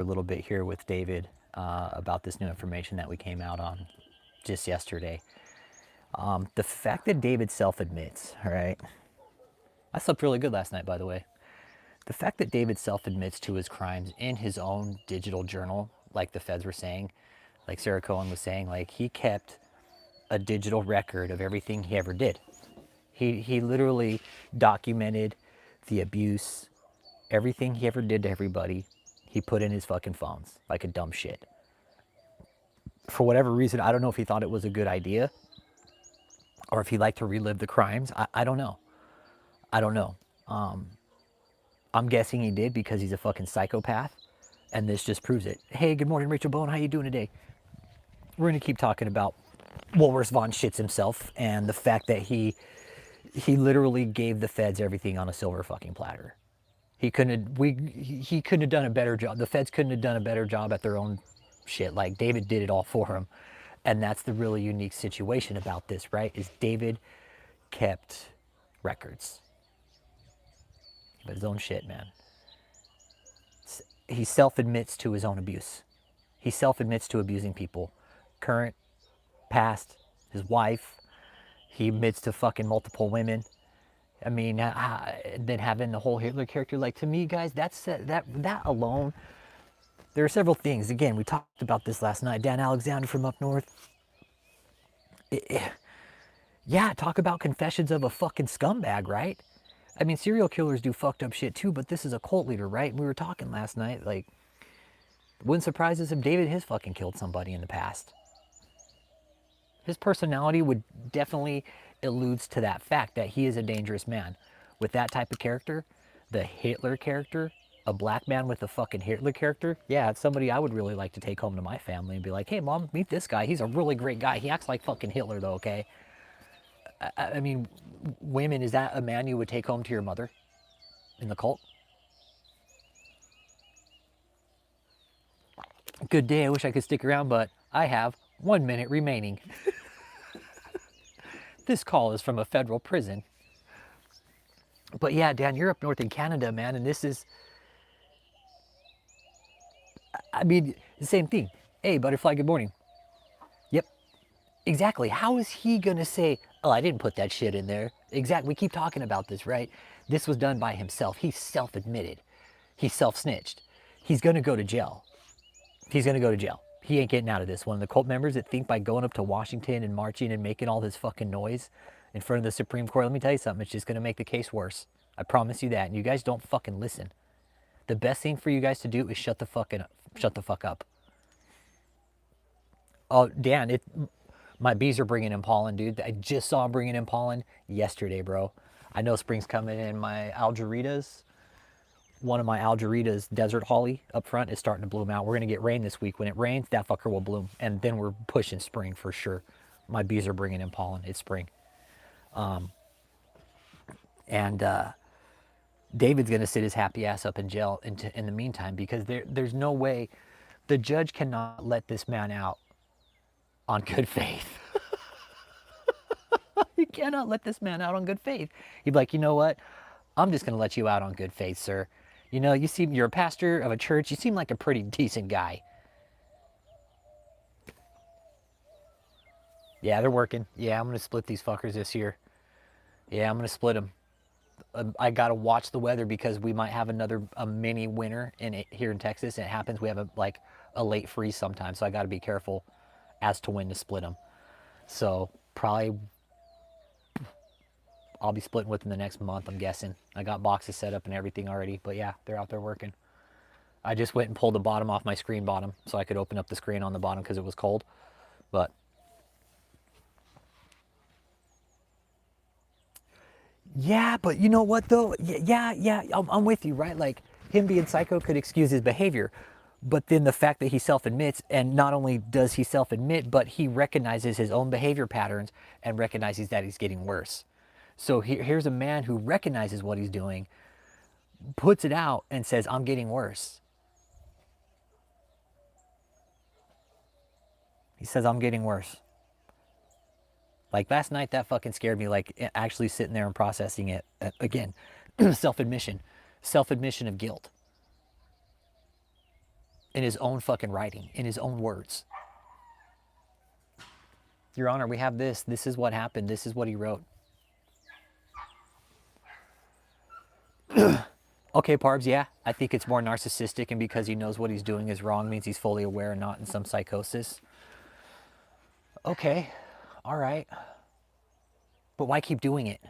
a little bit here with David about this new information that we came out on just yesterday. The fact that David self-admits, all right, I slept really good last night, by the way. The fact that David self-admits to his crimes in his own digital journal, like the feds were saying, like Sarah Cohen was saying, like he kept a digital record of everything he ever did. He literally documented the abuse, everything he ever did to everybody. He put in his fucking phones like a dumb shit. For whatever reason, I don't know if he thought it was a good idea or if he liked to relive the crimes. I don't know. I don't know. I'm guessing he did because he's a fucking psychopath, and this just proves it. Hey, good morning, Rachel Bone. How you doing today? We're gonna keep talking about Woolworths von Shits himself and the fact that he literally gave the feds everything on a silver fucking platter. He couldn't have done a better job. The feds couldn't have done a better job at their own shit. Like David did it all for him, and that's the really unique situation about this, right? Is David kept records of his own shit, man. He self-admits to his own abuse. He self-admits to abusing people, current, past, his wife. He admits to fucking multiple women. I mean, then having the whole Hitler character, like to me, guys, that alone. There are several things. Again, we talked about this last night. Dan Alexander from up north. Yeah, talk about confessions of a fucking scumbag, right? I mean, serial killers do fucked up shit too, but this is a cult leader, right? We were talking last night, like, wouldn't surprise us if David has fucking killed somebody in the past. His personality would definitely alludes to that fact that he is a dangerous man. With that type of character, the Hitler character, a black man with a fucking Hitler character, yeah, it's somebody I would really like to take home to my family and be like, hey, mom, meet this guy. He's a really great guy. He acts like fucking Hitler, though, okay? I mean, women, is that a man you would take home to your mother in the cult? Good day. I wish I could stick around, but I have 1 minute remaining. This call is from a federal prison. But yeah, Dan, you're up north in Canada, man, and this is, I mean, the same thing. Hey, butterfly, good morning. Yep, exactly. How is he gonna say, oh, I didn't put that shit in there? Exactly. We keep talking about this, right? This was done by himself. He self-admitted. He self-snitched. He's gonna go to jail. He's gonna go to jail. He ain't getting out of this. One of the cult members that think by going up to Washington and marching and making all this fucking noise in front of the Supreme Court, let me tell you something, it's just gonna make the case worse. I promise you that. And you guys don't fucking listen. The best thing for you guys to do is shut the fuck up. Oh, Dan, my bees are bringing in pollen, dude. I just saw them bringing in pollen yesterday, bro. I know spring's coming in. My algeritas, one of my algeritas, desert holly up front, is starting to bloom out. We're gonna get rain this week. When it rains, that fucker will bloom, and then we're pushing spring for sure. My bees are bringing in pollen. It's spring, and David's gonna sit his happy ass up in jail in the meantime because there's no way the judge cannot let this man out on good faith. You cannot let this man out on good faith. He'd be like, you know what? I'm just gonna let you out on good faith, sir. You know, you're a pastor of a church. You seem like a pretty decent guy. Yeah, they're working. Yeah, I'm gonna split these fuckers this year. Yeah, I'm gonna split them. I gotta watch the weather because we might have a mini winter here in Texas. And it happens we have a late freeze sometimes, so I gotta be careful as to when to split them. So probably I'll be splitting with them the next month, I'm guessing. I got boxes set up and everything already, but yeah, they're out there working. I just went and pulled the bottom off my screen bottom so I could open up the screen on the bottom because it was cold. But yeah, but you know what though? Yeah, I'm with you, right? Like him being psycho could excuse his behavior, but then the fact that he self-admits, and not only does he self-admit, but he recognizes his own behavior patterns and recognizes that he's getting worse. So here's a man who recognizes what he's doing, puts it out, and says, I'm getting worse. He says, I'm getting worse. Like last night, that fucking scared me, like actually sitting there and processing it. Again, self-admission of guilt. in his own fucking writing, in his own words. Your Honor, we have this. This is what happened. This is what he wrote. Okay, Parbs, yeah, I think it's more narcissistic, and because he knows what he's doing is wrong means he's fully aware and not in some psychosis. Okay, all right. But why keep doing it?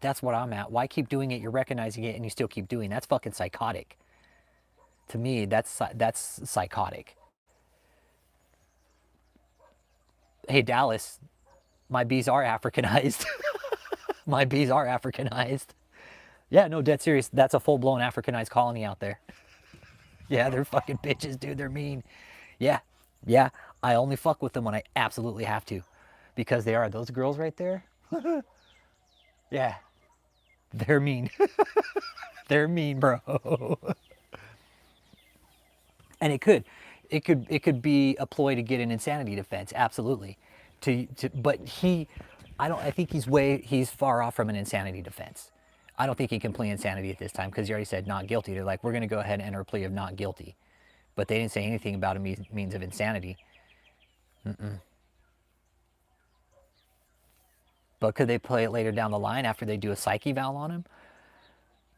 That's what I'm at. Why keep doing it? You're recognizing it and you still keep doing it. That's fucking psychotic. To me, that's psychotic. Hey, Dallas, my bees are Africanized. My bees are Africanized. Yeah, no, dead serious. That's a full-blown Africanized colony out there. Yeah, they're fucking bitches, dude. They're mean. Yeah, yeah. I only fuck with them when I absolutely have to. Because they are. Those girls right there, yeah, they're mean. They're mean, bro. And it could be a ploy to get an insanity defense, absolutely. But I think he's far off from an insanity defense. I don't think he can plead insanity at this time because he already said not guilty. They're like, we're going to go ahead and enter a plea of not guilty. But they didn't say anything about a means of insanity. But could they play it later down the line after they do a psych eval on him?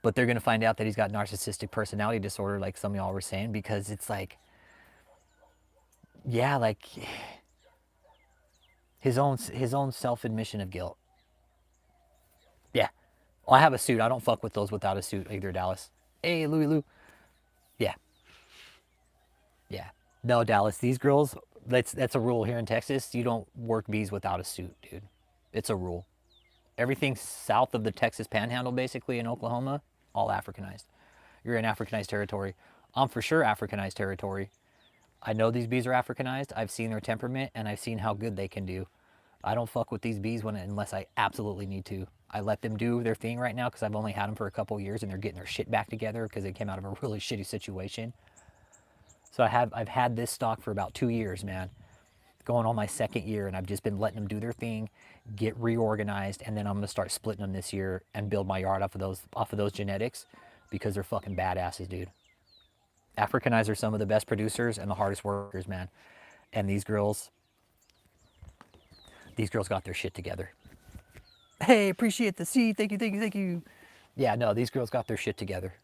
But they're going to find out that he's got narcissistic personality disorder, like some of y'all were saying, because it's like, yeah, like his own self admission of guilt. Yeah. Well, I have a suit. I don't fuck with those without a suit either, Dallas. Hey, Louie Lou. Yeah. Yeah. No, Dallas. These girls. That's a rule here in Texas. You don't work bees without a suit, dude. It's a rule. Everything south of the Texas Panhandle, basically in Oklahoma, all Africanized. You're in Africanized territory. I'm for sure Africanized territory. I know these bees are Africanized. I've seen their temperament and I've seen how good they can do. I don't fuck with these bees unless I absolutely need to. I let them do their thing right now because I've only had them for a couple years and they're getting their shit back together because they came out of a really shitty situation. So I've had this stock for about 2 years, man. Going on my second year, and I've just been letting them do their thing, get reorganized, and then I'm gonna start splitting them this year and build my yard off of those genetics because they're fucking badasses, dude. Africanized are some of the best producers and the hardest workers, man. And these girls got their shit together. Hey, appreciate the seed. Thank you, thank you, thank you. Yeah, no, these girls got their shit together.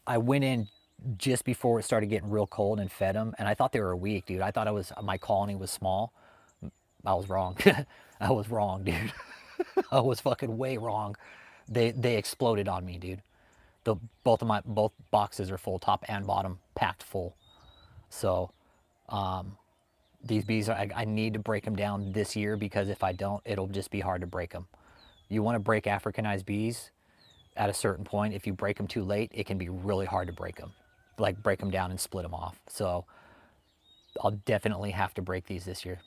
I went in just before it started getting real cold and fed them, and I thought they were weak, dude. I thought my colony was small. I was wrong. I was wrong, dude. I was fucking way wrong. They exploded on me, dude. Both boxes are full, top and bottom, packed full. So these bees I need to break them down this year because if I don't, it'll just be hard to break them. You want to break Africanized bees at a certain point. If you break them too late, it can be really hard to break them, like break them down and split them off. So I'll definitely have to break these this year.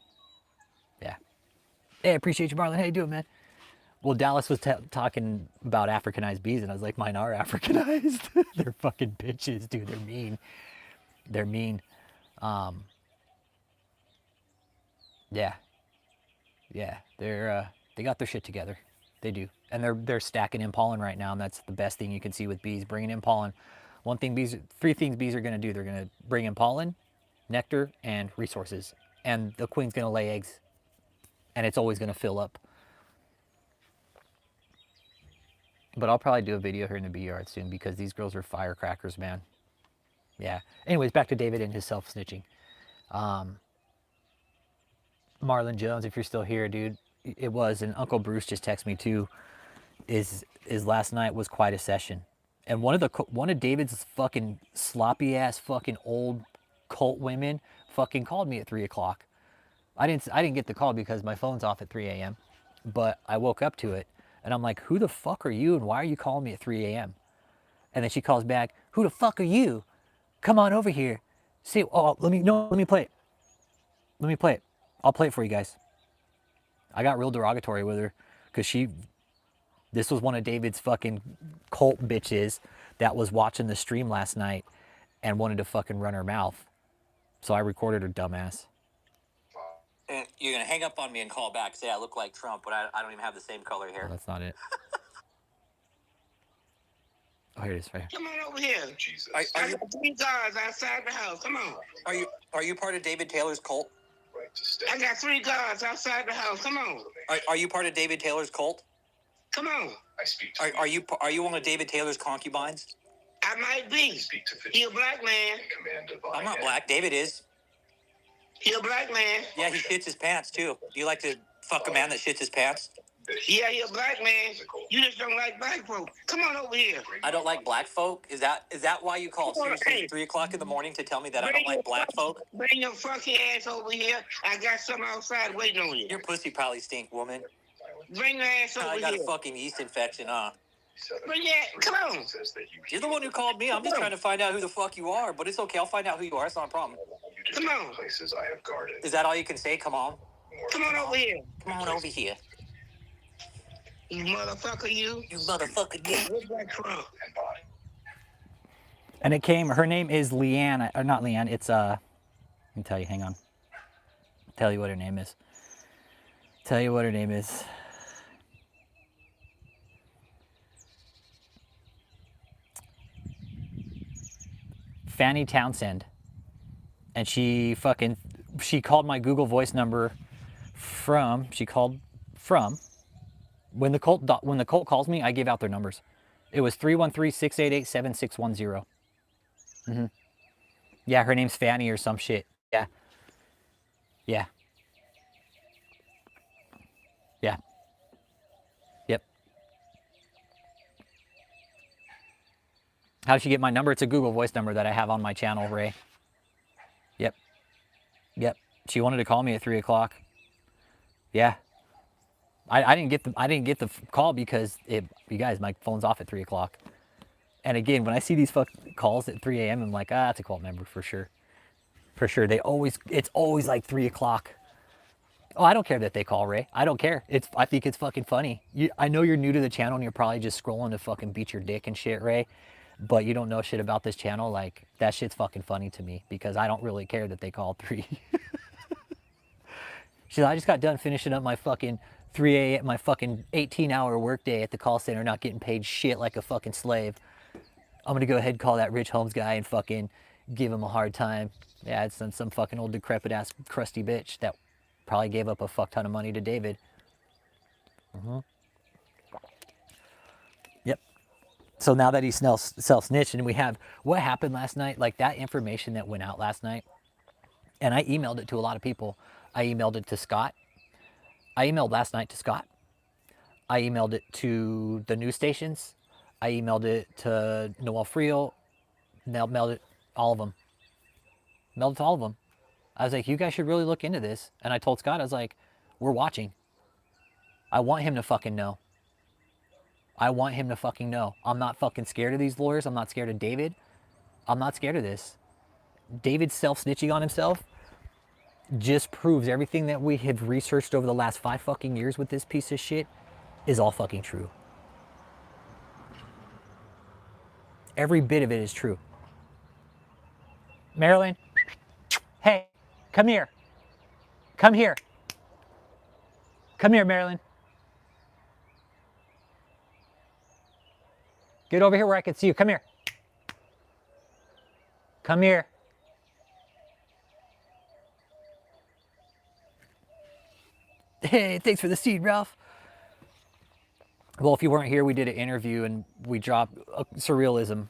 Yeah. Hey, I appreciate you, Marlon. How you doing, man? Well, Dallas was talking about Africanized bees, and I was like, mine are Africanized. They're fucking bitches, dude. They're mean. They're mean. Yeah, yeah. They got their shit together. They do, and they're stacking in pollen right now, and that's the best thing you can see with bees. Bringing in pollen. Three things bees are gonna do. They're gonna bring in pollen, nectar, and resources, and the queen's gonna lay eggs, and it's always gonna fill up. But I'll probably do a video here in the bee yard soon because these girls are firecrackers, man. Yeah. Anyways, back to David and his self-snitching. Marlon Jones, if you're still here, dude, it was, and Uncle Bruce just texted me too. Is last night was quite a session, and one of David's fucking sloppy ass fucking old cult women fucking called me at 3 o'clock. I didn't get the call because my phone's off at 3 a.m. But I woke up to it, and I'm like, who the fuck are you, and why are you calling me at 3 a.m.? And then she calls back, who the fuck are you? Come on over here. See, oh, let me play it. Let me play it. I'll play it for you guys. I got real derogatory with her because this was one of David's fucking cult bitches that was watching the stream last night and wanted to fucking run her mouth. So I recorded her dumbass. And you're going to hang up on me and call back, say I look like Trump, but I don't even have the same color hair. Oh, that's not it. Oh, here it is, right here. Come on over here. Jesus. I got 3 guards outside the house. Come on. Are you part of David Taylor's cult? I got 3 guards outside the house. Come on. Are you part of David Taylor's cult? Come on. I speak to are you one of David Taylor's concubines? I might be. He a black man. I'm not black. David is. He a black man. Yeah, he shits his pants too. Do you like to fuck a man that shits his pants? Yeah, he a black man. You just don't like black folk. Come on over here. I don't like black folk? Is that why you called seriously at 3 o'clock in the morning to tell me that I don't like black folk? Bring your fucking ass over here. I got some outside waiting on you. Your pussy probably stink, woman. Bring your ass over here. I got a fucking yeast infection, huh? Bring your ass. Come on. You're the one who called me. I'm just trying to find out who the fuck you are, but it's okay. I'll find out who you are. It's not a problem. Come on. Is that all you can say? Come on. Come on over here. Come on over here. You motherfucker, you. You motherfucker, you. Look like Trump. And it came, her name is Leanne, or not Leanne, it's, let me tell you, hang on. Tell you what her name is. Tell you what her name is. Fanny Townsend. And she called my Google Voice number from, when the cult calls me, I give out their numbers. It was 313-688-7610. Mm-hmm. Yeah, her name's Fanny or some shit. Yeah. Yeah. Yeah. Yep. How did she get my number? It's a Google Voice number that I have on my channel, Ray. Yep. Yep. She wanted to call me at 3 o'clock. Yeah. I didn't get the call because you guys, my phone's off at 3 o'clock. And again, when I see these calls at 3 a.m., I'm like, that's a cult member for sure. For sure. It's always like 3 o'clock. Oh, I don't care that they call, Ray. I don't care. I think it's fucking funny. I know you're new to the channel and you're probably just scrolling to fucking beat your dick and shit, Ray. But you don't know shit about this channel. Like, that shit's fucking funny to me because I don't really care that they call 3. She's like, I just got done finishing up my fucking 3 a.m., my fucking 18-hour workday at the call center, not getting paid shit like a fucking slave. I'm gonna go ahead and call that Rich Holmes guy and fucking give him a hard time. Yeah, it's some fucking old decrepit ass crusty bitch that probably gave up a fuck ton of money to David. Mm-hmm. Yep. So now that he's self-snitched, and we have what happened last night, like that information that went out last night, and I emailed it to a lot of people. I emailed it to Scott. I emailed last night to Scott. I emailed it to the news stations. I emailed it to Noel Frio. Mailed it, all of them. Mailed it to all of them. I was like, you guys should really look into this. And I told Scott, I was like, we're watching. I want him to fucking know. I want him to fucking know. I'm not fucking scared of these lawyers. I'm not scared of David. I'm not scared of this. David's self-snitching on himself just proves everything that we have researched over the last 5 fucking years with this piece of shit is all fucking true. Every bit of it is true. Marilyn, hey, come here. Come here. Come here, Marilyn. Get over here where I can see you. Come here. Come here. Hey, thanks for the seed, Ralph. Well, if you weren't here, we did an interview and we dropped surrealism.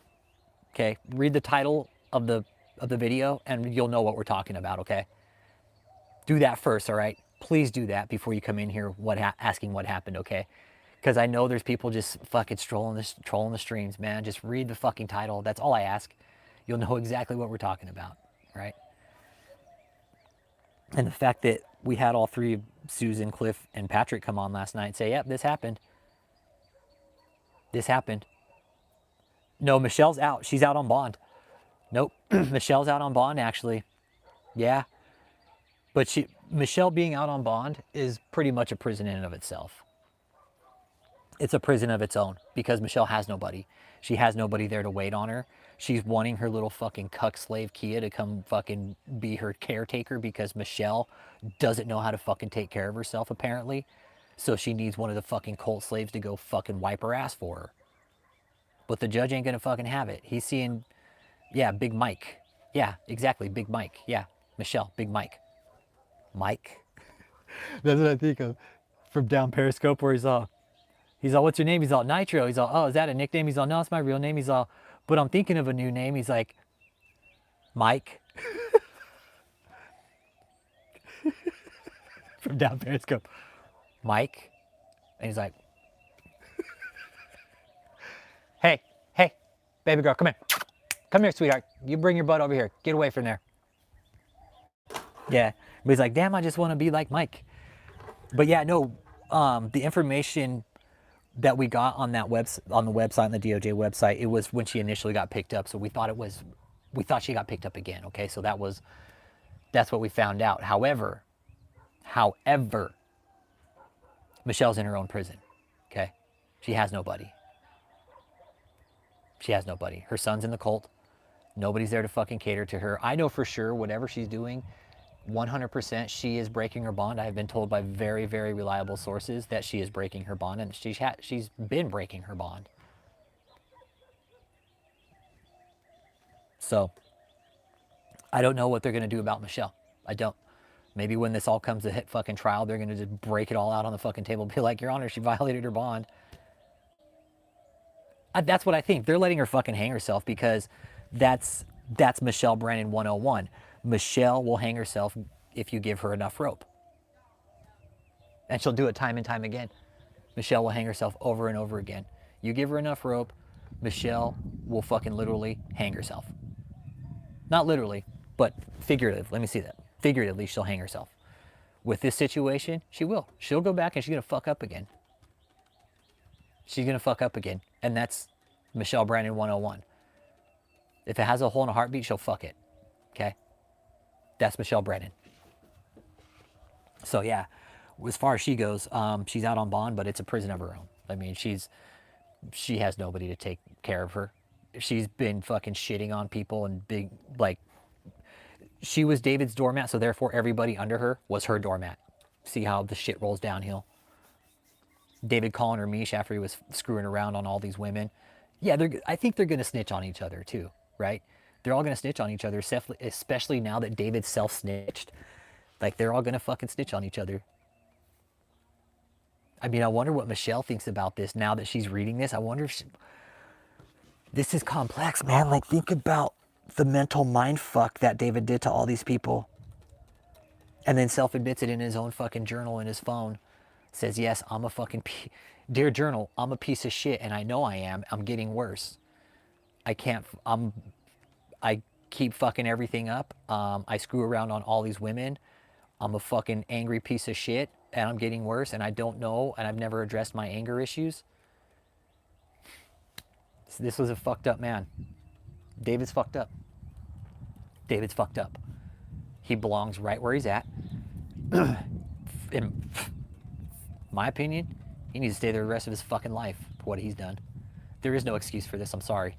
Okay, read the title of the video and you'll know what we're talking about. Okay, do that first, all right? Please do that before you come in here asking what happened. Okay, because I know there's people just fucking trolling the streams, man. Just read the fucking title. That's all I ask. You'll know exactly what we're talking about, right? And the fact that we had all 3, Susan, Cliff, and Patrick, come on last night and say, yep, this happened. This happened. No, Michelle's out. She's out on bond. Nope. Michelle's out on bond, actually. Yeah. But Michelle being out on bond is pretty much a prison in and of itself. It's a prison of its own because Michelle has nobody. She has nobody there to wait on her. She's wanting her little fucking cuck slave Kia to come fucking be her caretaker because Michelle doesn't know how to fucking take care of herself, apparently. So she needs one of the fucking cult slaves to go fucking wipe her ass for her. But the judge ain't gonna fucking have it. He's seeing, yeah, Big Mike. Yeah, exactly, Big Mike. Yeah, Michelle, Big Mike. Mike? That's what I think of from down Periscope where he's all, what's your name? He's all, Nitro. He's all, oh, is that a nickname? He's all, no, it's my real name. He's all, but I'm thinking of a new name. He's like, Mike. From down Periscope. Mike. And he's like, hey, hey, baby girl, come here. Come here, sweetheart. You bring your butt over here. Get away from there. Yeah. But he's like, damn, I just want to be like Mike. But yeah, no, the information that we got on that on the website, on the DOJ website, it was when she initially got picked up. So we thought she got picked up again. Okay. So that's what we found out. However, Michelle's in her own prison. Okay. She has nobody. She has nobody. Her son's in the cult. Nobody's there to fucking cater to her. I know for sure whatever she's doing, 100% she is breaking her bond. I have been told by very, very reliable sources that she is breaking her bond, and she's been breaking her bond. So I don't know what they're going to do about Michelle. I don't. Maybe when this all comes to hit fucking trial, they're going to just break it all out on the fucking table and be like, Your Honor, she violated her bond. That's what I think. They're letting her fucking hang herself because that's Michelle Brennan 101. Michelle will hang herself if you give her enough rope. And she'll do it time and time again. Michelle will hang herself over and over again. You give her enough rope, Michelle will fucking literally hang herself. Not literally, but figurative. Let me see that. Figuratively, she'll hang herself. With this situation, she will. She'll go back and she's going to fuck up again. She's going to fuck up again. And that's Michelle Brandon 101. If it has a hole in a heartbeat, she'll fuck it. Okay? That's Michelle Brandon. So yeah, as far as she goes, she's out on bond, but it's a prison of her own. I mean, she has nobody to take care of her. She's been fucking shitting on people and big, like, she was David's doormat, so therefore everybody under her was her doormat. See how the shit rolls downhill? David calling her Mish after he was screwing around on all these women. Yeah, I think they're going to snitch on each other too, right? They're all going to snitch on each other, especially now that David self-snitched. Like, they're all going to fucking snitch on each other. I mean, I wonder what Michelle thinks about this now that she's reading this. I wonder if this is complex, man. Like, think about the mental mind fuck that David did to all these people. And then self-admits it in his own fucking journal in his phone. Says, yes, I'm a fucking, dear journal, I'm a piece of shit, and I know I am. I'm getting worse. I keep fucking everything up. I screw around on all these women. I'm a fucking angry piece of shit, and I'm getting worse, and I don't know, and I've never addressed my anger issues. So this was a fucked up man. David's fucked up. David's fucked up. He belongs right where he's at. In my opinion, he needs to stay there the rest of his fucking life for what he's done. There is no excuse for this, I'm sorry.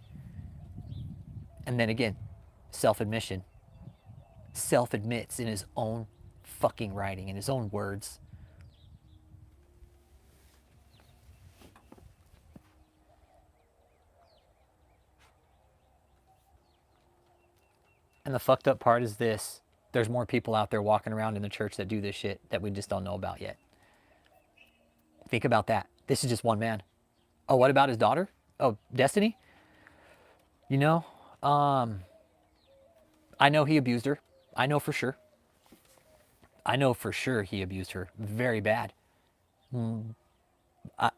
And then again, self-admission. Self-admits in his own fucking writing, in his own words. And the fucked up part is this. There's more people out there walking around in the church that do this shit that we just don't know about yet. Think about that. This is just one man. Oh, what about his daughter? Oh, Destiny? You know, I know he abused her. I know for sure. I know for sure he abused her very bad.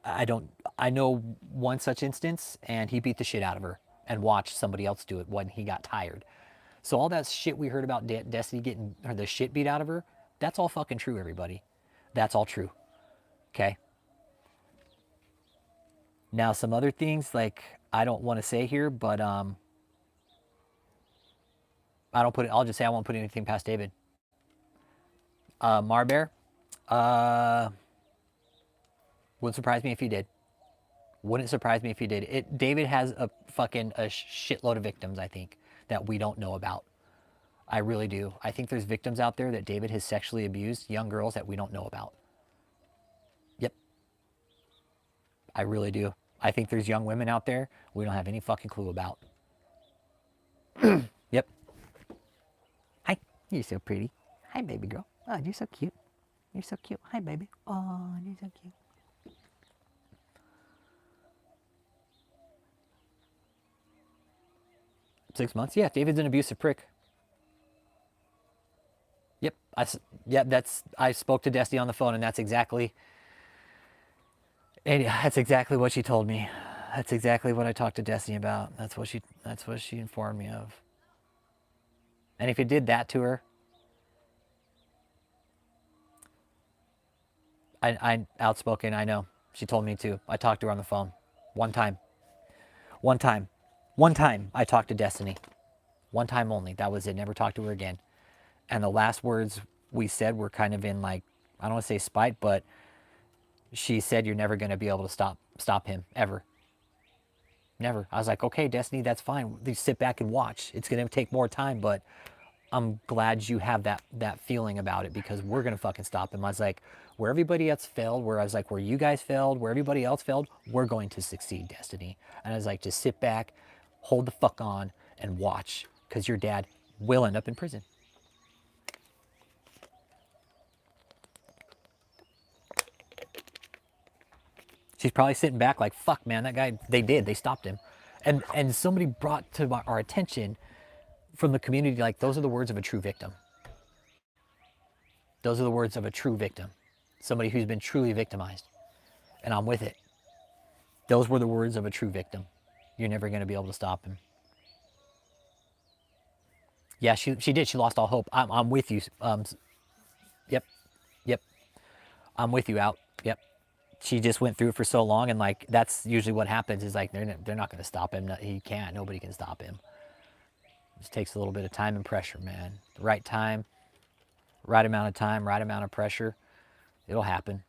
I know one such instance, and he beat the shit out of her and watched somebody else do it when he got tired. So all that shit we heard about Destiny getting the shit beat out of her, that's all fucking true, everybody. That's all true. Okay? Now, some other things, like, I don't want to say here, but I'll just say I won't put anything past David. Marbear, wouldn't surprise me if he did. Wouldn't surprise me if he did. David has a shitload of victims, I think, that we don't know about. I really do. I think there's victims out there that David has sexually abused, young girls that we don't know about. Yep. I really do. I think there's young women out there we don't have any fucking clue about. Yep. Hi, you're so pretty. Hi, baby girl. Oh, you're so cute. You're so cute. Hi, baby. Oh, you're so cute. Six months? Yeah, David's an abusive prick. Yep. I spoke to Destiny on the phone, and that's exactly what she told me. That's exactly what I talked to Destiny about. That's what she informed me of. And if you did that to her, I outspoken, I know. She told me to. I talked to her on the phone. One time I talked to Destiny. One time only. That was it. Never talked to her again. And the last words we said were kind of in like, I don't want to say spite, but she said, you're never going to be able to stop him, ever. Never. I was like, okay, Destiny, that's fine. Just sit back and watch. It's going to take more time, but I'm glad you have that feeling about it, because we're going to fucking stop him. I was like, where everybody else failed, where you guys failed, where everybody else failed, we're going to succeed, Destiny. And I was like, just sit back, hold the fuck on, and watch, because your dad will end up in prison. She's probably sitting back like, fuck, man, that guy, they stopped him. And somebody brought to our attention from the community, like, those are the words of a true victim. Those are the words of a true victim. Somebody who's been truly victimized. And I'm with it. Those were the words of a true victim. You're never going to be able to stop him. Yeah, she did. She lost all hope. I'm with you. Yep. I'm with you, out. Yep. She just went through it for so long, and like, that's usually what happens, is like, they're not going to stop him. He can't. Nobody can stop him. It just takes a little bit of time and pressure, man. The right time, right amount of time, right amount of pressure. It'll happen.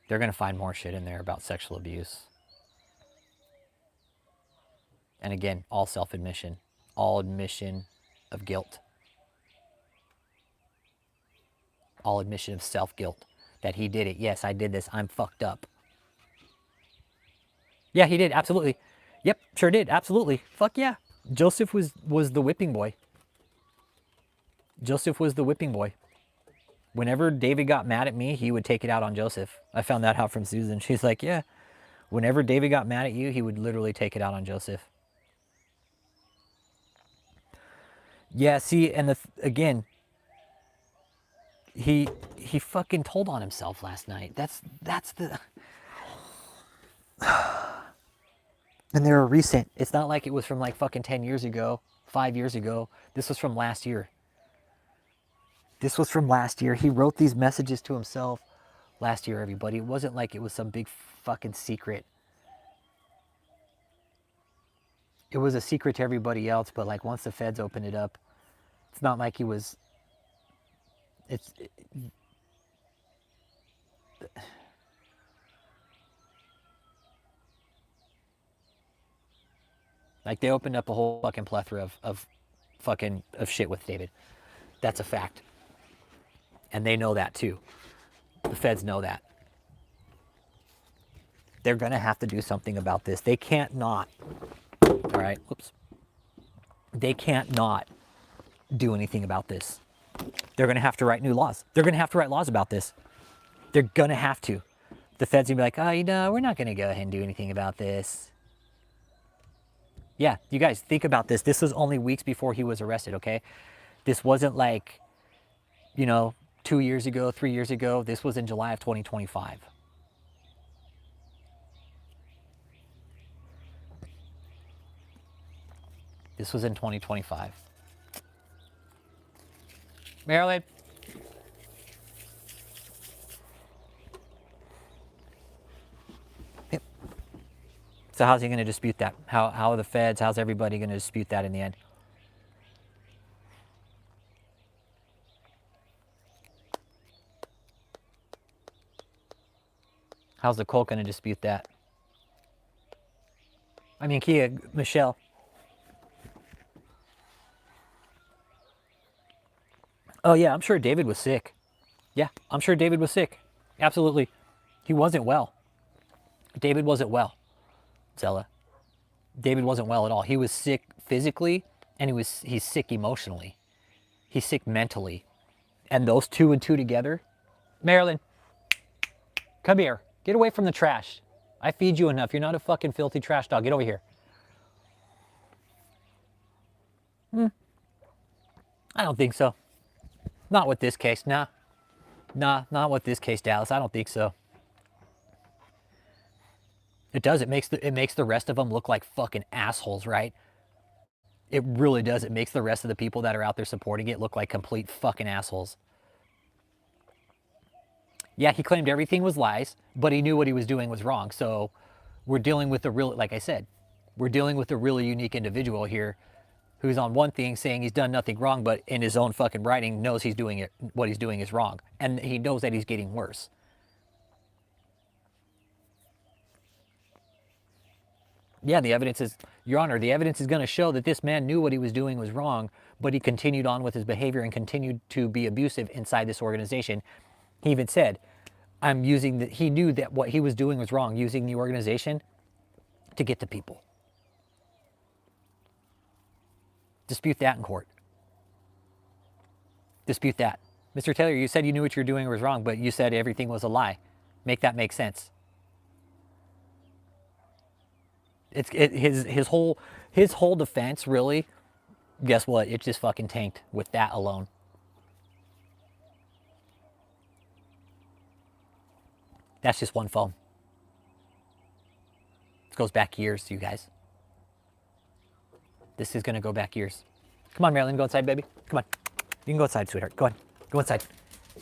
They're going to find more shit in there about sexual abuse. And again, all self-admission. All admission of guilt. All admission of self-guilt. That he did it. Yes, I did this. I'm fucked up. Yeah, he did. Absolutely. Yep, sure did. Absolutely. Fuck yeah. Joseph was the whipping boy. Joseph was the whipping boy. Whenever David got mad at me, he would take it out on Joseph. I found that out from Susan. She's like, yeah. Whenever David got mad at you, he would literally take it out on Joseph. Yeah, see, and again, he fucking told on himself last night. That's the... And they were recent. It's not like it was from like fucking 10 years ago, 5 years ago. This was from last year. This was from last year. He wrote these messages to himself last year, everybody. It wasn't like it was some big fucking secret. It was a secret to everybody else, but like, once the feds opened it up, it's not like he was... Like, they opened up a whole fucking plethora of shit with David. That's a fact. And they know that too. The feds know that. They're going to have to do something about this. They can't not. All right, whoops. They can't not do anything about this. They're going to have to write new laws. They're going to have to write laws about this. They're going to have to. The feds will be like, oh, we're not going to go ahead and do anything about this. Yeah, you guys, think about this. This was only weeks before he was arrested, okay? This wasn't like, 2 years ago, 3 years ago. This was in July of 2025. This was in 2025. Marilyn? Yep. So how's he going to dispute that? How are the feds, how's everybody going to dispute that in the end? How's the Colt going to dispute that? I mean, Kia, Michelle. Oh yeah, I'm sure David was sick. Yeah, I'm sure David was sick. Absolutely. He wasn't well. David wasn't well, Zella. David wasn't well at all. He was sick physically, and he's sick emotionally. He's sick mentally. And those two and two together, Marilyn, come here. Get away from the trash. I feed you enough. You're not a fucking filthy trash dog. Get over here. I don't think so. Not with this case. Nah, not with this case, Dallas. I don't think so. It does. It makes the rest of them look like fucking assholes, right? It really does. It makes the rest of the people that are out there supporting it look like complete fucking assholes. Yeah, he claimed everything was lies, but he knew what he was doing was wrong. So we're dealing with a real, like I said, we're dealing with a really unique individual here who's on one thing saying he's done nothing wrong, but in his own fucking writing knows he's doing it, what he's doing is wrong. And he knows that he's getting worse. Yeah, the evidence is, Your Honor, the evidence is going to show that this man knew what he was doing was wrong, but he continued on with his behavior and continued to be abusive inside this organization. He even said, he knew that what he was doing was wrong, using the organization to get to people. Dispute that in court. Dispute that. Mr. Taylor, you said you knew what you were doing was wrong, but you said everything was a lie. Make that make sense. His whole defense, really, guess what? It just fucking tanked with that alone. That's just one phone. It goes back years, you guys. This is gonna go back years. Come on, Marilyn, go inside, baby. Come on. You can go outside, sweetheart. Go on. Go inside.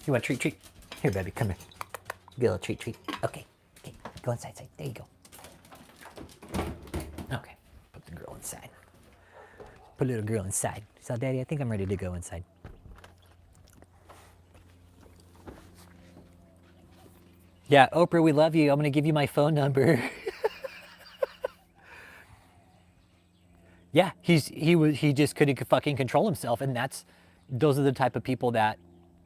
You want a treat? Treat. Here, baby, come here. Get a little treat. Okay. Go inside. There you go. Okay. Put the girl inside. Put little girl inside. So, Daddy, I think I'm ready to go inside. Yeah, Oprah, we love you. I'm gonna give you my phone number. Yeah, he just couldn't fucking control himself, and those are the type of people that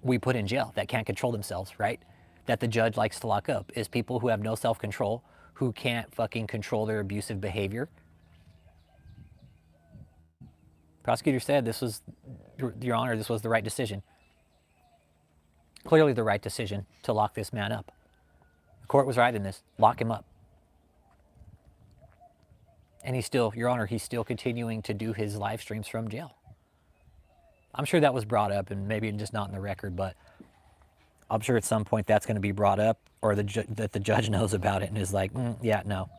we put in jail that can't control themselves, right? That the judge likes to lock up is people who have no self-control, who can't fucking control their abusive behavior. Prosecutor said this was, Your Honor, this was the right decision. Clearly the right decision to lock this man up. The court was right in this. Lock him up. And he's still, Your Honor, he's still continuing to do his live streams from jail. I'm sure that was brought up, and maybe just not in the record, but I'm sure at some point that's going to be brought up, or that the judge knows about it and is like, yeah, no.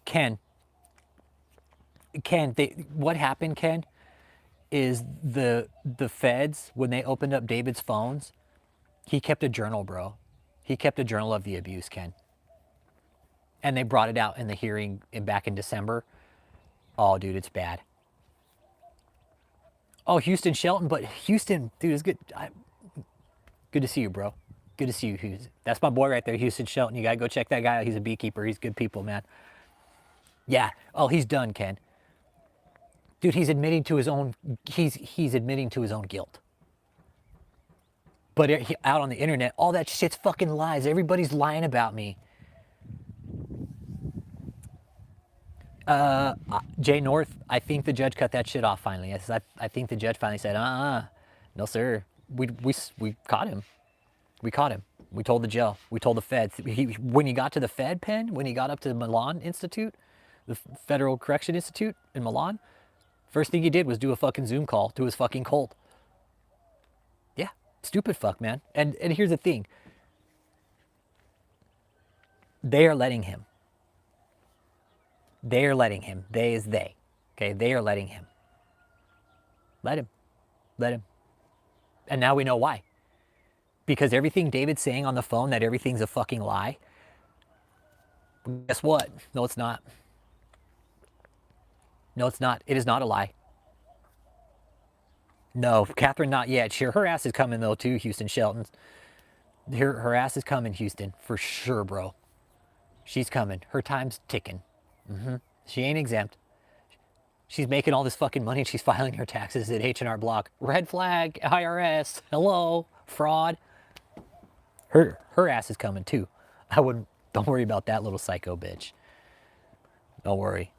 Ken, what happened, Ken, is the feds, when they opened up David's phones, he kept a journal, bro. He kept a journal of the abuse, Ken. And they brought it out in the hearing back in December. Oh, dude, it's bad. Oh, Houston Shelton, but Houston, dude, it's good. Good to see you, bro. Good to see you, Houston. That's my boy right there, Houston Shelton. You gotta go check that guy out. He's a beekeeper. He's good people, man. Yeah. Oh, he's done, Ken. Dude, he's admitting to his own. He's admitting to his own guilt. But out on the internet, all that shit's fucking lies. Everybody's lying about me. Jay North, I think the judge cut that shit off finally. I think the judge finally said, no sir, we caught him. We caught him. We told the jail. We told the feds. When he got to the Fed pen, when he got up to the Milan Institute, the Federal Correction Institute in Milan, first thing he did was do a fucking Zoom call to his fucking cult. Yeah, stupid fuck, man. And here's the thing. They are letting him. They are letting him. They is they. Okay, they are letting him. Let him. Let him. And now we know why. Because everything David's saying on the phone, that everything's a fucking lie, guess what? No, it's not. No, it's not. It is not a lie. No, Catherine, not yet. Sure, her ass is coming though too, Houston Shelton. Her ass is coming, Houston, for sure, bro. She's coming. Her time's ticking. She ain't exempt. She's making all this fucking money and she's filing her taxes at H&R Block. Red flag, IRS, hello, fraud. Her ass is coming too. Don't worry about that little psycho bitch. Don't worry.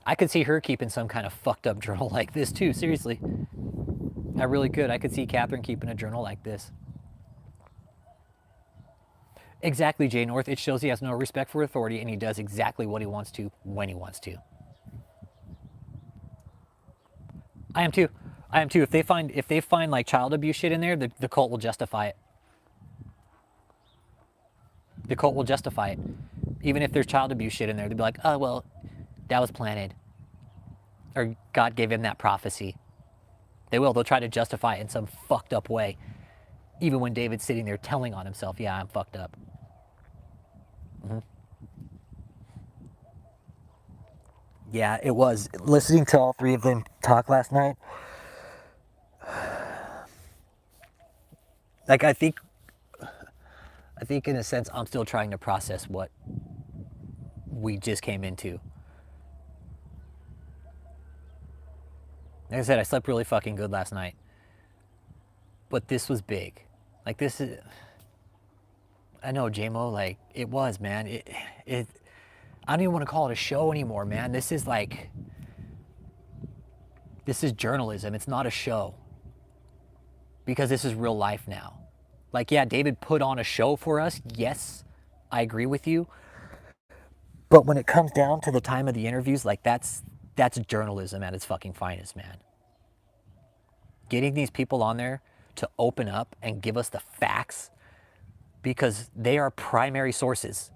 I could see her keeping some kind of fucked up journal like this too, seriously. I really could. I could see Catherine keeping a journal like this. Exactly, Jay North. It shows he has no respect for authority and he does exactly what he wants to when he wants to. I am too. I am too. If they find like child abuse shit in there, the cult will justify it. The cult will justify it. Even if there's child abuse shit in there, they'll be like, oh, well, that was planted. Or God gave him that prophecy. They will. They'll try to justify it in some fucked up way. Even when David's sitting there telling on himself, yeah, I'm fucked up. Mm-hmm. Yeah, it was. Listening to all three of them talk last night, like I think in a sense I'm still trying to process what we just came into. Like I said, I slept really fucking good last night. But this was big. Like this is, I know, JMO, like it was, man. It I don't even want to call it a show anymore, man. This is journalism. It's not a show. Because this is real life now. Like, yeah, David put on a show for us. Yes, I agree with you. But when it comes down to the time of the interviews, like that's journalism at its fucking finest, man. Getting these people on there to open up and give us the facts because they are primary sources.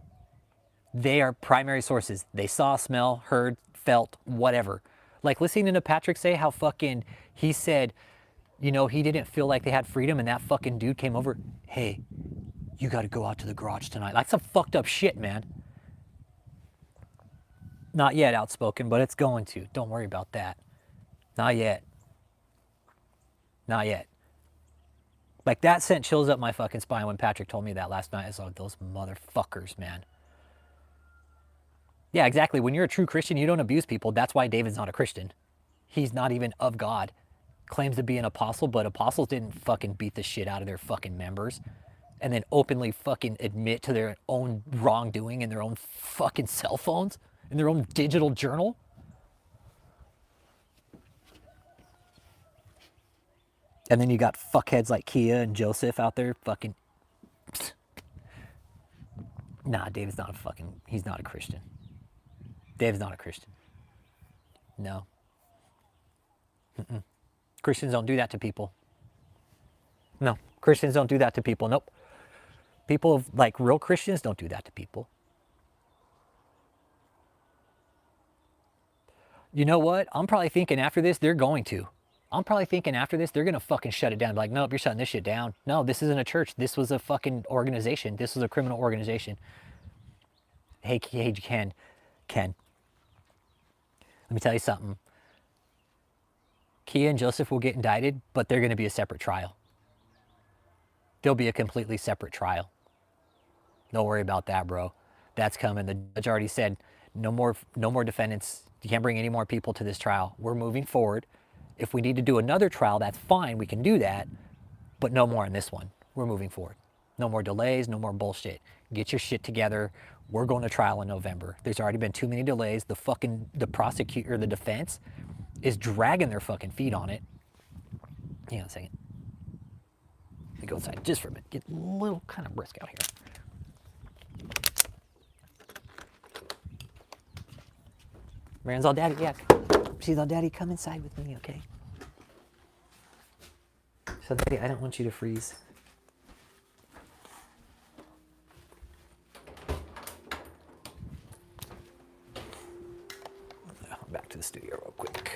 They are primary sources. They saw, smell, heard, felt, whatever. Like listening to Patrick say how fucking, he said, you know, he didn't feel like they had freedom and that fucking dude came over, hey, you got to go out to the garage tonight. Like some fucked up shit, man. Not yet outspoken, but it's going to. Don't worry about that. Not yet. Not yet. Like that sent chills up my fucking spine when Patrick told me that last night. I was like, those motherfuckers, man. Yeah, exactly. When you're a true Christian, you don't abuse people. That's why David's not a Christian. He's not even of God. Claims to be an apostle, but apostles didn't fucking beat the shit out of their fucking members and then openly fucking admit to their own wrongdoing in their own fucking cell phones, in their own digital journal. And then you got fuckheads like Kia and Joseph out there fucking... Nah, David's not a fucking... He's not a Christian. David's not a Christian. No. Mm-mm. Christians don't do that to people. No, Christians don't do that to people. Nope. People like real Christians don't do that to people. You know what? I'm probably thinking after this, they're going to. I'm probably thinking after this, they're going to fucking shut it down. Like, nope, you're shutting this shit down. No, this isn't a church. This was a fucking organization. This was a criminal organization. Hey, Ken. Let me tell you something. Kia and Joseph will get indicted, but they're going to be a separate trial. There'll be a completely separate trial. Don't worry about that, bro. That's coming. The judge already said, no more defendants. You can't bring any more people to this trial. We're moving forward. If we need to do another trial, that's fine. We can do that, but no more in this one. We're moving forward. No more delays, no more bullshit. Get your shit together. We're going to trial in November. There's already been too many delays. The prosecutor, the defense is dragging their fucking feet on it. Hang on a second. Let me go inside just for a minute. Get a little kind of brisk out here. Marin's all, Daddy, yeah. She's all, Daddy, come inside with me, okay? So, Daddy, I don't want you to freeze. Back to the studio real quick.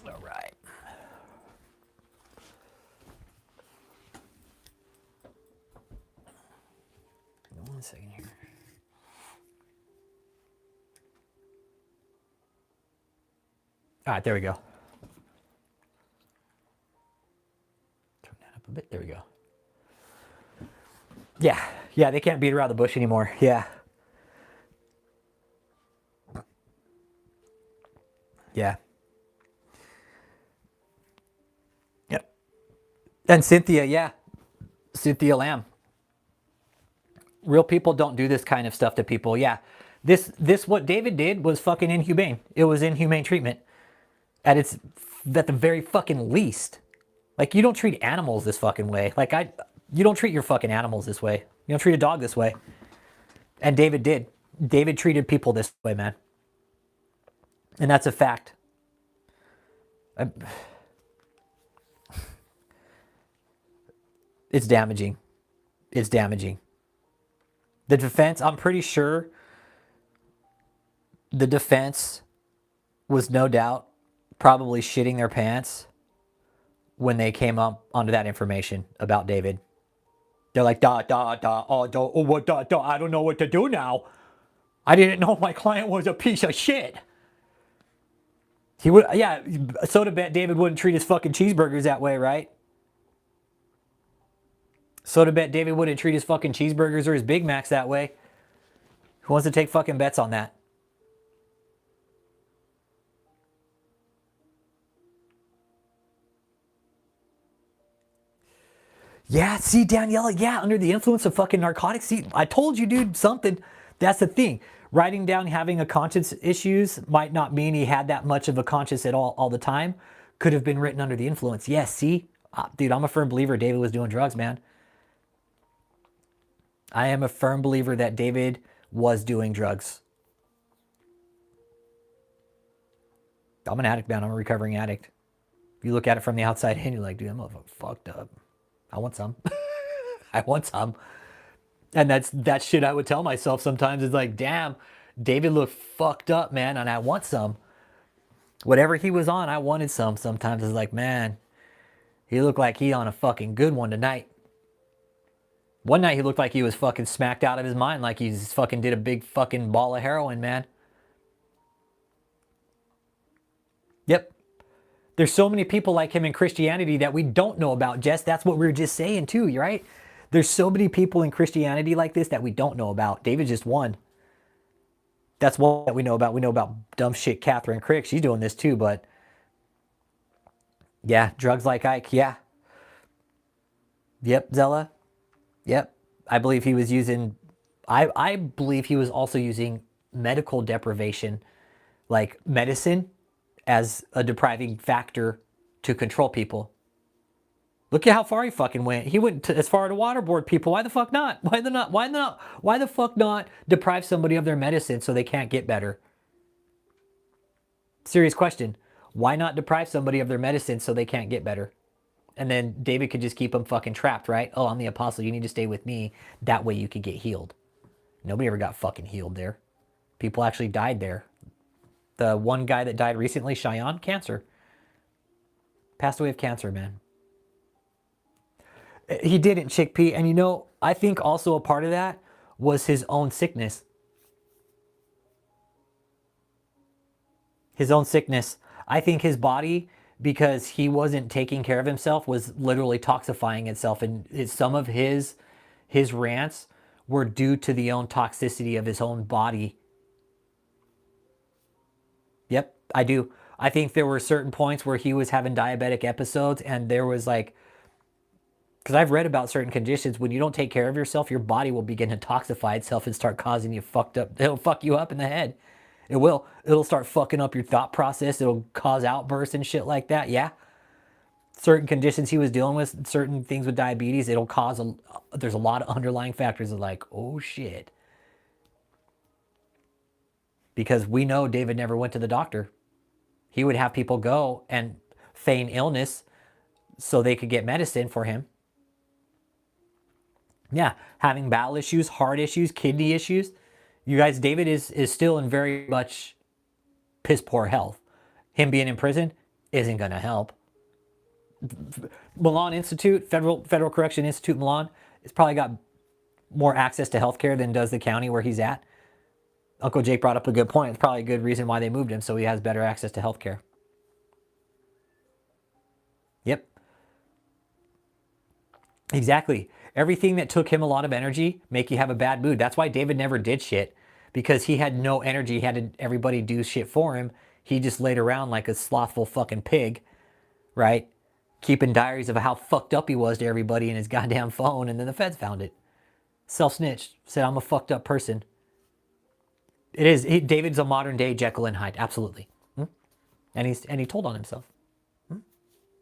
All right. One second here. All right, there we go. Turn that up a bit. There we go. Yeah, yeah, they can't beat around the bush anymore. Yeah. Yeah. Yep. And Cynthia, yeah. Cynthia Lamb. Real people don't do this kind of stuff to people. Yeah. This what David did was fucking inhumane. It was inhumane treatment. At the very fucking least. Like, you don't treat animals this fucking way. Like, you don't treat your fucking animals this way. You don't treat a dog this way. And David did. David treated people this way, man. And that's a fact. It's damaging. It's damaging. The defense, I'm pretty sure the defense was no doubt probably shitting their pants when they came up onto that information about David. They're like, I don't know what to do now. I didn't know my client was a piece of shit. He would, yeah, soda bet David wouldn't treat his fucking cheeseburgers that way, right? Soda bet David wouldn't treat his fucking cheeseburgers or his Big Macs that way. Who wants to take fucking bets on that? Yeah, see, Daniela, yeah, under the influence of fucking narcotics. See, I told you, dude, something. That's the thing. Writing down having a conscience issues might not mean he had that much of a conscience at all the time. Could have been written under the influence. Yes, see? Dude, I'm a firm believer David was doing drugs, man. I am a firm believer that David was doing drugs. I'm an addict, man. I'm a recovering addict. You look at it from the outside in, you're like, dude, I'm fucked up. I want some. I want some. And that shit I would tell myself sometimes is like, damn, David looked fucked up, man, and I want some. Whatever he was on, I wanted some. Sometimes it's like, man, he looked like he on a fucking good one tonight. One night he looked like he was fucking smacked out of his mind, like he fucking did a big fucking ball of heroin, man. Yep. There's so many people like him in Christianity that we don't know about, Jess. That's what we were just saying too, right? There's so many people in Christianity like this that we don't know about. David's just one. That's one that we know about. We know about dumb shit Catherine Crick. She's doing this too, but yeah, drugs like Ike, yeah. Yep, Zella. Yep. I believe he was using, I believe he was also using medical deprivation, like medicine, as a depriving factor to control people. Look at how far he fucking went. He went as far to waterboard people. Why the fuck not? Why the fuck not deprive somebody of their medicine so they can't get better? Serious question. Why not deprive somebody of their medicine so they can't get better? And then David could just keep them fucking trapped, right? Oh, I'm the apostle. You need to stay with me. That way you could get healed. Nobody ever got fucking healed there. People actually died there. The one guy that died recently, Cheyenne, cancer. Passed away of cancer, man. He didn't, Chickpea. And you know, I think also a part of that was his own sickness. His own sickness. I think his body, because he wasn't taking care of himself, was literally toxifying itself. And some of his rants were due to the own toxicity of his own body. Yep, I do. I think there were certain points where he was having diabetic episodes, and there was like, because I've read about certain conditions, when you don't take care of yourself, your body will begin to toxify itself and start causing you fucked up. It'll fuck you up in the head. It will. It'll start fucking up your thought process. It'll cause outbursts and shit like that. Yeah. Certain conditions he was dealing with, certain things with diabetes, it'll cause there's a lot of underlying factors of like, oh shit. Because we know David never went to the doctor. He would have people go and feign illness so they could get medicine for him. Yeah, having bowel issues, heart issues, kidney issues. You guys, David is still in very much piss poor health. Him being in prison isn't going to help. Milan Institute, Federal Correction Institute Milan, it's probably got more access to healthcare than does the county where he's at. Uncle Jake brought up a good point. It's probably a good reason why they moved him, so he has better access to healthcare. Yep. Exactly. Everything that took him a lot of energy make you have a bad mood. That's why David never did shit, because he had no energy. He had everybody do shit for him. He just laid around like a slothful fucking pig, right? Keeping diaries of how fucked up he was to everybody in his goddamn phone, and then the feds found it. Self-snitched. Said, I'm a fucked up person. It is. David's a modern day Jekyll and Hyde. Absolutely. And he told on himself.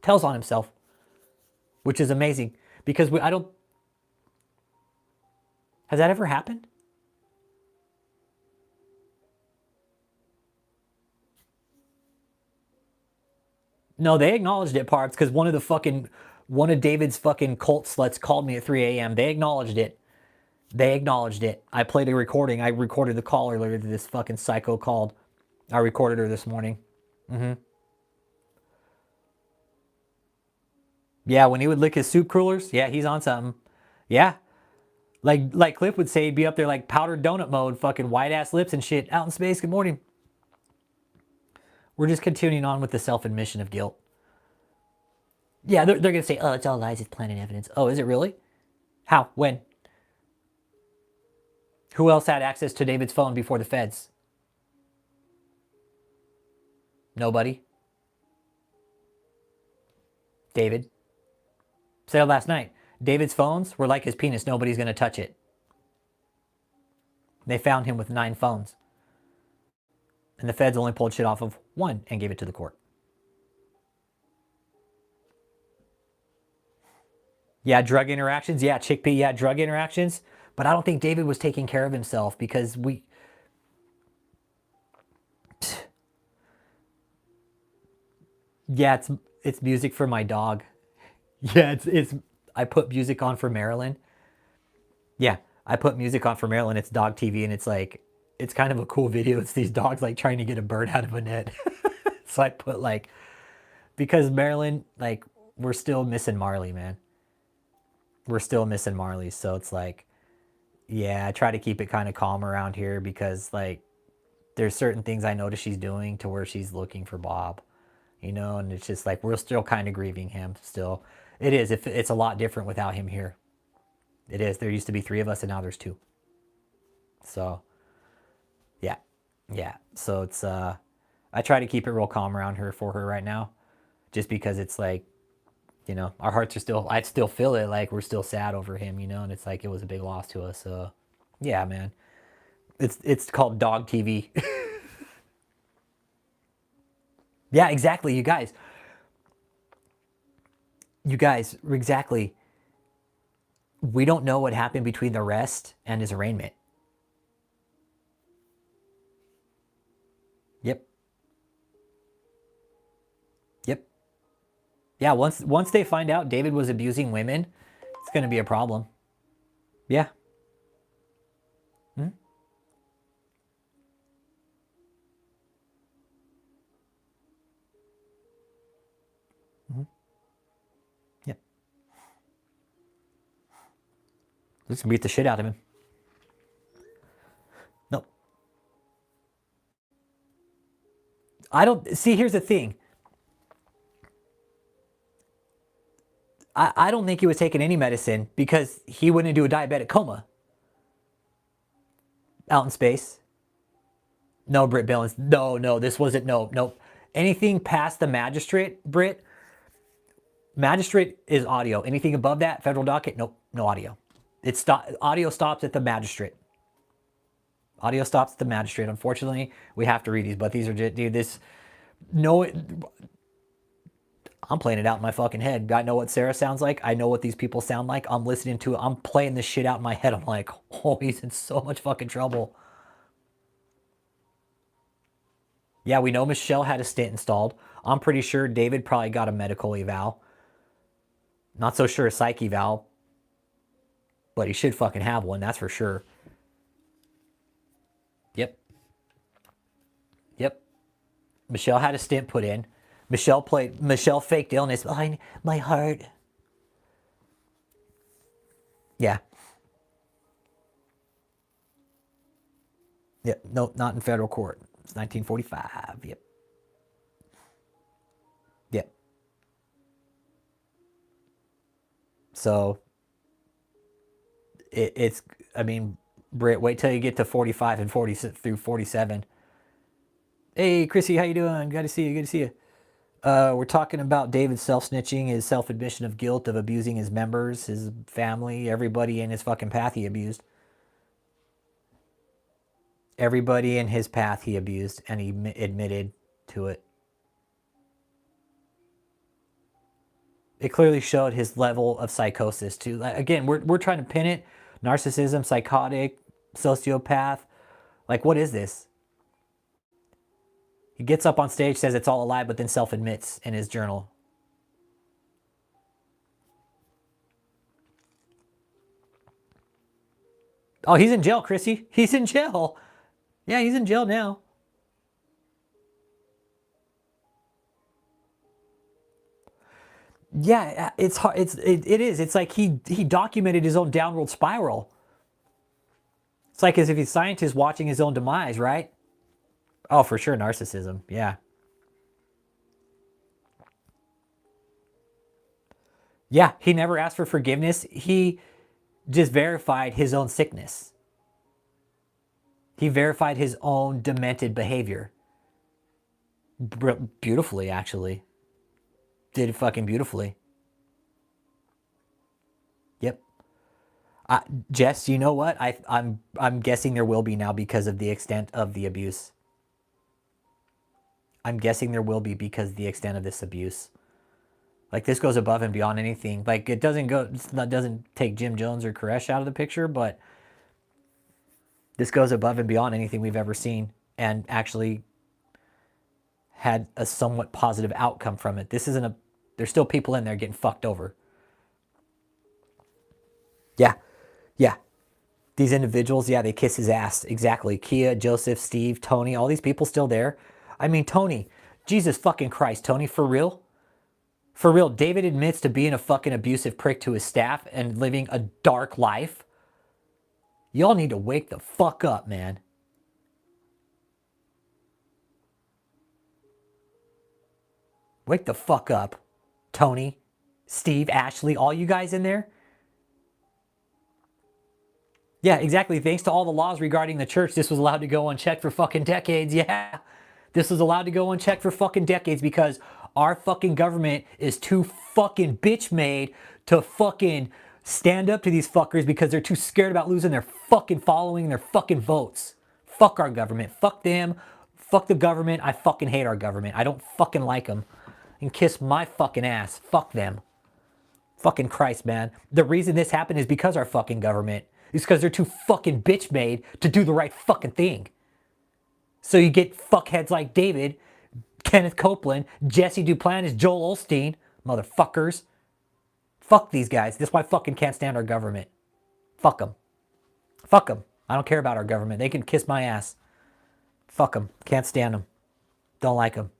Tells on himself. Which is amazing. Because I don't... Has that ever happened? No, they acknowledged it, Parks, because one of David's fucking cult sluts called me at 3 a.m. They acknowledged it. They acknowledged it. I played a recording. I recorded the call earlier that this fucking psycho called. I recorded her this morning. Yeah, when he would lick his soup crullers, yeah, he's on something. Yeah. Like Cliff would say, he'd be up there like powdered donut mode, fucking white ass lips and shit, out in space. Good morning. We're just continuing on with the self-admission of guilt. Yeah, they're going to say, oh, it's all lies, it's planted evidence. Oh, is it really? How? When? Who else had access to David's phone before the feds? Nobody. David. Said it last night. David's phones were like his penis. Nobody's going to touch it. They found him with 9 phones. And the feds only pulled shit off of 1 and gave it to the court. Yeah, drug interactions. Yeah, chickpea. Yeah, drug interactions. But I don't think David was taking care of himself because Yeah, it's music for my dog. Yeah, it's I put music on for Marilyn. Yeah, I put music on for Marilyn. It's dog TV, and it's like, it's kind of a cool video. It's these dogs like trying to get a bird out of a net. So I put like, because Marilyn, like, we're still missing Marley, man. We're still missing Marley. So it's like, yeah, I try to keep it kind of calm around here because like, there's certain things I notice she's doing to where she's looking for Bob, you know, and it's just like, we're still kind of grieving him still. It is. It's a lot different without him here. It is. There used to be 3 of us and now there's 2. So, yeah. Yeah. So it's, I try to keep it real calm around her for her right now, just because it's like, you know, our hearts are still, I still feel it. Like we're still sad over him, you know, and it's like, it was a big loss to us. So yeah, man, it's called dog TV. Yeah, exactly. You guys, exactly. We don't know what happened between the arrest and his arraignment. Yep. Yep. Yeah, once they find out David was abusing women, it's going to be a problem. Yeah. Hmm? Mm-hmm. Yep. Let's beat the shit out of him. No. I don't... See, here's the thing. I don't think he was taking any medicine because he went into a diabetic coma. Out in space. No, Britt Billings. No, this wasn't... No. Anything past the magistrate, Britt... Magistrate is audio. Anything above that, federal docket, nope, no audio. Audio stops at the magistrate. Audio stops at the magistrate. Unfortunately, we have to read these, but these are just, dude, this, no, I'm playing it out in my fucking head. I know what Sarah sounds like. I know what these people sound like. I'm listening to it. I'm playing this shit out in my head. I'm like, oh, he's in so much fucking trouble. Yeah, we know Michelle had a stent installed. I'm pretty sure David probably got a medical eval. Not so sure a psych eval, but he should fucking have one, that's for sure. Yep. Michelle had a stent put in. Michelle faked illness behind my heart. Yeah. Yep. No, not in federal court. It's 1945. Yep. So it's, I mean, Britt, wait till you get to 45 and 40 through 47. Hey, Chrissy, how you doing? Good to see you. Good to see you. We're talking about David's self-snitching, his self-admission of guilt of abusing his members, his family, everybody in his fucking path he abused. Everybody in his path he abused, and he admitted to it. It clearly showed his level of psychosis too. Again, we're trying to pin it. Narcissism, psychotic, sociopath. Like, what is this? He gets up on stage, says it's all a lie, but then self-admits in his journal. Oh, he's in jail, Chrissy. He's in jail. Yeah, he's in jail now. Yeah, it's hard. It is. It's like he documented his own downward spiral. It's like as if he's a scientist watching his own demise, right? Oh, for sure, narcissism. Yeah. Yeah, he never asked for forgiveness. He just verified his own sickness. He verified his own demented behavior. Beautifully, actually. Did it fucking beautifully. Yep. Jess, you know what? I'm guessing there will be now because of the extent of the abuse. I'm guessing there will be because of the extent of this abuse. Like, this goes above and beyond anything. Like, it doesn't take Jim Jones or Koresh out of the picture, but this goes above and beyond anything we've ever seen and actually had a somewhat positive outcome from it. This isn't there's still people in there getting fucked over. Yeah. Yeah. These individuals, yeah, they kiss his ass. Exactly. Kia, Joseph, Steve, Tony, all these people still there. I mean, Tony, Jesus fucking Christ, Tony, for real? For real, David admits to being a fucking abusive prick to his staff and living a dark life. Y'all need to wake the fuck up, man. Wake the fuck up. Tony, Steve, Ashley, all you guys in there? Yeah, exactly. Thanks to all the laws regarding the church, this was allowed to go unchecked for fucking decades. Yeah. This was allowed to go unchecked for fucking decades because our fucking government is too fucking bitch made to fucking stand up to these fuckers because they're too scared about losing their fucking following, their fucking votes. Fuck our government. Fuck them. Fuck the government. I fucking hate our government. I don't fucking like them. And kiss my fucking ass. Fuck them. Fucking Christ, man. The reason this happened is because our fucking government. It's because they're too fucking bitch made to do the right fucking thing. So you get fuckheads like David, Kenneth Copeland, Jesse Duplantis, Joel Osteen, motherfuckers. Fuck these guys. That's why I fucking can't stand our government. Fuck them. Fuck them. I don't care about our government. They can kiss my ass. Fuck them. Can't stand them. Don't like them.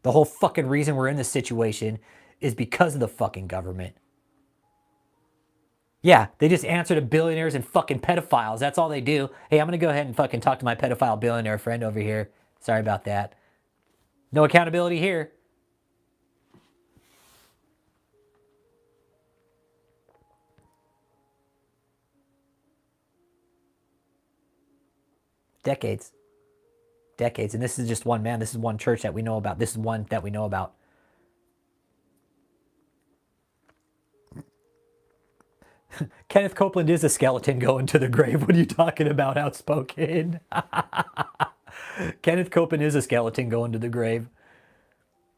The whole fucking reason we're in this situation is because of the fucking government. Yeah, they just answer to billionaires and fucking pedophiles. That's all they do. Hey, I'm going to go ahead and fucking talk to my pedophile billionaire friend over here. Sorry about that. No accountability here. Decades. Decades. And this is just one man. This is one church that we know about. This is one that we know about. Kenneth Copeland is a skeleton going to the grave. What are you talking about, outspoken? Kenneth Copeland is a skeleton going to the grave.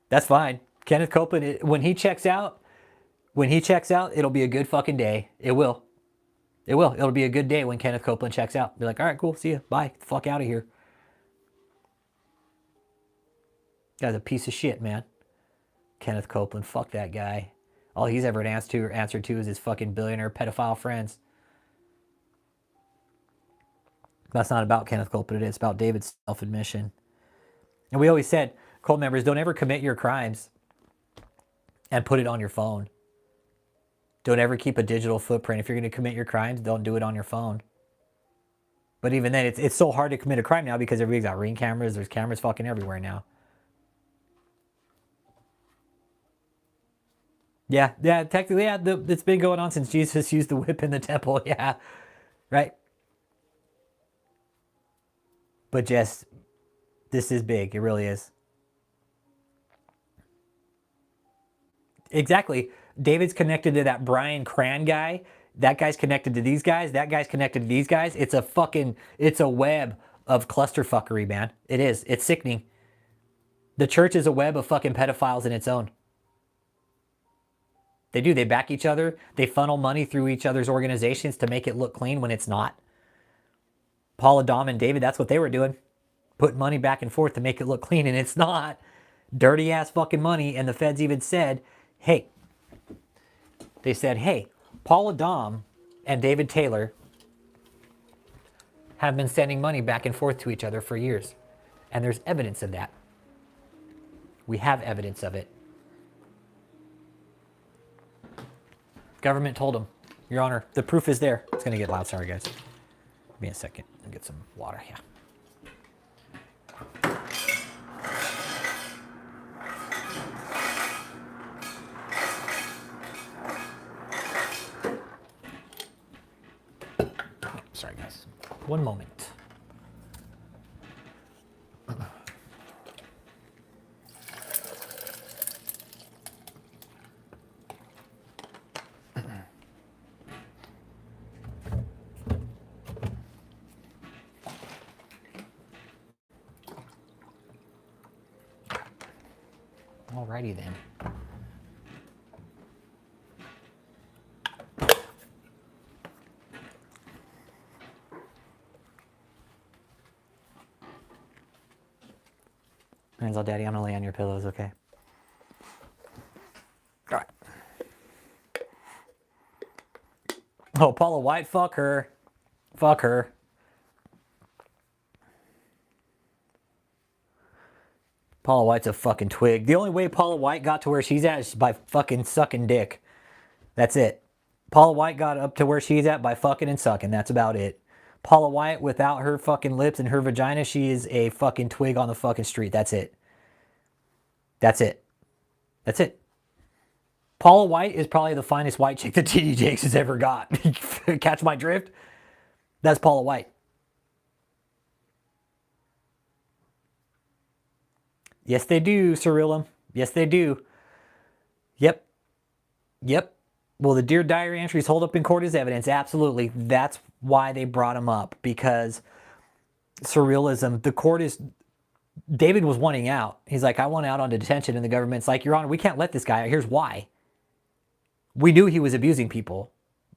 That's fine. Kenneth Copeland, when he checks out, it'll be a good fucking day. It will. It will. It'll be a good day when Kenneth Copeland checks out. Be like, all right, cool, see you. Bye. Get the fuck out of here. Guy's a piece of shit, man. Kenneth Copeland, fuck that guy. All he's ever answered to is his fucking billionaire pedophile friends. That's not about Kenneth Copeland. It's about David's self-admission. And we always said, cult members, don't ever commit your crimes and put it on your phone. Don't ever keep a digital footprint. If you're going to commit your crimes, don't do it on your phone. But even then, it's so hard to commit a crime now because everybody's got Ring cameras. There's cameras fucking everywhere now. Yeah, yeah, technically, yeah, it's been going on since Jesus used the whip in the temple. Yeah, right. But just, this is big. It really is. Exactly. David's connected to that Brian Cran guy. That guy's connected to these guys. That guy's connected to these guys. It's a web of clusterfuckery, man. It is. It's sickening. The church is a web of fucking pedophiles in its own. They do. They back each other. They funnel money through each other's organizations to make it look clean when it's not. Paul, Adam, and David, that's what they were doing. Putting money back and forth to make it look clean, and it's not. Dirty ass fucking money. And the feds even said, hey, Paul Adam and David Taylor have been sending money back and forth to each other for years. And there's evidence of that. We have evidence of it. Government told them, Your Honor, the proof is there. It's going to get loud. Sorry, guys. Give me a second. I'll get some water. Yeah. Sorry, guys. One moment. Alrighty then. Hands all daddy, I'm gonna lay on your pillows, okay? Alright. Oh, Paula White, fuck her. Fuck her. Paula White's a fucking twig. The only way Paula White got to where she's at is by fucking sucking dick. That's it. Paula White got up to where she's at by fucking and sucking. That's about it. Paula White, without her fucking lips and her vagina, she is a fucking twig on the fucking street. That's it. That's it. That's it. Paula White is probably the finest white chick that TD Jakes has ever got. Catch my drift? That's Paula White. Yes, they do, Cyrilum. Yes, they do. Yep. Yep. Will the Dear Diary entries hold up in court as evidence? Absolutely. That's why they brought them up, because surrealism, the court is... David was wanting out. He's like, I want out on detention, and the government's like, Your Honor, we can't let this guy out. Here's why. We knew he was abusing people,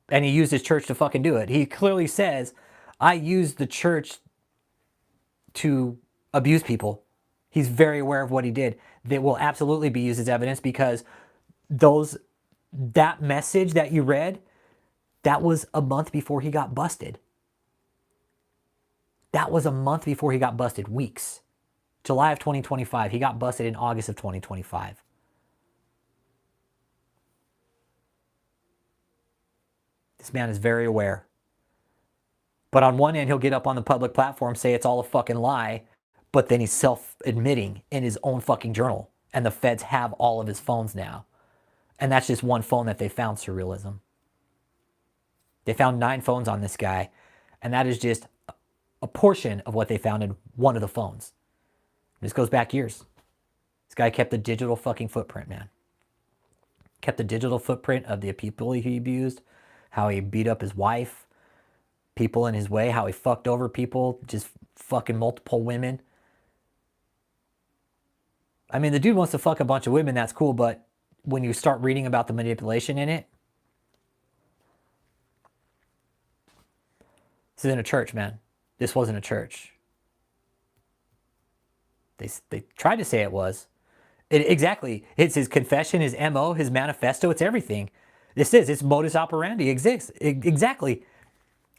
and he used his church to fucking do it. He clearly says, I used the church to abuse people. He's very aware of what he did. That will absolutely be used as evidence, because that message that you read, that was a month before he got busted. That was a month before he got busted. Weeks. July of 2025. He got busted in August of 2025. This man is very aware. But on one end, he'll get up on the public platform, say it's all a fucking lie, but then he's self-admitting in his own fucking journal. And the feds have all of his phones now. And that's just one phone that they found, surrealism. They found 9 phones on this guy, and that is just a portion of what they found in one of the phones. This goes back years. This guy kept the digital fucking footprint, man. Kept the digital footprint of the people he abused, how he beat up his wife, people in his way, how he fucked over people, just fucking multiple women. I mean, the dude wants to fuck a bunch of women, that's cool, but when you start reading about the manipulation in it, this isn't a church, man. This wasn't a church. They tried to say it was. Exactly. It's his confession, his MO, his manifesto, it's everything. It's modus operandi exists. Exactly.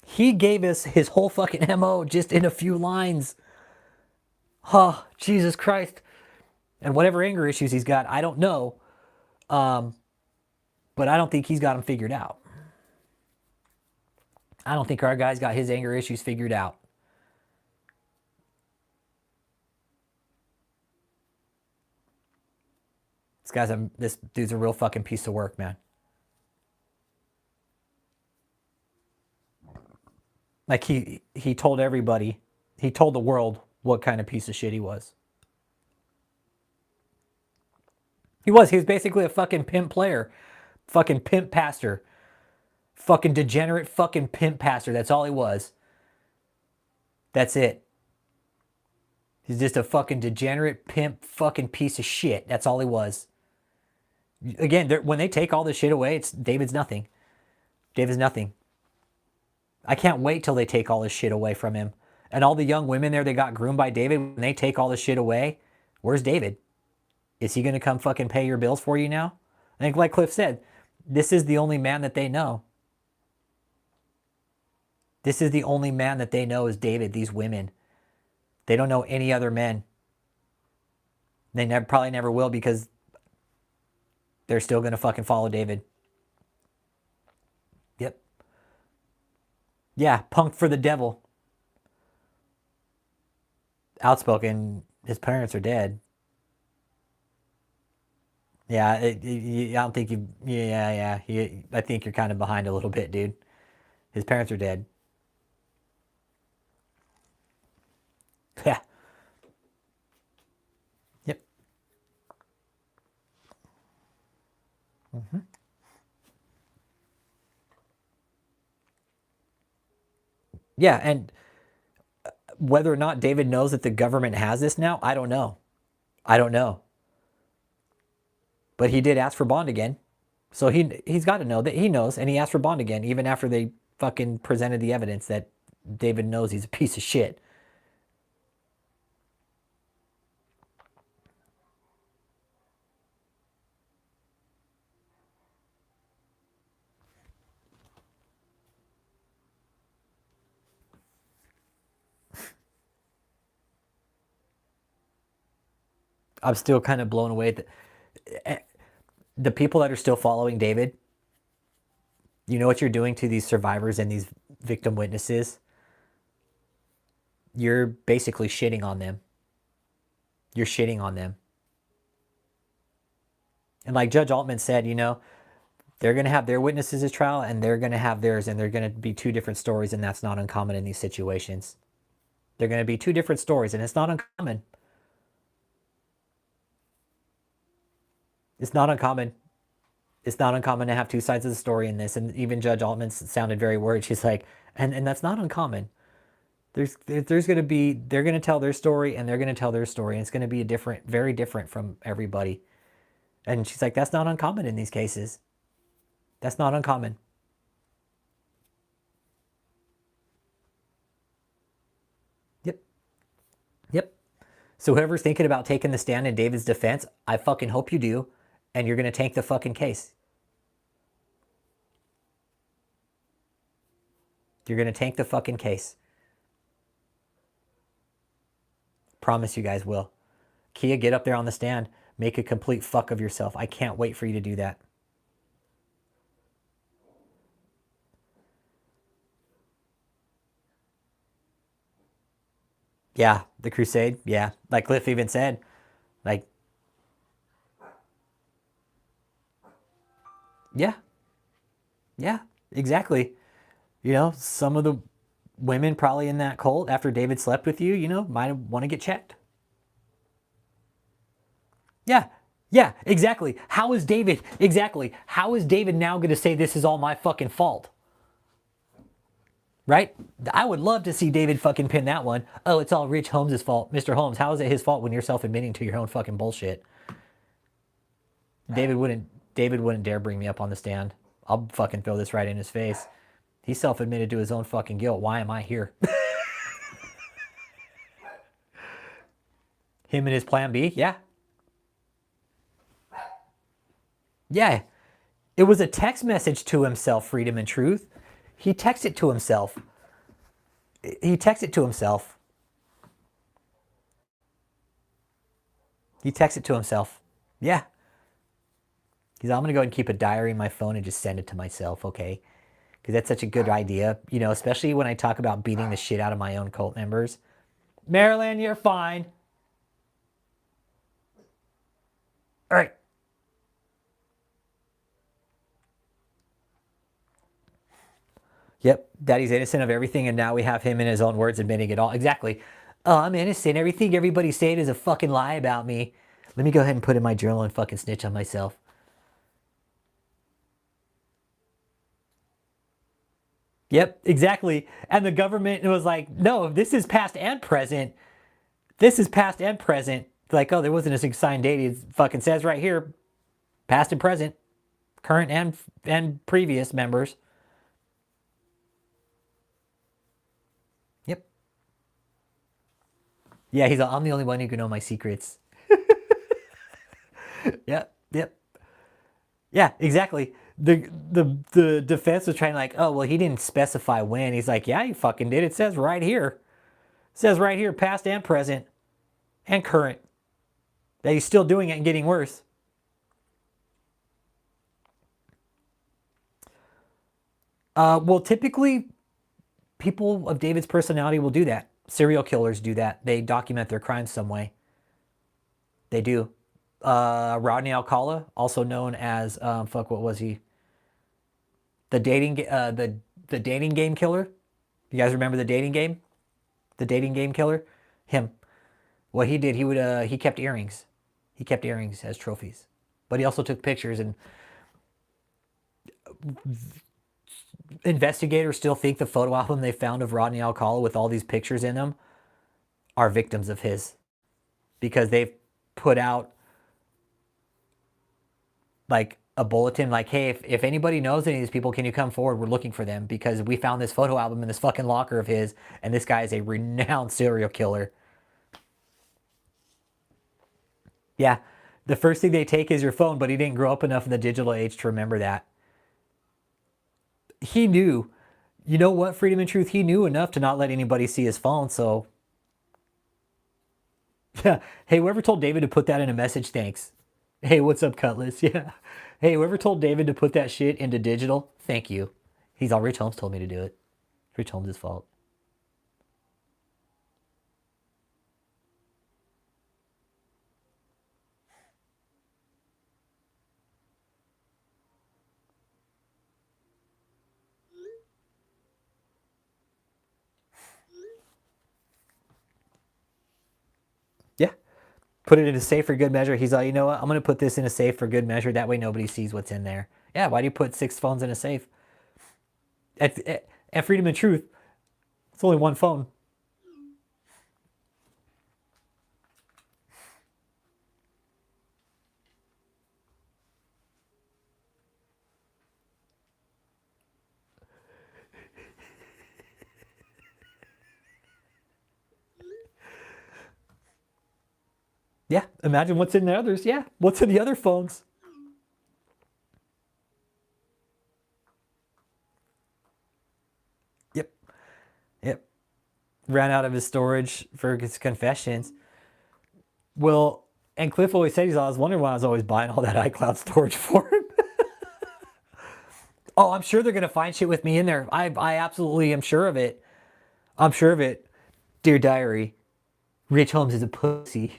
He gave us his whole fucking MO just in a few lines. Oh, Jesus Christ. And whatever anger issues he's got, I don't know. But I don't think he's got them figured out. I don't think our guy's got his anger issues figured out. This dude's a real fucking piece of work, man. Like he told everybody, he told the world what kind of piece of shit he was. He was basically a fucking pimp player, fucking pimp pastor, fucking degenerate fucking pimp pastor. That's all he was. That's it. He's just a fucking degenerate pimp fucking piece of shit. That's all he was. Again, when they take all this shit away, it's David's nothing. David's nothing. I can't wait till they take all this shit away from him. And all the young women there that got groomed by David, when they take all this shit away, where's David? Is he going to come fucking pay your bills for you now? I think like Cliff said, this is the only man that they know. This is the only man that they know is David, these women. They don't know any other men. They probably never will because they're still going to fucking follow David. Yep. Yeah, punked for the devil. Outspoken, his parents are dead. Yeah, I don't think you... Yeah. I think you're kind of behind a little bit, dude. His parents are dead. Yeah. Yep. Mm-hmm. Yeah, and whether or not David knows that the government has this now, I don't know. I don't know. But he did ask for bond again. So he's got to know that he knows, and he asked for bond again, even after they fucking presented the evidence that David knows he's a piece of shit. I'm still kind of blown away. The people that are still following David, you know what you're doing to these survivors and these victim witnesses? You're basically shitting on them. You're shitting on them. And like Judge Altman said, you know, they're going to have their witnesses' trial and they're going to have theirs, and they're going to be two different stories, and that's not uncommon in these situations. They're going to be two different stories, and it's not uncommon. It's not uncommon. It's not uncommon to have two sides of the story in this. And even Judge Altman sounded very worried. She's like, and that's not uncommon. There's going to be, they're going to tell their story and they're going to tell their story. And it's going to be very different from everybody. And she's like, that's not uncommon in these cases. That's not uncommon. Yep. So whoever's thinking about taking the stand in David's defense, I fucking hope you do. And you're going to tank the fucking case. You're going to tank the fucking case. Promise you guys will. Kia, get up there on the stand. Make a complete fuck of yourself. I can't wait for you to do that. Yeah, the crusade. Yeah, like Cliff even said. Like, yeah, exactly. You know, some of the women probably in that cult, after David slept with you, you know, might want to get checked. Yeah, exactly. How is David now going to say this is all my fucking fault? Right? I would love to see David fucking pin that one. Oh, it's all Rich Holmes' fault. Mr. Holmes, how is it his fault when you're self-admitting to your own fucking bullshit? David wouldn't dare bring me up on the stand. I'll fucking throw this right in his face. He self-admitted to his own fucking guilt. Why am I here? Him and his plan B? Yeah. Yeah. It was a text message to himself, Freedom and Truth. He texted to himself. He texted to himself. Yeah. He's like, I'm going to go ahead and keep a diary in my phone and just send it to myself, okay? Because that's such a good idea, you know, especially when I talk about beating the shit out of my own cult members. Marilyn, you're fine. All right. Yep, Daddy's innocent of everything, and now we have him in his own words admitting it all. Exactly. Oh, I'm innocent. Everything everybody's saying is a fucking lie about me. Let me go ahead and put in my journal and fucking snitch on myself. Yep, exactly. And the government was like, no, this is past and present. This is past and present. Like, oh, there wasn't a signed date. It fucking says right here, past and present, current and previous members. Yep. Yeah, he's like, I'm the only one who can know my secrets. Yep, yep. Yeah, exactly. The defense was trying like, oh, well, he didn't specify when. He's like, yeah, he fucking did. It says right here. It says right here, past and present and current. That he's still doing it and getting worse. Well, typically, people of David's personality will do that. Serial killers do that. They document their crimes some way. They do. Rodney Alcala, also known as what was he? The dating game killer. You guys remember the dating game? The dating game killer. Him. What he did, he kept earrings. He kept earrings as trophies, but he also took pictures. And investigators still think the photo album they found of Rodney Alcala with all these pictures in them are victims of his, because they've put out like a bulletin like, hey, if anybody knows any of these people, can you come forward? We're looking for them because we found this photo album in this fucking locker of his, and this guy is a renowned serial killer. Yeah, the first thing they take is your phone, but he didn't grow up enough in the digital age to remember that. He knew, you know what, Freedom and Truth, he knew enough to not let anybody see his phone, so. Yeah, hey, whoever told David to put that in a message, thanks. Hey, what's up, Cutlass? Yeah. Hey, whoever told David to put that shit into digital, thank you. He's all, Rich Holmes told me to do it. Rich Holmes' fault. Yeah. Put it in a safe for good measure. He's like, you know what? I'm going to put this in a safe for good measure. That way nobody sees what's in there. Yeah, why do you put 6 phones in a safe? At Freedom and Truth, it's only one phone. Yeah, imagine what's in the others. Yeah, what's in the other phones? Yep. Yep. Ran out of his storage for his confessions. Well, and Cliff always said, I was wondering why I was always buying all that iCloud storage for him. Oh, I'm sure they're going to find shit with me in there. I absolutely am sure of it. I'm sure of it. Dear Diary, Rich Holmes is a pussy.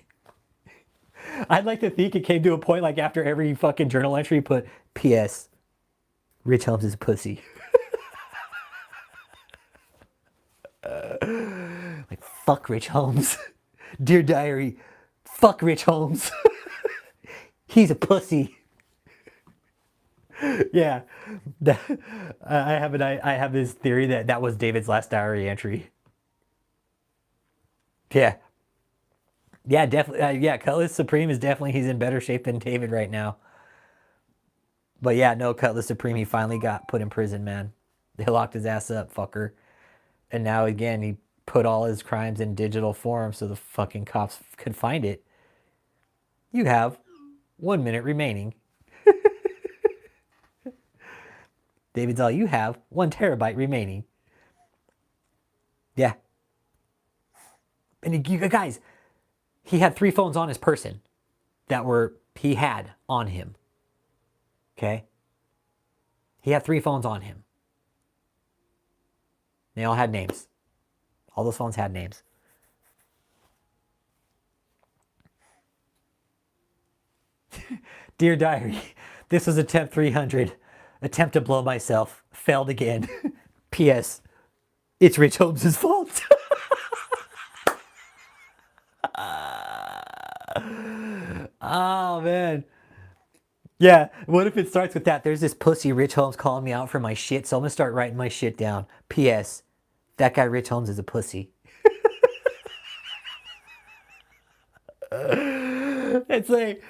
I'd like to think it came to a point like after every fucking journal entry put, P.S. Rich Holmes is a pussy. Like, fuck Rich Holmes. Dear Diary, fuck Rich Holmes. He's a pussy. Yeah. I have this theory that was David's last diary entry. Yeah. Yeah, definitely. Yeah, Cutlass Supreme is definitely, he's in better shape than David right now. But yeah, no, Cutlass Supreme, he finally got put in prison, man. They locked his ass up, fucker. And now again, he put all his crimes in digital form so the fucking cops could find it. You have 1 minute remaining. David's all, you have 1 terabyte remaining. Yeah. And you guys, he had 3 phones on his person that he had on him. Okay? He had 3 phones on him. They all had names. All those phones had names. Dear Diary, this was attempt 300. Attempt to blow myself. Failed again. P.S. It's Rich Holmes' fault. Oh, man. Yeah, what if it starts with that? There's this pussy Rich Holmes calling me out for my shit, so I'm going to start writing my shit down. P.S. That guy Rich Holmes is a pussy. It's like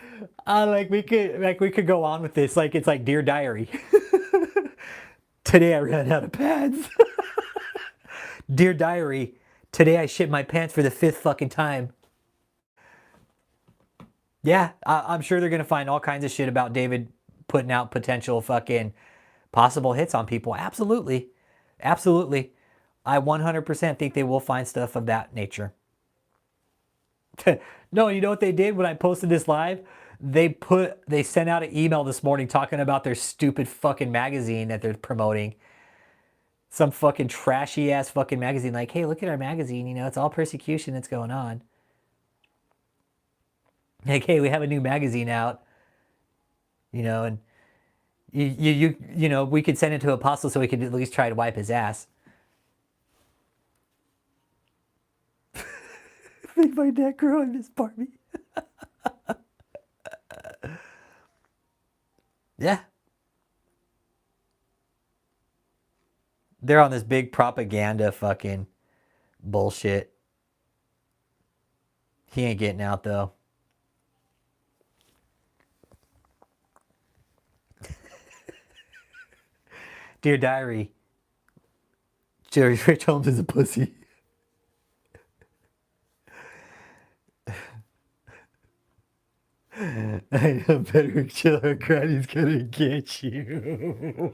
we could go on with this. Like it's like Dear Diary. Today I ran out of pads. Dear Diary, today I shit my pants for the 5th fucking time. Yeah, I'm sure they're gonna find all kinds of shit about David putting out potential fucking possible hits on people. Absolutely, absolutely. I 100% think they will find stuff of that nature. No, you know what they did when I posted this live? They sent out an email this morning talking about their stupid fucking magazine that they're promoting. Some fucking trashy ass fucking magazine. Like, hey, look at our magazine. You know, it's all persecution that's going on. Like, hey, we have a new magazine out. You know, and you know, we could send it to Apostle so he could at least try to wipe his ass. Make my neck grow, I miss Barbie. Yeah. They're on this big propaganda fucking bullshit. He ain't getting out though. Dear Diary, Jerry Rich Holmes is a pussy. I know better killer Granny's gonna get you.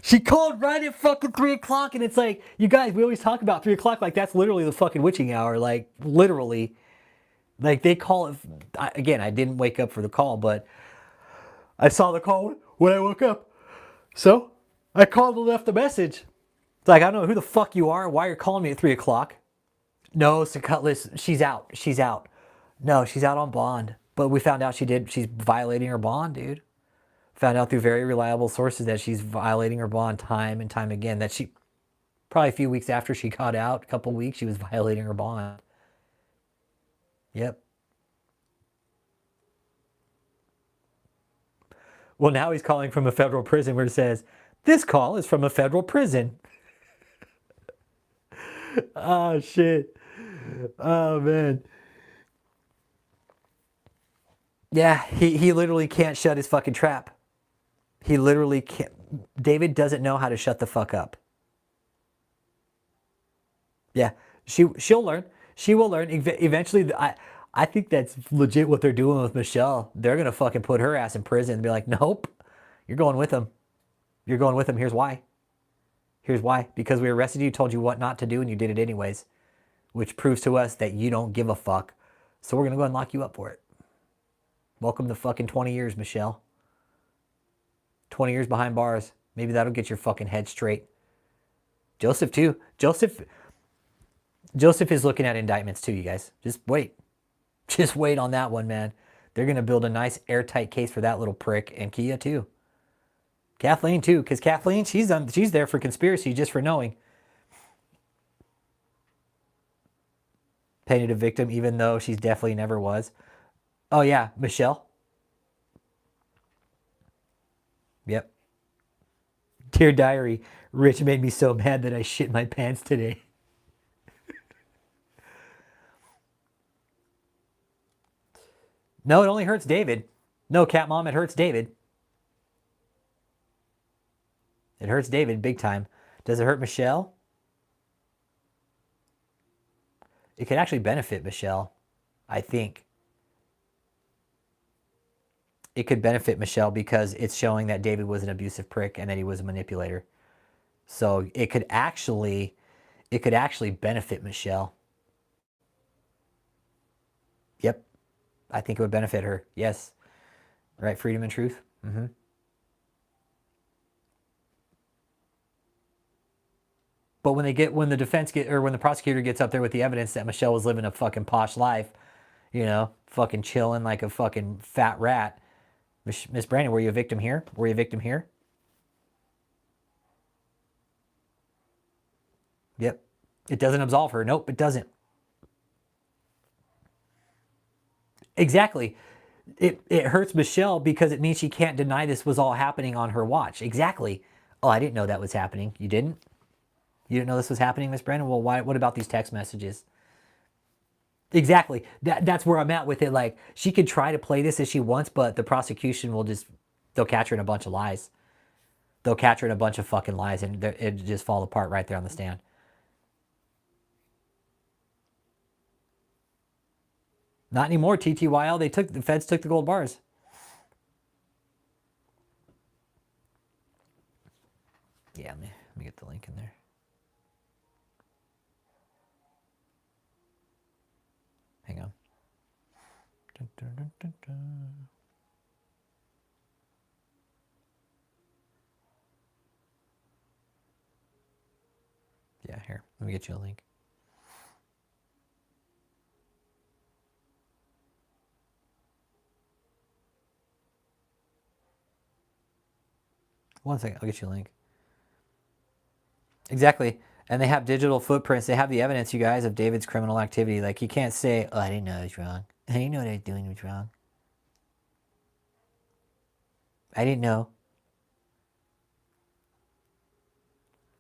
She called right at fucking 3 o'clock, and it's like, you guys, we always talk about 3 o'clock like that's literally the fucking witching hour. Like, literally. Like, they call it, again, I didn't wake up for the call, but I saw the call when I woke up. So, I called and left a message. It's like, I don't know who the fuck you are, why you're calling me at 3 o'clock. No, Sir Cutlass, she's out. She's out. No, she's out on bond. But we found out she's violating her bond, dude. Found out through very reliable sources that she's violating her bond time and time again. That she, probably a few weeks after she got out, a couple weeks, she was violating her bond. Yep. Well, now he's calling from a federal prison where it says, this call is from a federal prison. Oh, shit. Oh, man. Yeah, he literally can't shut his fucking trap. He literally can't. David doesn't know how to shut the fuck up. Yeah, she'll learn. She will learn. Eventually, I think that's legit what they're doing with Michelle. They're going to fucking put her ass in prison and be like, nope, you're going with him. You're going with him. Here's why. Here's why. Because we arrested you, told you what not to do, and you did it anyways. Which proves to us that you don't give a fuck. So we're going to go and lock you up for it. Welcome to fucking 20 years, Michelle. 20 years behind bars. Maybe that'll get your fucking head straight. Joseph, too. Joseph is looking at indictments, too, you guys. Just wait. Just wait on that one, man. They're going to build a nice airtight case for that little prick. And Kia, too. Kathleen, too. Because Kathleen, she's there for conspiracy just for knowing. Painted a victim, even though she definitely never was. Oh, yeah. Michelle. Yep. Dear Diary, Rich made me so mad that I shit my pants today. No, it only hurts David. No, Cat Mom, it hurts David. It hurts David big time. Does it hurt Michelle? It could actually benefit Michelle, I think. It could benefit Michelle because it's showing that David was an abusive prick and that he was a manipulator. So it could actually benefit Michelle. Yep. I think it would benefit her. Yes. Right, freedom and truth. Mm-hmm. But when the prosecutor gets up there with the evidence that Michelle was living a fucking posh life, you know, fucking chilling like a fucking fat rat. Miss Brandon, were you a victim here? Were you a victim here? Yep. It doesn't absolve her. Nope, it doesn't. Exactly. It hurts Michelle because it means she can't deny this was all happening on her watch. Exactly. Oh, I didn't know that was happening. You didn't? You didn't know this was happening, Miss Brandon? Well, why? What about these text messages? Exactly. That's where I'm at with it. Like, she could try to play this as she wants, but the prosecution will just, they'll catch her in a bunch of lies. They'll catch her in a bunch of fucking lies, and it'll just fall apart right there on the stand. Not anymore, TTYL. The feds took the gold bars. Yeah, let me get the link in there. Hang on. Dun, dun, dun, dun, dun. Yeah, here. Let me get you a link. One second, I'll get you a link. Exactly. And they have digital footprints. They have the evidence, you guys, of David's criminal activity. Like, you can't say, oh, I didn't know it was wrong. I didn't know what I was doing was wrong. I didn't know.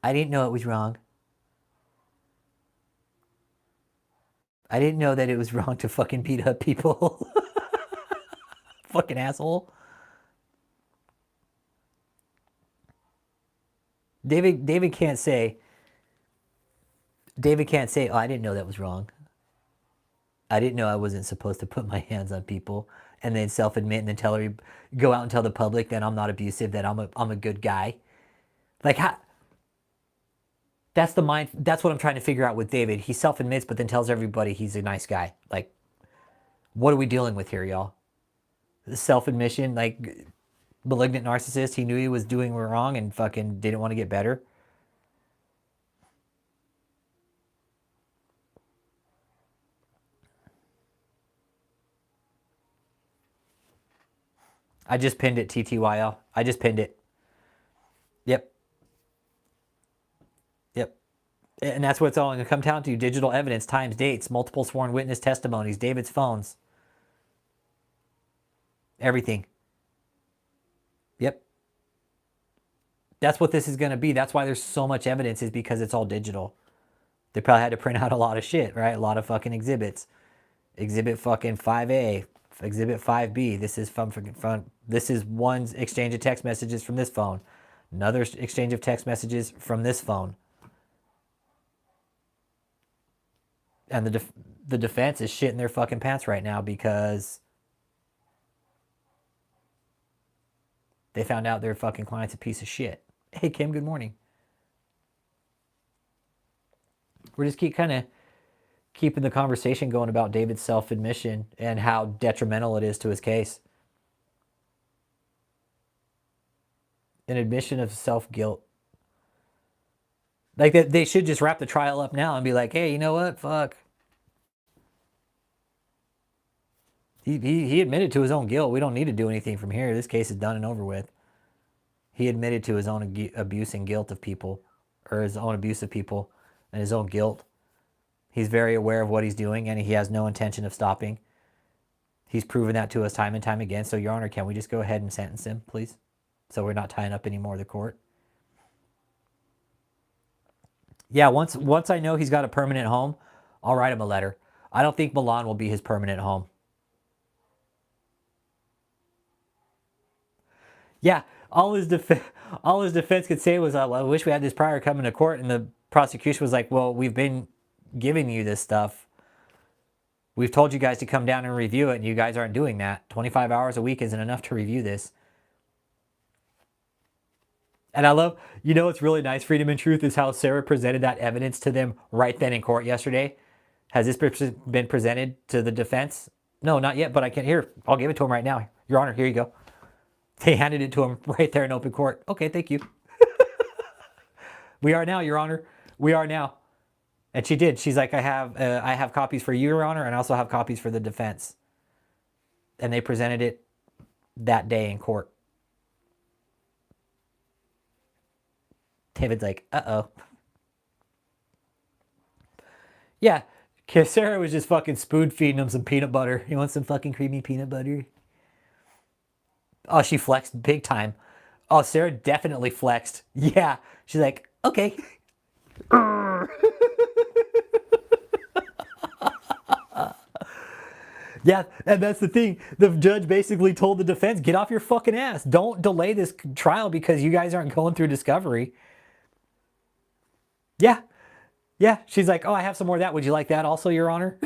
I didn't know it was wrong. I didn't know that it was wrong to fucking beat up people. Fucking asshole. David can't say, oh, I didn't know that was wrong. I didn't know I wasn't supposed to put my hands on people, and then self-admit and then go out and tell the public that I'm not abusive, that I'm a good guy. Like, how? That's the mind. That's what I'm trying to figure out with David. He self-admits, but then tells everybody he's a nice guy. Like, what are we dealing with here, y'all? Self-admission, like, malignant narcissist. He knew he was doing wrong and fucking didn't want to get better. I just pinned it, TTYL. I just pinned it. Yep. Yep. And that's what it's all going to come down to. Digital evidence, times, dates, multiple sworn witness testimonies, David's phones. Everything. Yep. That's what this is going to be. That's why there's so much evidence, is because it's all digital. They probably had to print out a lot of shit, right? A lot of fucking exhibits. Exhibit fucking 5A, Exhibit 5B. This is from this is one exchange of text messages from this phone. Another exchange of text messages from this phone. And the defense is shitting their fucking pants right now because they found out their fucking client's a piece of shit. Hey, Kim, good morning. We're just keeping the conversation going about David's self-admission and how detrimental it is to his case. An admission of self-guilt. Like, they should just wrap the trial up now and be like, hey, you know what? Fuck. He admitted to his own guilt. We don't need to do anything from here. This case is done and over with. He admitted to his own abuse and guilt of people, or his own abuse of people and his own guilt. He's very aware of what he's doing, and he has no intention of stopping. He's proven that to us time and time again. So, Your Honor, can we just go ahead and sentence him, please? So we're not tying up any more of the court. Yeah, once I know he's got a permanent home, I'll write him a letter. I don't think Milan will be his permanent home. Yeah, all his defense could say was, well, I wish we had this prior coming to court. And the prosecution was like, well, we've been giving you this stuff. We've told you guys to come down and review it, and you guys aren't doing that. 25 hours a week isn't enough to review this. And I love, what's really nice, Freedom and Truth, is how Sarah presented that evidence to them right then in court yesterday. Has this been presented to the defense? No, not yet, but I can. Here, I'll give it to him right now. Your Honor, here you go. They handed it to him right there in open court. Okay, thank you. We are now, Your Honor. We are now. And she did. She's like, I have copies for you, Your Honor, and I also have copies for the defense. And they presented it that day in court. David's like, uh-oh. Yeah, cause Sarah was just fucking spoon feeding him some peanut butter. You want some fucking creamy peanut butter? Oh, she flexed big time. Oh, Sarah definitely flexed. Yeah, she's like, okay. Yeah, and that's the thing. The judge basically told the defense, get off your fucking ass. Don't delay this trial because you guys aren't going through discovery. Yeah. Yeah. She's like, oh, I have some more of that. Would you like that also, Your Honor?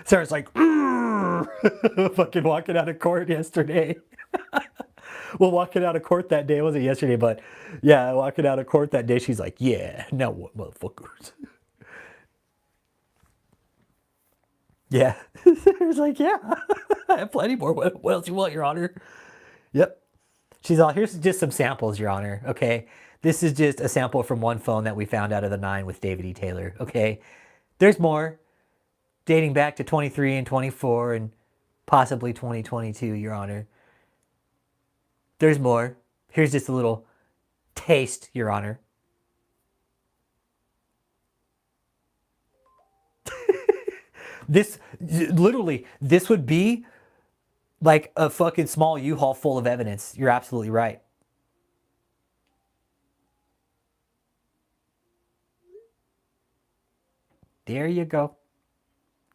Sarah's like, fucking walking out of court yesterday. Well, walking out of court that day, it wasn't yesterday, but yeah, walking out of court that day, she's like, yeah, now what, motherfuckers? Yeah. Sarah's like, yeah, I have plenty more. What else you want, Your Honor? Yep. She's all, here's just some samples, Your Honor. Okay. This is just a sample from one phone that we found out of the 9 with David E. Taylor. Okay. There's more dating back to 23 and 24 and possibly 2022, Your Honor. There's more. Here's just a little taste, Your Honor. This, literally, this would be like a fucking small U-Haul full of evidence. You're absolutely right. There you go.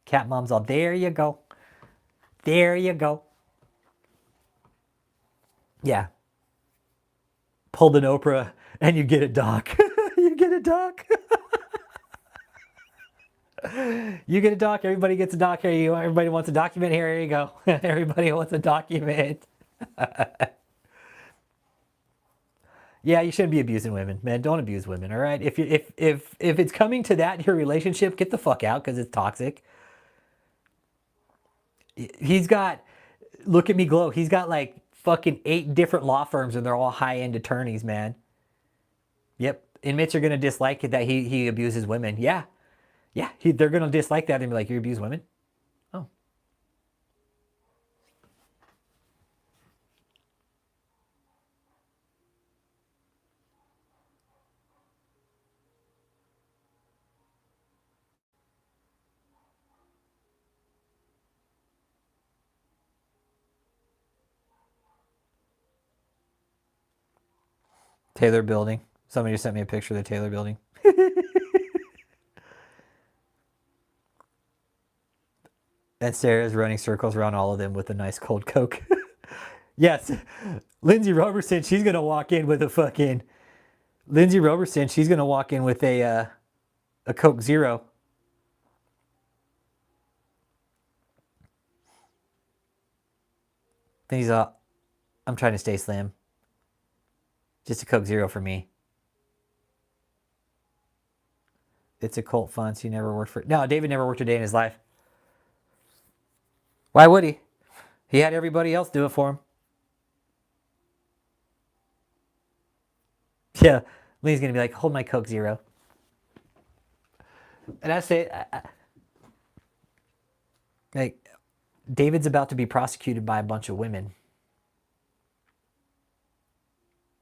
Cat mom's all, there you go. There you go. Yeah. Pulled an Oprah and you get a doc. You get a doc. You get a doc. Everybody gets a doc. Here you. Everybody wants a document. Here you go. Everybody wants a document. Yeah, you shouldn't be abusing women, man. Don't abuse women. All right. If it's coming to that in your relationship, get the fuck out because it's toxic. He's got. Look at me glow. He's got like fucking 8 different law firms and they're all high-end attorneys, man. Yep. Inmates are gonna dislike it that he abuses women. Yeah. Yeah, they're going to dislike that and be like, you abuse women? Oh. Taylor Building. Somebody just sent me a picture of the Taylor Building. And Sarah's running circles around all of them with a nice cold Coke. Yes. Lindsay Roberson, she's going to walk in with a fucking... Lindsay Roberson, she's going to walk in with a Coke Zero. Then he's all, I'm trying to stay slim. Just a Coke Zero for me. It's a cult fund, so you never worked for... No, David never worked a day in his life. Why would he? He had everybody else do it for him. Yeah, Lee's going to be like, hold my Coke Zero. And I say, like, David's about to be prosecuted by a bunch of women.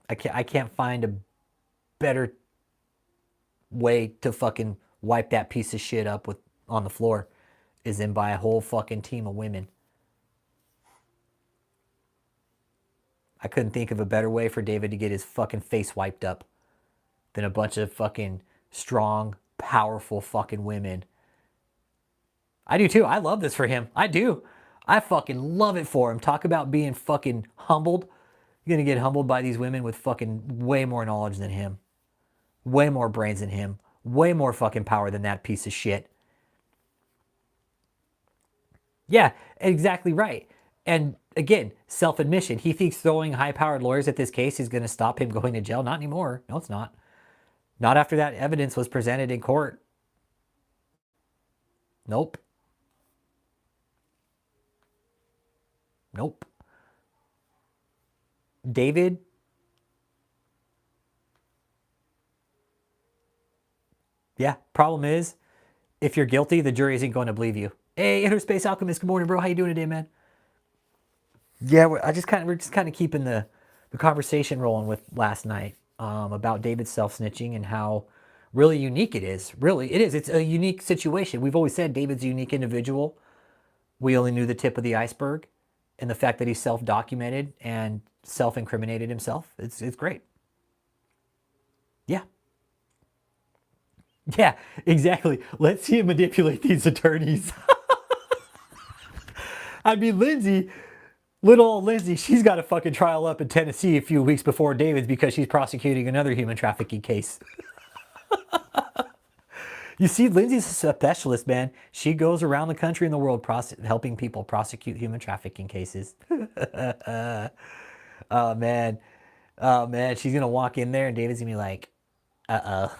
I can't find a better way to fucking wipe that piece of shit up with on the floor is in by a whole fucking team of women. I couldn't think of a better way for David to get his fucking face wiped up than a bunch of fucking strong, powerful fucking women. I do too. I love this for him. I do. I fucking love it for him. Talk about being fucking humbled. You're going to get humbled by these women with fucking way more knowledge than him. Way more brains than him. Way more fucking power than that piece of shit. Yeah, exactly right. And again, self-admission. He thinks throwing high-powered lawyers at this case is going to stop him going to jail. Not anymore. No, it's not. Not after that evidence was presented in court. Nope. Nope. David, yeah, problem is, if you're guilty, the jury isn't going to believe you. Hey, Interspace Alchemist, good morning, bro. How you doing today, man? Yeah, we're just kind of keeping the conversation rolling with last night about David's self-snitching and how really unique it is. Really, it is. It's a unique situation. We've always said David's a unique individual. We only knew the tip of the iceberg, and the fact that he self-documented and self-incriminated himself. It's great. Yeah. Yeah, exactly. Let's see him manipulate these attorneys. I mean, Lindsay, little old Lindsay, she's got a fucking trial up in Tennessee a few weeks before David's because she's prosecuting another human trafficking case. You see, Lindsay's a specialist, man. She goes around the country and the world helping people prosecute human trafficking cases. Oh, man. Oh, man. She's going to walk in there and David's going to be like, uh-oh.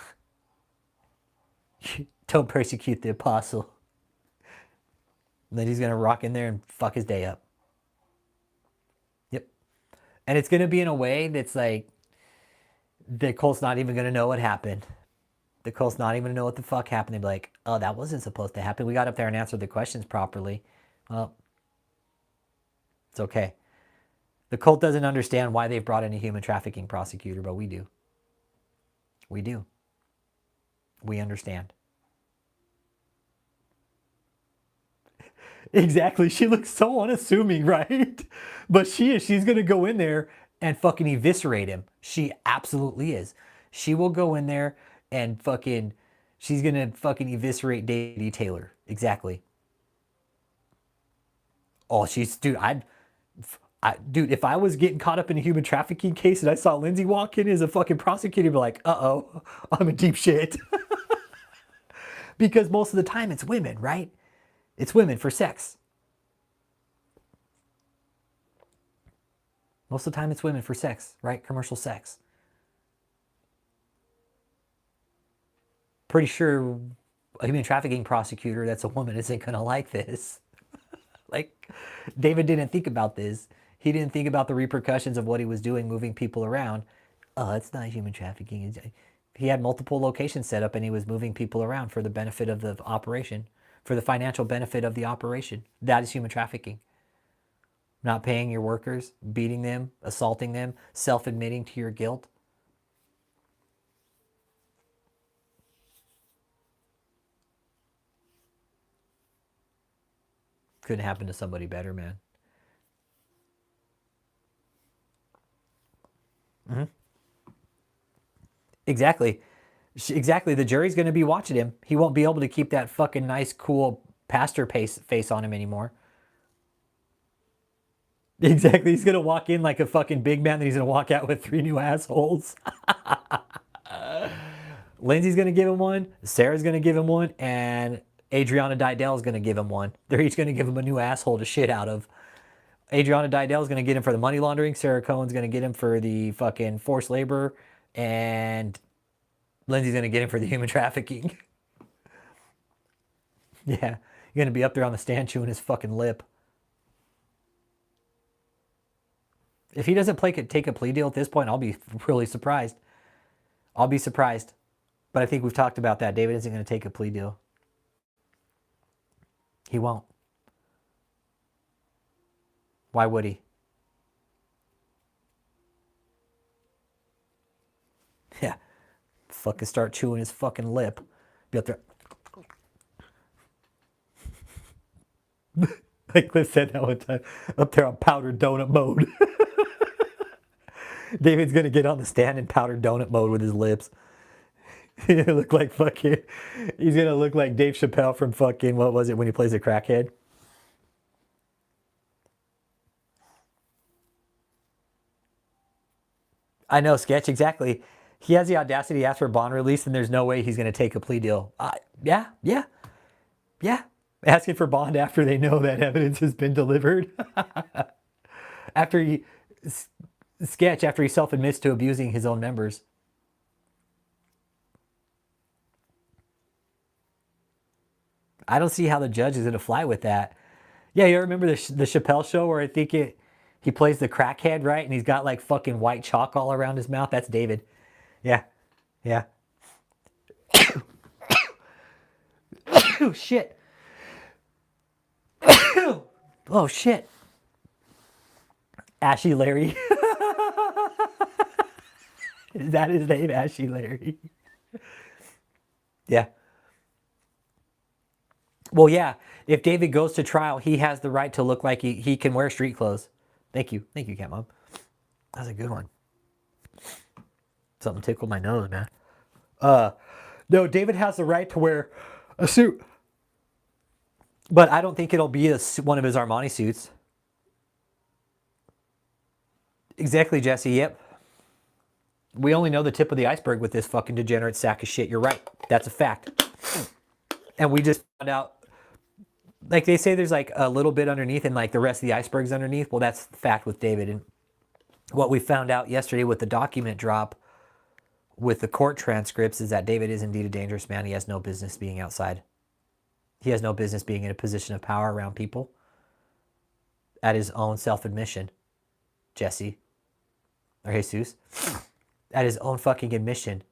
Don't persecute the apostle. And then he's going to rock in there and fuck his day up. Yep. And it's going to be in a way that's like, the cult's not even going to know what happened. The cult's not even going to know what the fuck happened. They'd be like, oh, that wasn't supposed to happen. We got up there and answered the questions properly. Well, it's okay. The cult doesn't understand why they've brought in a human trafficking prosecutor, but we do. We do. We understand. Exactly. She looks so unassuming, right? But she is. She's going to go in there and fucking eviscerate him. She absolutely is. She will go in there and fucking, she's going to fucking eviscerate David Taylor. Exactly. Oh, she's, dude, dude, if I was getting caught up in a human trafficking case and I saw Lindsay walk in as a fucking prosecutor, I'd be like, uh-oh, I'm in deep shit. Because most of the time it's women, right? It's women for sex. Most of the time it's women for sex, right? Commercial sex. Pretty sure a human trafficking prosecutor that's a woman isn't going to like this. Like, David didn't think about this. He didn't think about the repercussions of what he was doing, moving people around. Oh, it's not human trafficking. He had multiple locations set up and he was moving people around for the benefit of the operation, for the financial benefit of the operation. That is human trafficking. Not paying your workers, beating them, assaulting them, self-admitting to your guilt. Couldn't happen to somebody better, man. Mm-hmm. Exactly. Exactly. The jury's going to be watching him. He won't be able to keep that fucking nice, cool pastor face on him anymore. Exactly. He's going to walk in like a fucking big man, then he's going to walk out with 3 new assholes. Lindsay's going to give him one. Sarah's going to give him one. And Adriana Didell's going to give him one. They're each going to give him a new asshole to shit out of. Adriana Didell's going to get him for the money laundering. Sarah Cohen's going to get him for the fucking forced labor. And Lindsay's going to get him for the human trafficking. Yeah. You're going to be up there on the stand chewing his fucking lip. If he doesn't take a plea deal at this point, I'll be really surprised. I'll be surprised. But I think we've talked about that. David isn't going to take a plea deal. He won't. Why would he? Yeah. Fucking start chewing his fucking lip. Be up there. Like Cliff said that one time. Up there on powdered donut mode. David's going to get on the stand in powdered donut mode with his lips. He's going to look like fucking... He's going to look like Dave Chappelle from fucking... What was it when he plays a crackhead? I know, Sketch, exactly. He has the audacity to ask for bond release, and there's no way he's going to take a plea deal. Yeah. Asking for bond after they know that evidence has been delivered. After he self-admits to abusing his own members. I don't see how the judge is going to fly with that. Yeah, you remember the Chappelle show where I think he plays the crackhead, right? And he's got like fucking white chalk all around his mouth. That's David. Yeah. Oh, shit. Oh, shit. Ashy Larry. Is that his name, Ashy Larry? Yeah. Well, yeah. If David goes to trial, he has the right to look like he can wear street clothes. Thank you. Thank you, Cat Mom. That was a good one. Something tickled my nose, man. No, David has the right to wear a suit. But I don't think it'll be one of his Armani suits. Exactly, Jesse. Yep. We only know the tip of the iceberg with this fucking degenerate sack of shit. You're right. That's a fact. And we just found out, like they say there's like a little bit underneath and like the rest of the iceberg's underneath. Well, that's the fact with David. And what we found out yesterday with the document drop with the court transcripts is that David is indeed a dangerous man. He has no business being outside. He has no business being in a position of power around people. At his own self-admission, Jesse, or Jesus, at his own fucking admission,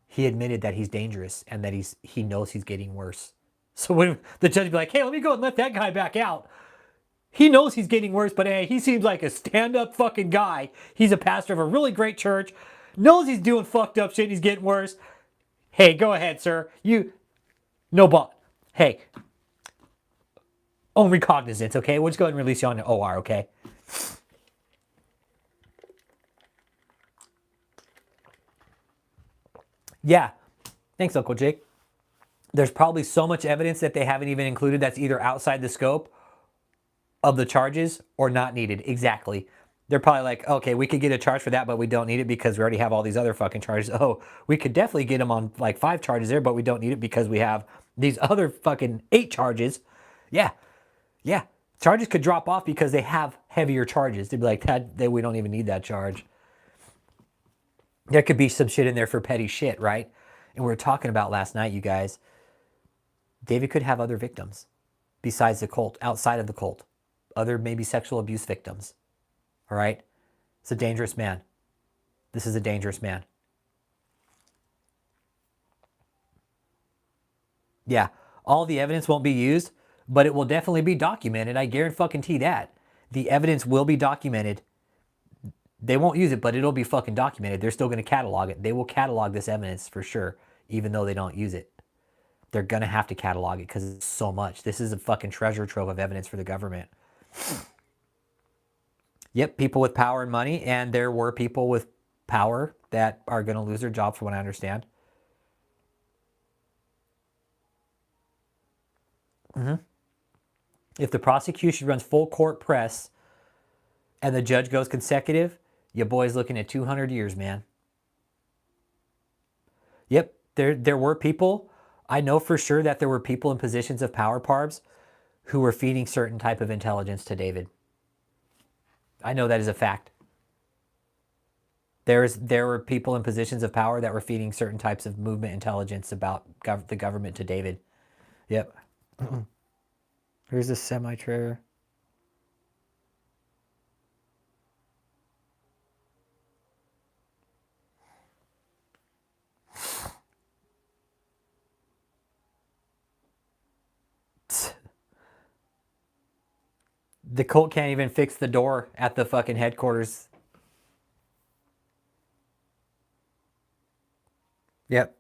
he admitted that he's dangerous and that he knows he's getting worse. So when the judge be like, hey, let me go and let that guy back out. He knows he's getting worse, but hey, he seems like a stand-up fucking guy. He's a pastor of a really great church, knows he's doing fucked up shit and he's getting worse. Hey, go ahead, sir. No bond. Hey, own recognizance, okay? We'll just go ahead and release you on the OR, okay? Yeah. Thanks, Uncle Jake. There's probably so much evidence that they haven't even included that's either outside the scope of the charges or not needed. Exactly. They're probably like, okay, we could get a charge for that, but we don't need it because we already have all these other fucking charges. Oh, we could definitely get them on like 5 charges there, but we don't need it because we have these other fucking 8 charges. Yeah. Yeah. Charges could drop off because they have heavier charges. They'd be like, that we don't even need that charge. There could be some shit in there for petty shit, right? And we were talking about last night, you guys. David could have other victims besides the cult, outside of the cult. Other maybe sexual abuse victims. All right? It's a dangerous man. This is a dangerous man. Yeah, all the evidence won't be used, but it will definitely be documented. I guarantee that. The evidence will be documented. They won't use it, but it'll be fucking documented. They're still going to catalog it. They will catalog this evidence for sure, even though they don't use it. They're going to have to catalog it because it's so much. This is a fucking treasure trove of evidence for the government. Yep, people with power and money, and there were people with power that are going to lose their jobs, from what I understand. If the prosecution runs full court press and the judge goes consecutive, your boy's looking at 200 years, man. Yep, there were people, I know for sure that there were people in positions of power, Parbs, who were feeding certain type of intelligence to David. I know that is a fact. There were people in positions of power that were feeding certain types of movement intelligence about the government to David. Yep. Here's this semi-trailer. The cult can't even fix the door at the fucking headquarters. Yep.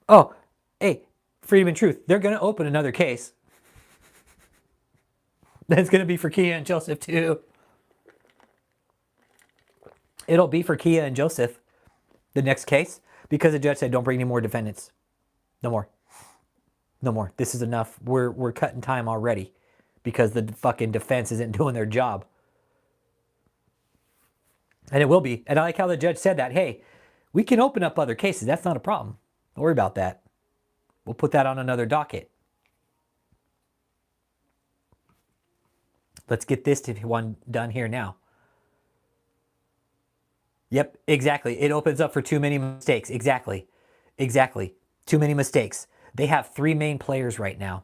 Oh, hey, Freedom and Truth. They're going to open another case. That's going to be for Kia and Joseph too. It'll be for Kia and Joseph, the next case, because the judge said don't bring any more defendants. No more. No more. This is enough. We're cutting time already because the fucking defense isn't doing their job. And it will be. And I like how the judge said that. Hey, we can open up other cases. That's not a problem. Don't worry about that. We'll put that on another docket. Let's get this one done here now. Yep, exactly. It opens up for too many mistakes. Exactly. Exactly. Too many mistakes. They have 3 main players right now.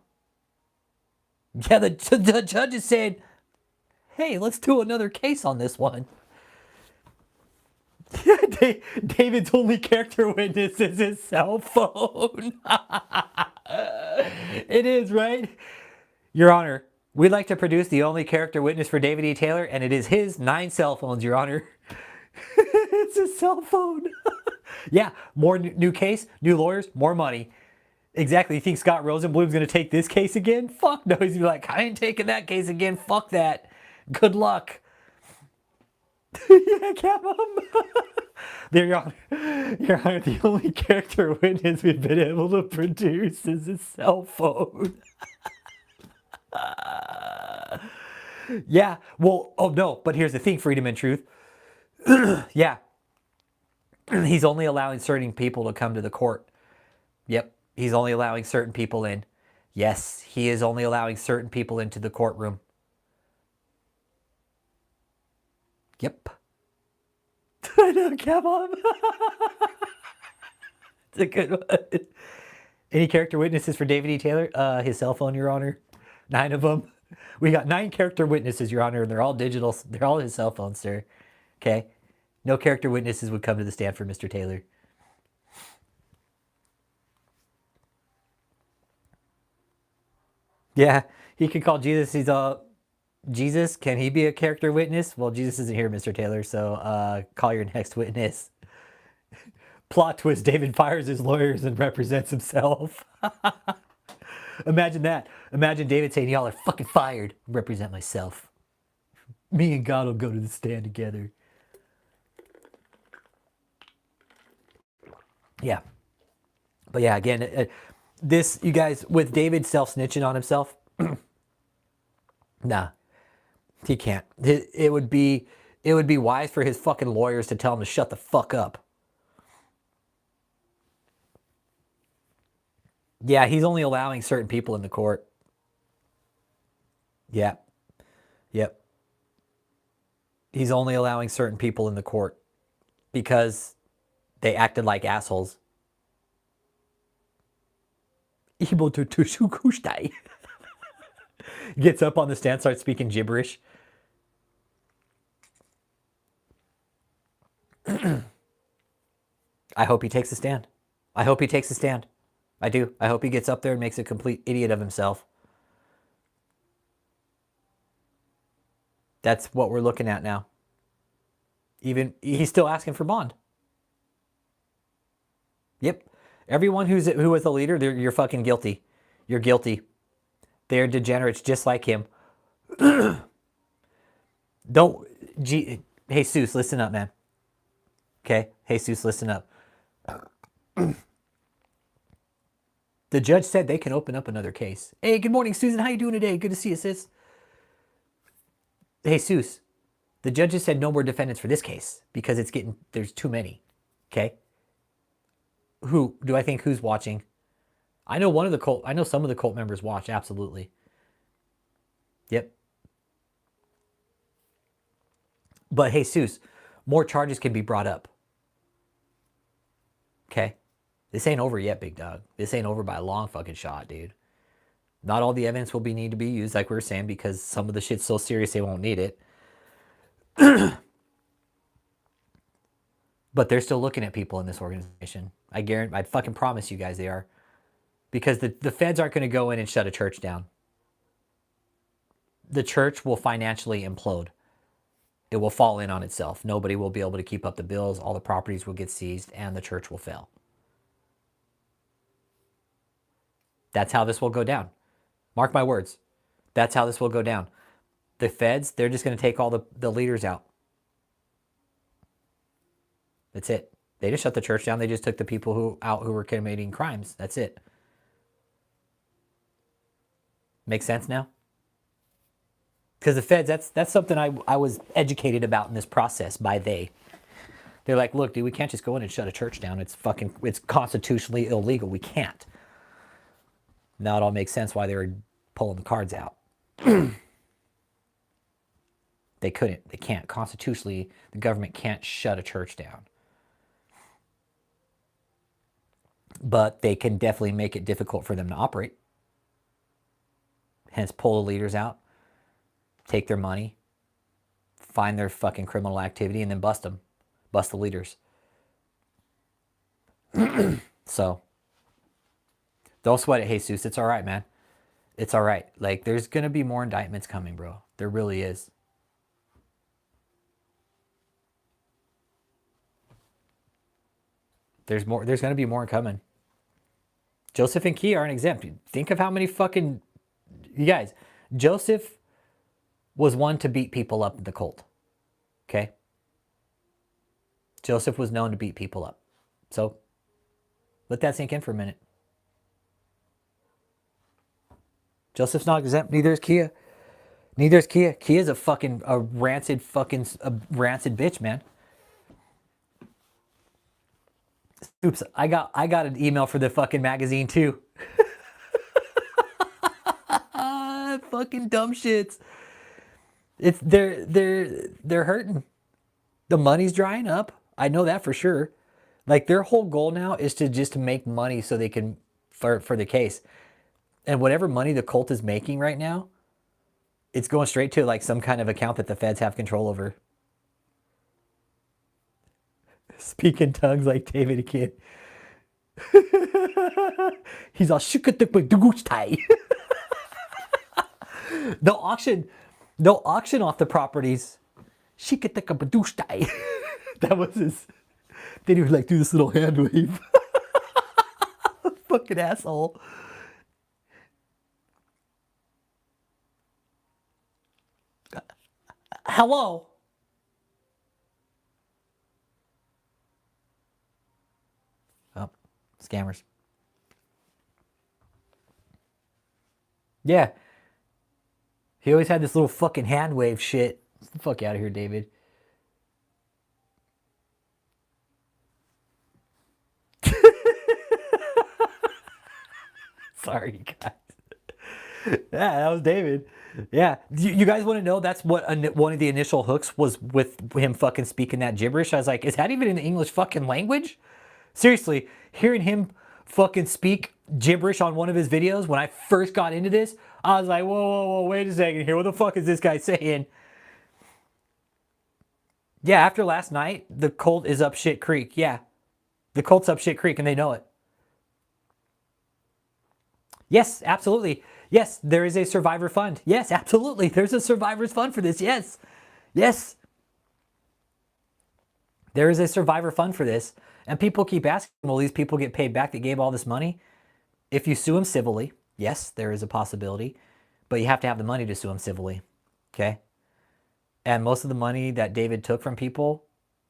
Yeah, the judge is saying, hey, let's do another case on this one. David's only character witness is his cell phone. It is, right? Your Honor, we'd like to produce the only character witness for David E. Taylor, and it is his 9 cell phones, Your Honor. It's a cell phone. Yeah, more new case, new lawyers, more money. Exactly. You think Scott Rosenblum's going to take this case again? Fuck no. He's gonna be like, I ain't taking that case again. Fuck that. Good luck. Yeah, Captain. Your Honor. Your Honor, the only character witness we've been able to produce is a cell phone. Yeah. Well, oh no. But here's the thing, Freedom and Truth. Yeah. He's only allowing certain people to come to the court. Yep. He's only allowing certain people in. Yes, he is only allowing certain people into the courtroom. Yep. I know, come on. It's a good one. Any character witnesses for David E. Taylor? His cell phone, Your Honor. 9 of them. We got 9 character witnesses, Your Honor, and they're all digital. They're all his cell phones, sir. Okay? No character witnesses would come to the stand for Mr. Taylor. Yeah, he could call Jesus. He's all, Jesus, can he be a character witness? Well, Jesus isn't here, Mr. Taylor, so call your next witness. Plot twist, David fires his lawyers and represents himself. Imagine that. Imagine David saying, y'all are fucking fired. Represent myself. Me and God will go to the stand together. Yeah. But yeah, again, this, you guys, with David self-snitching on himself, nah, he can't. It would be wise for his fucking lawyers to tell him to shut the fuck up. Yeah, he's only allowing certain people in the court. Yeah. Yep. He's only allowing certain people in the court because they acted like assholes. Gets up on the stand, starts speaking gibberish. I hope he takes a stand. I hope he takes a stand. I do. I hope he gets up there and makes a complete idiot of himself. That's what we're looking at now. Even he's still asking for bond. Yep. Everyone who was the leader, you're fucking guilty. You're guilty. They're degenerates just like him. Don't, Jesus, listen up, man. Okay? Jesus, listen up. The judge said they can open up another case. Hey, good morning, Susan. How you doing today? Good to see you, sis. Jesus, the judges said no more defendants for this case because there's too many. Okay? Who do I think who's watching? I know some of the cult members watch, absolutely. Yep. But Jesus, more charges can be brought up. Okay? This ain't over yet, big dog. This ain't over by a long fucking shot, dude. Not all the evidence will need to be used, like we were saying, because some of the shit's so serious they won't need it. But they're still looking at people in this organization. I fucking promise you guys they are. Because the feds aren't going to go in and shut a church down. The church will financially implode. It will fall in on itself. Nobody will be able to keep up the bills. All the properties will get seized and the church will fail. That's how this will go down. Mark my words. That's how this will go down. The feds, they're just going to take all the leaders out. That's it. They just shut the church down. They just took the people who were committing crimes. That's it. Make sense now? Because the feds, that's something I was educated about in this process by they. They're like, look, dude, we can't just go in and shut a church down. It's constitutionally illegal. We can't. Now it all makes sense why they were pulling the cards out. They couldn't. They can't. Constitutionally, the government can't shut a church down. But they can definitely make it difficult for them to operate. Hence, pull the leaders out, take their money, find their fucking criminal activity, and then bust them. Bust the leaders. So, don't sweat it, Jesus. It's all right, man. It's all right. Like, there's going to be more indictments coming, bro. There really is. There's more. There's going to be more coming. Joseph and Kia aren't exempt. Think of how many fucking... You guys, Joseph was one to beat people up in the cult. Okay? Joseph was known to beat people up. So, let that sink in for a minute. Joseph's not exempt. Neither is Kia. Neither is Kia. Kia's a rancid bitch, man. Oops, I got an email for the fucking magazine too. Fucking dumb shits. They're hurting. The money's drying up. I know that for sure. Like, their whole goal now is to just make money so they can for the case. And whatever money the cult is making right now, it's going straight to like some kind of account that the feds have control over. Speak in tongues like David again. He's all shukatupagugustai. They'll auction off the properties. Shikatakabadushtai. That was his. Then he would like do this little hand wave. Fucking asshole. Hello. Oh, scammers. Yeah. He always had this little fucking hand wave shit. Get the fuck out of here, David. Sorry, guys. Yeah, that was David. Yeah. You guys want to know that's what one of the initial hooks was with him fucking speaking that gibberish? I was like, is that even in the English fucking language? Seriously, hearing him fucking speak gibberish on one of his videos when I first got into this, I was like, whoa, wait a second here. What the fuck is this guy saying? Yeah, after last night, the cult is up shit creek. Yeah. The cult's up shit creek and they know it. Yes, absolutely. Yes, there is a survivor fund. Yes, absolutely. There's a survivor's fund for this. Yes. Yes. There is a survivor fund for this. And people keep asking, will these people get paid back that gave all this money? If you sue them civilly, yes, there is a possibility. But you have to have the money to sue them civilly. Okay? And most of the money that David took from people,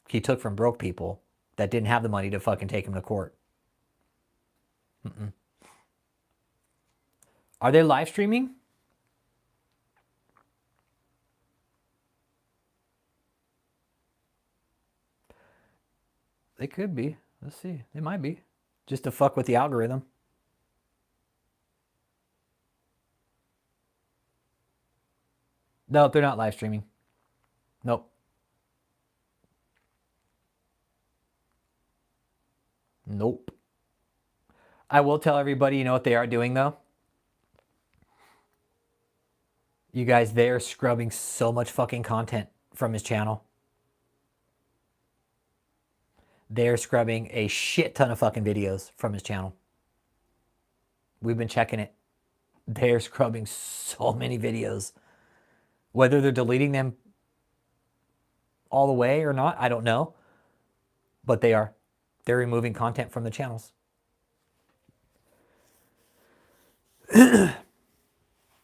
he took from broke people that didn't have the money to fucking take him to court. Are they live streaming? They could be. Let's see. They might be. Just to fuck with the algorithm. No, they're not live streaming. Nope. Nope. I will tell everybody, you know what they are doing though? You guys, they are scrubbing so much fucking content from his channel. They're scrubbing a shit ton of fucking videos from his channel. We've been checking it. They're scrubbing so many videos. Whether they're deleting them all the way or not, I don't know. But they are. They're removing content from the channels.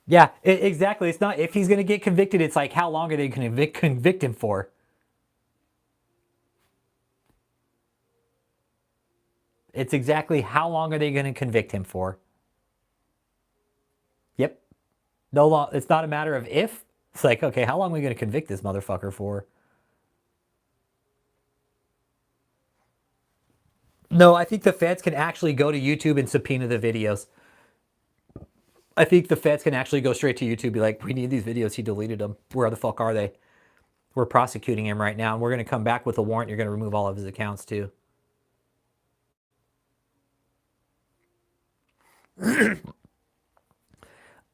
Yeah, exactly. It's not if he's going to get convicted, it's like how long are they going to convict him for? It's exactly how long are they going to convict him for? Yep. No long. It's not a matter of if. It's like, okay, how long are we going to convict this motherfucker for? No, I think the feds can actually go to YouTube and subpoena the videos. I think the feds can actually go straight to YouTube and be like, we need these videos. He deleted them. Where the fuck are they? We're prosecuting him right now, and we're going to come back with a warrant. You're going to remove all of his accounts too.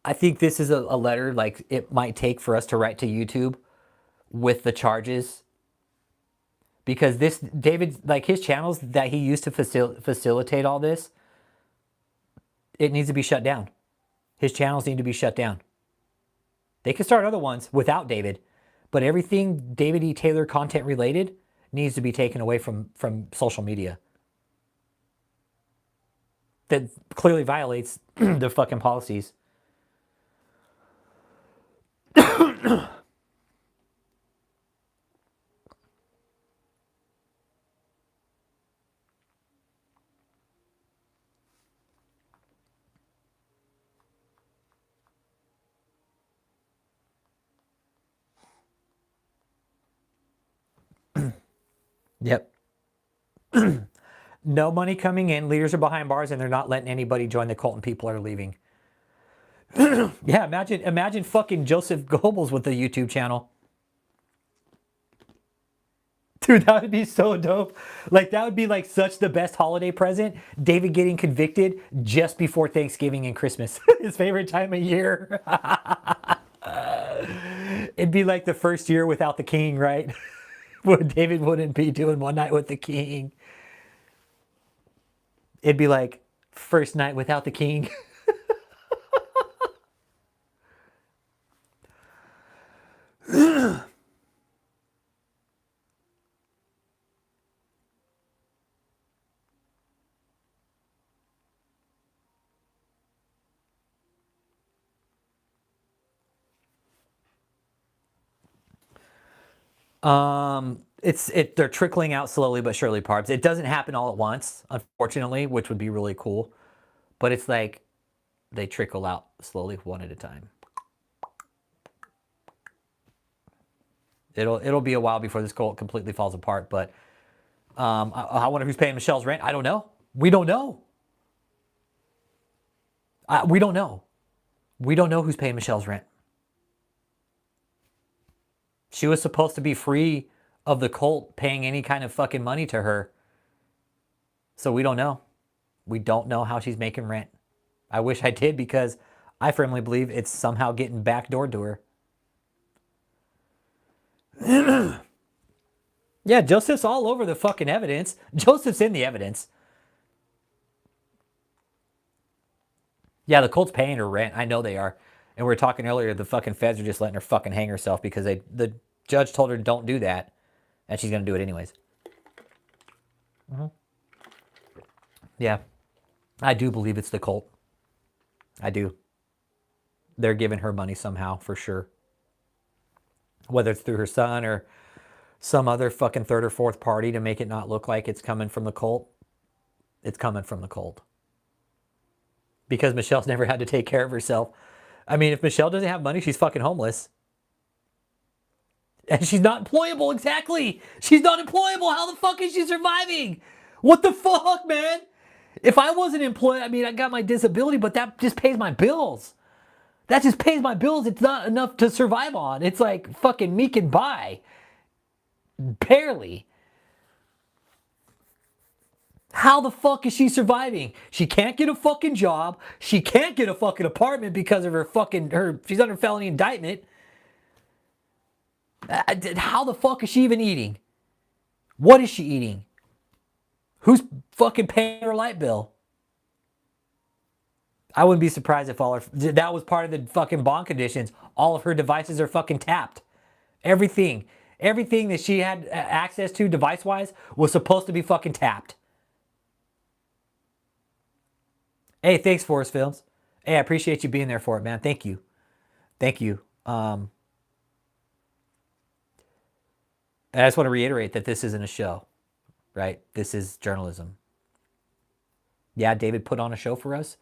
I think this is a letter like it might take for us to write to YouTube with the charges. Because this, David, like his channels that he used to facilitate all this, it needs to be shut down. His channels need to be shut down. They can start other ones without David, but everything David E. Taylor content related needs to be taken away from social media. that clearly violates the fucking policies. Yep. No money coming in. Leaders are behind bars, and they're not letting anybody join the cult, and people are leaving. Yeah, imagine fucking Joseph Goebbels with the YouTube channel. Dude, that would be so dope. Like, that would be like such the best holiday present. David getting convicted just before Thanksgiving and Christmas. His favorite time of year. It'd be like the first year without the king, right? David wouldn't be doing One Night with the King. It'd be like first night without the king. They're trickling out slowly but surely, Parps. It doesn't happen all at once, unfortunately, which would be really cool. But it's like they trickle out slowly, one at a time. It'll be a while before this cult completely falls apart. But I wonder who's paying Michelle's rent. I don't know. We don't know. We don't know. We don't know who's paying Michelle's rent. She was supposed to be free of the cult paying any kind of fucking money to her. So we don't know. We don't know how she's making rent. I wish I did, because I firmly believe it's somehow getting backdoored to her. Yeah, Joseph's all over the fucking evidence. Joseph's in the evidence. Yeah, the cult's paying her rent. I know they are. And we were talking earlier, the fucking feds are just letting her fucking hang herself because the judge told her don't do that. And she's going to do it anyways. Mm-hmm. Yeah. I do believe it's the cult. I do. They're giving her money somehow, for sure. Whether it's through her son or some other fucking third or fourth party to make it not look like it's coming from the cult. It's coming from the cult. Because Michelle's never had to take care of herself. I mean, if Michelle doesn't have money, she's fucking homeless. And she's not employable, exactly. She's not employable. How the fuck is she surviving? What the fuck, man? If I wasn't employed, I mean, I got my disability, but that just pays my bills. That just pays my bills. It's not enough to survive on. It's like fucking me can buy. Barely. How the fuck is she surviving? She can't get a fucking job. She can't get a fucking apartment because of she's under felony indictment. How the fuck is she even eating? What is she eating? Who's fucking paying her light bill? I wouldn't be surprised if that was part of the fucking bond conditions. All of her devices are fucking tapped. Everything that she had access to device-wise was supposed to be fucking tapped. Hey, thanks, Forest Films. Hey, I appreciate you being there for it, man. Thank you. Thank you. And I just want to reiterate that this isn't a show, right? This is journalism. Yeah, David put on a show for us,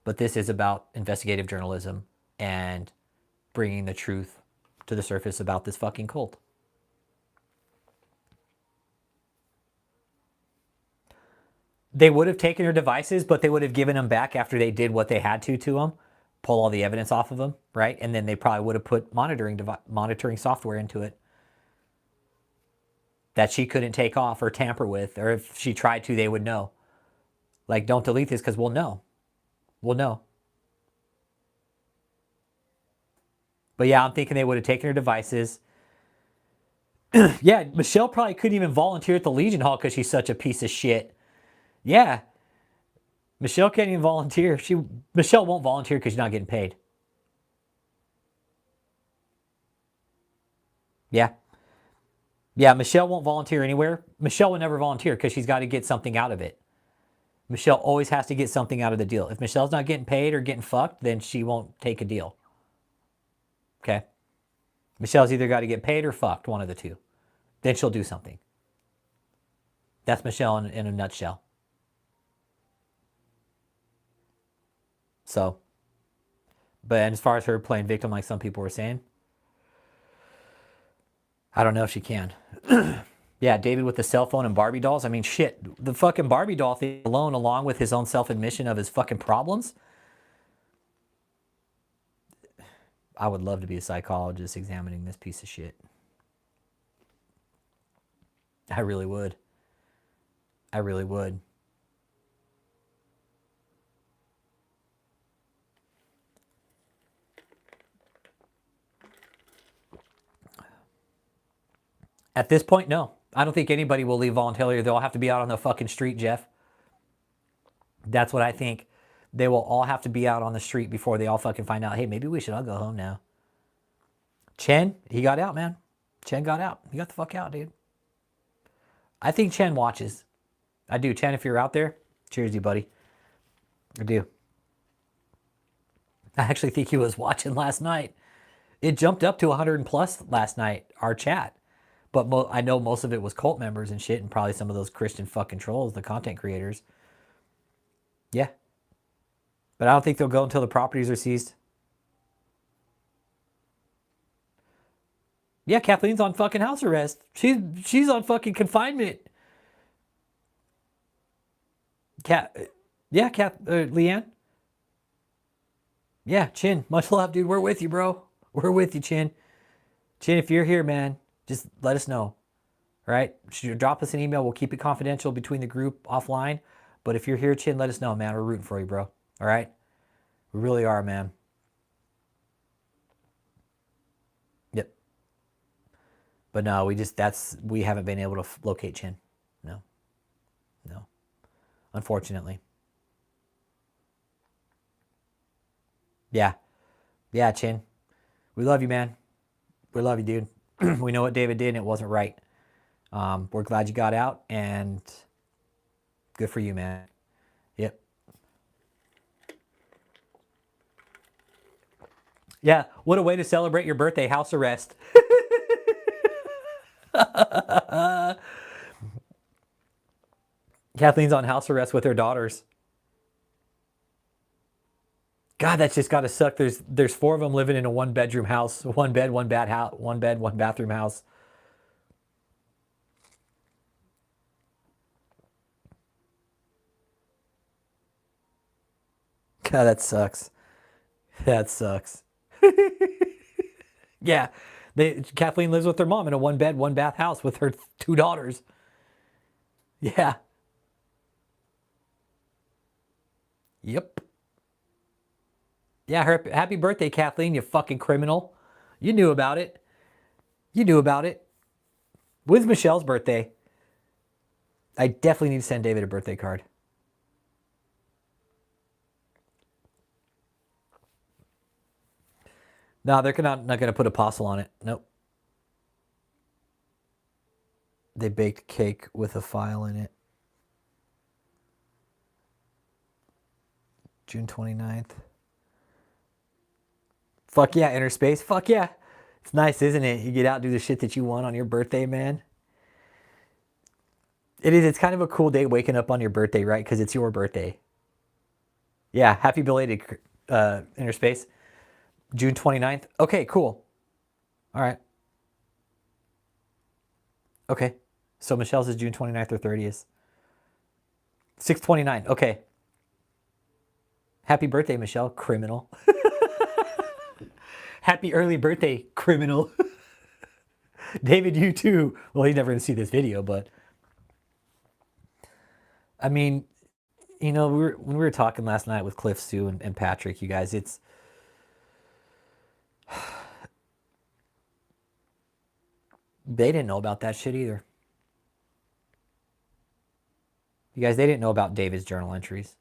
but this is about investigative journalism and bringing the truth to the surface about this fucking cult. They would have taken her devices, but they would have given them back after they did what they had to them, pull all the evidence off of them, right? And then they probably would have put monitoring software into it that she couldn't take off or tamper with, or if she tried to, they would know. Like, don't delete this because we'll know. We'll know. But yeah, I'm thinking they would have taken her devices. Yeah, Michelle probably couldn't even volunteer at the Legion Hall because she's such a piece of shit. Yeah. Michelle can't even volunteer. Michelle won't volunteer because she's not getting paid. Yeah. Yeah, Michelle won't volunteer anywhere. Michelle will never volunteer because she's got to get something out of it. Michelle always has to get something out of the deal. If Michelle's not getting paid or getting fucked, then she won't take a deal. Okay? Michelle's either got to get paid or fucked, one of the two. Then she'll do something. That's Michelle in a nutshell. So, but as far as her playing victim, like some people were saying, I don't know if she can. Yeah, David with the cell phone and Barbie dolls. I mean, shit, the fucking Barbie doll thing alone, along with his own self-admission of his fucking problems. I would love to be a psychologist examining this piece of shit. I really would. I really would. At this point, no. I don't think anybody will leave voluntarily. They'll have to be out on the fucking street, Jeff. That's what I think. They will all have to be out on the street before they all fucking find out, hey, maybe we should all go home now. Chen, he got out, man. Chen got out. He got the fuck out, dude. I think Chen watches. I do. Chen, if you're out there, cheers to you, buddy. I do. I actually think he was watching last night. It jumped up to 100 plus last night, our chat. But I know most of it was cult members and shit, and probably some of those Christian fucking trolls, the content creators. Yeah. But I don't think they'll go until the properties are seized. Yeah, Kathleen's on fucking house arrest. She's on fucking confinement. Leanne. Yeah, Chin, much love, dude. We're with you, bro. We're with you, Chin. Chin, if you're here, man, just let us know. All right? Drop us an email. We'll keep it confidential between the group offline. But if you're here, Chin, let us know, man. We're rooting for you, bro. All right? We really are, man. Yep. But no, we haven't been able to locate Chin. No. Unfortunately. Yeah. Yeah, Chin. We love you, man. We love you, dude. We know what David did and it wasn't right. We're glad you got out and good for you, man. Yep. Yeah, what a way to celebrate your birthday, house arrest. Kathleen's on house arrest with her daughters. God, that's just gotta suck. There's 4 of them living in a 1-bedroom house, 1 bed, 1 bathroom house. God, that sucks. That sucks. Yeah, Kathleen lives with her mom in a 1-bed, 1-bath house with her 2 daughters. Yeah. Yep. Yeah, happy birthday, Kathleen, you fucking criminal. You knew about it. When's Michelle's birthday? I definitely need to send David a birthday card. No, they're not going to put apostle on it. Nope. They baked cake with a file in it. June 29th. Fuck yeah, inner space. Fuck yeah. It's nice, isn't it? You get out and do the shit that you want on your birthday, man. It is. It's kind of a cool day waking up on your birthday, right? Because it's your birthday. Yeah, happy belated inner space. June 29th. Okay, cool. All right. Okay. So Michelle's is June 29th or 30th. 6/29. Okay. Happy birthday, Michelle, criminal. Happy early birthday, criminal. David, you too. Well, he's never going to see this video, but I mean, you know, when we were talking last night with Cliff, Sue, and Patrick, you guys, it's they didn't know about that shit either. You guys, they didn't know about David's journal entries.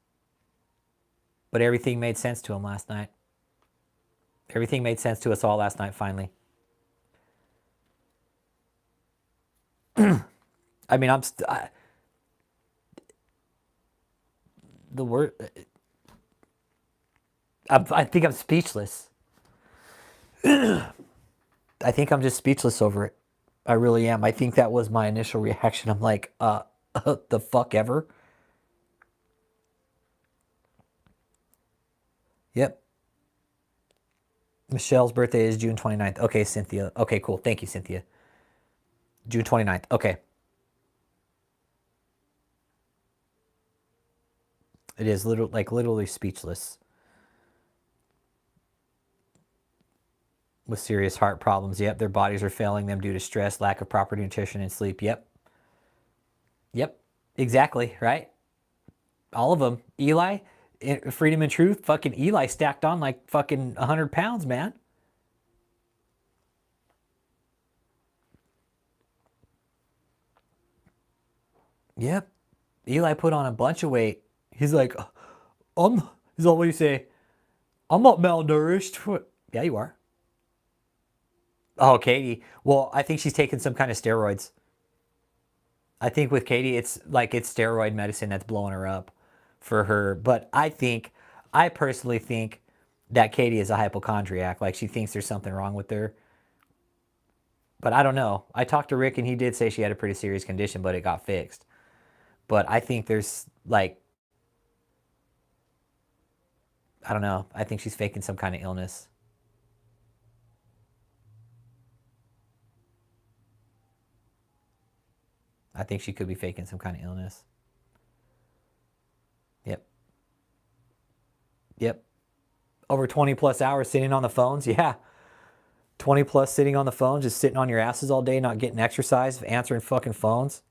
But everything made sense to him last night. Everything made sense to us all last night, finally. I mean, the word. I think I'm speechless. I think I'm just speechless over it. I really am. I think that was my initial reaction. I'm like, the fuck ever? Yep. Michelle's birthday is June 29th. Okay, Cynthia. Okay, cool. Thank you, Cynthia. June 29th. Okay. It is literally speechless. With serious heart problems. Yep, their bodies are failing them due to stress, lack of proper nutrition, and sleep. Yep. Yep. Exactly, right? All of them. Eli, Freedom and Truth, fucking Eli stacked on like fucking 100 pounds, man. Yep. Eli put on a bunch of weight. He's like, he's all, what do you say? I'm not malnourished. Yeah, you are. Oh, Katie. Well, I think she's taking some kind of steroids. I think with Katie, it's steroid medicine that's blowing her up for her. But I personally think that Katie is a hypochondriac. Like she thinks there's something wrong with her. But I don't know. I talked to Rick and he did say she had a pretty serious condition, but it got fixed. But I think there's like, I don't know. I think she's faking some kind of illness. I think she could be faking some kind of illness. Yep. Yep. Over 20 plus hours sitting on the phones. Yeah. 20 plus sitting on the phone, just sitting on your asses all day, not getting exercise, answering fucking phones.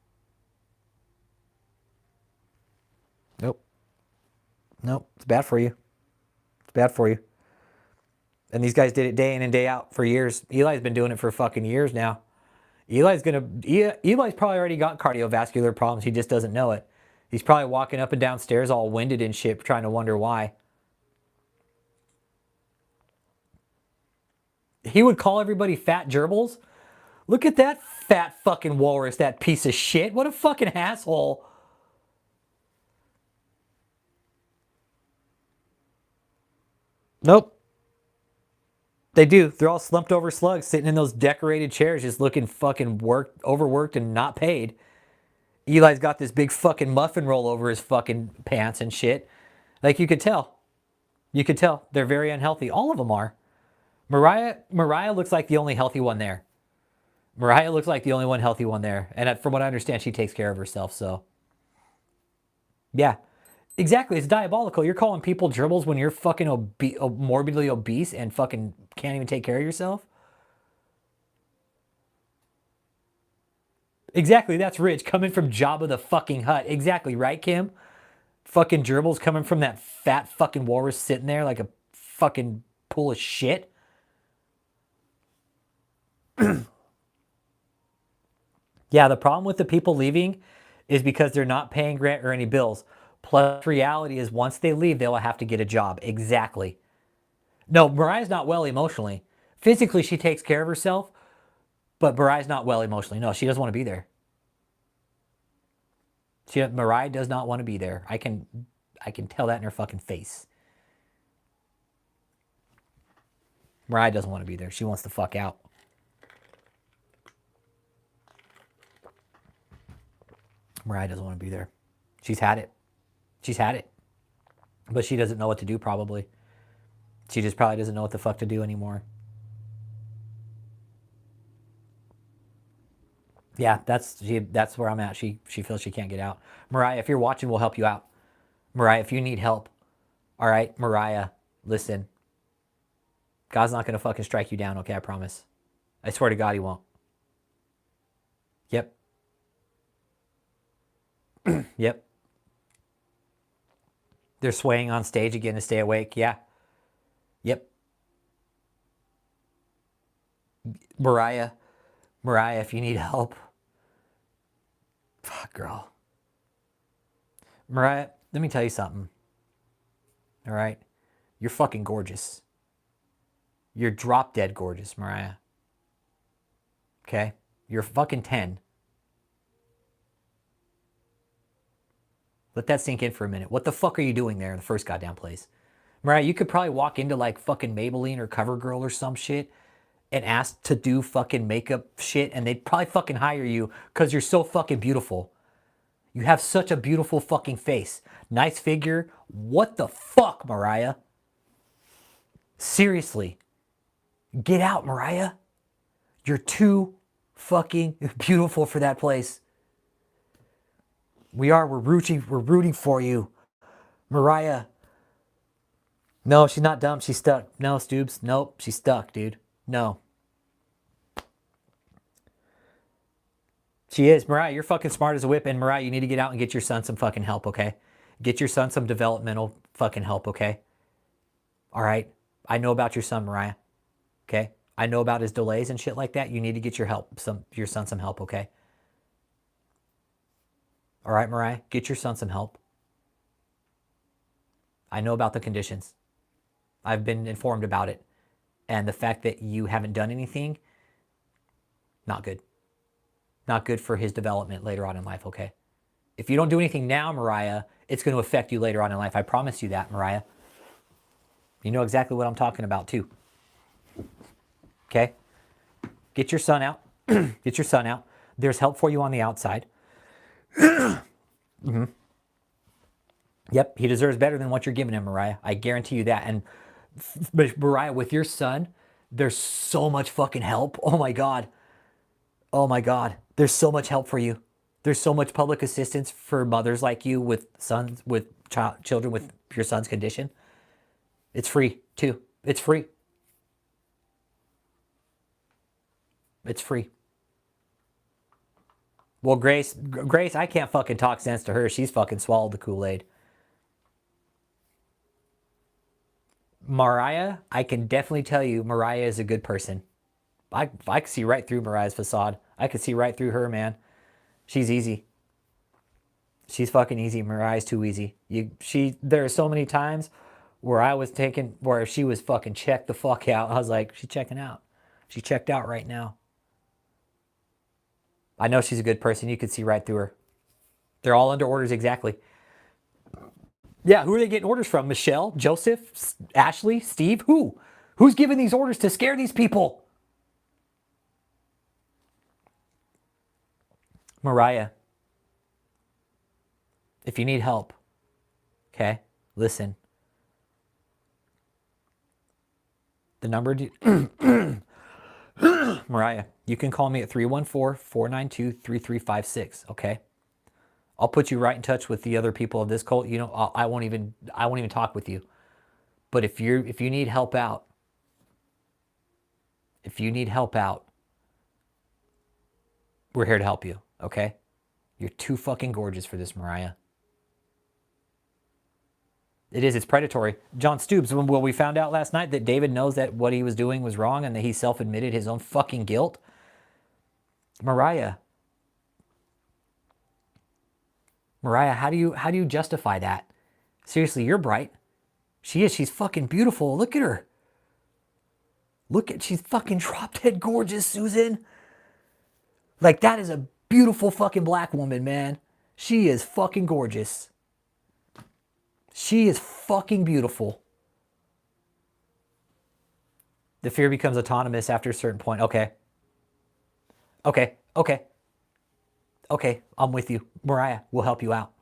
Nope. Nope. It's bad for you. It's bad for you. And these guys did it day in and day out for years. Eli's been doing it for fucking years now. Eli's probably already got cardiovascular problems. He just doesn't know it. He's probably walking up and down stairs all winded and shit, trying to wonder why. He would call everybody fat gerbils. Look at that fat fucking walrus, that piece of shit. What a fucking asshole. Nope. They do. They're all slumped over slugs sitting in those decorated chairs just looking fucking overworked and not paid. Eli's got this big fucking muffin roll over his fucking pants and shit. Like you could tell. You could tell. They're very unhealthy. All of them are. Mariah looks like the only healthy one there. Mariah looks like the only one healthy one there. And from what I understand, she takes care of herself, so. Yeah. Exactly. It's diabolical. You're calling people gerbils when you're fucking morbidly obese and fucking can't even take care of yourself? Exactly. That's rich. Coming from Jabba the fucking Hutt. Exactly. Right, Kim? Fucking gerbils coming from that fat fucking walrus sitting there like a fucking pool of shit. Yeah, the problem with the people leaving is because they're not paying rent or any bills. Plus, reality is once they leave, they will have to get a job. Exactly. No, Mariah's not well emotionally. Physically, she takes care of herself, but Mariah's not well emotionally. No, she doesn't want to be there. Mariah does not want to be there. I can tell that in her fucking face. Mariah doesn't want to be there. She wants to fuck out. Mariah doesn't want to be there. She's had it. She's had it. But she doesn't know what to do, probably. She just probably doesn't know what the fuck to do anymore. Yeah, that's where I'm at. She feels she can't get out. Mariah, if you're watching, we'll help you out. Mariah, if you need help, all right, Mariah, listen. God's not going to fucking strike you down, okay? I promise. I swear to God he won't. Yep. Yep. They're swaying on stage again to stay awake. Yeah. Yep. Mariah, if you need help. Fuck, girl. Mariah, let me tell you something. All right? You're fucking gorgeous. You're drop dead gorgeous, Mariah. Okay? You're fucking 10. Let that sink in for a minute. What the fuck are you doing there in the first goddamn place? Mariah, you could probably walk into like fucking Maybelline or CoverGirl or some shit and ask to do fucking makeup shit, and they'd probably fucking hire you because you're so fucking beautiful. You have such a beautiful fucking face. Nice figure. What the fuck, Mariah? Seriously. Get out, Mariah. You're too fucking beautiful for that place. We're rooting for you. Mariah. No, she's not dumb. She's stuck. No, Stoobs. Nope. She's stuck, dude. No. She is. Mariah, you're fucking smart as a whip. And Mariah, you need to get out and get your son some fucking help, okay? Get your son some developmental fucking help, okay? All right? I know about your son, Mariah. Okay? I know about his delays and shit like that. You need to get your son some help, okay? All right, Mariah? Get your son some help. I know about the conditions. I've been informed about it. And the fact that you haven't done anything, not good. Not good for his development later on in life, okay? If you don't do anything now, Mariah, it's going to affect you later on in life. I promise you that, Mariah. You know exactly what I'm talking about, too. Okay? Get your son out. Get your son out. There's help for you on the outside. Mm-hmm. Yep, he deserves better than what you're giving him, Mariah. I guarantee you that. And Mariah, with your son, there's so much fucking help. Oh my God. Oh my God. There's so much help for you. There's so much public assistance for mothers like you with sons, with children with your son's condition. It's free too. It's free. It's free. Well, Grace, I can't fucking talk sense to her. She's fucking swallowed the Kool-Aid. Mariah, I can definitely tell you Mariah is a good person. I can see right through Mariah's facade. I can see right through her, man. She's easy. She's fucking easy. Mariah's too easy. There are so many times where she was fucking checked the fuck out. I was like, she's checking out. She checked out right now. I know she's a good person. You could see right through her. They're all under orders exactly. Yeah, who are they getting orders from? Michelle, Joseph, Ashley, Steve? Who? Who's giving these orders to scare these people? Mariah, if you need help, okay, listen. The number, Mariah, you can call me at 314-492-3356, okay? I'll put you right in touch with the other people of this cult. You know, I won't even talk with you. But if you need help out, we're here to help you, okay? You're too fucking gorgeous for this, Mariah. It is. It's predatory. John Stoobs, well, we found out last night that David knows that what he was doing was wrong and that he self-admitted his own fucking guilt. Mariah, how do you justify that? Seriously, you're bright. She is. She's fucking beautiful. Look at her. She's fucking drop dead gorgeous, Susan. Like, that is a beautiful fucking black woman, man. She is fucking gorgeous. She is fucking beautiful. The fear becomes autonomous after a certain point. Okay, I'm with you. Mariah, we'll help you out.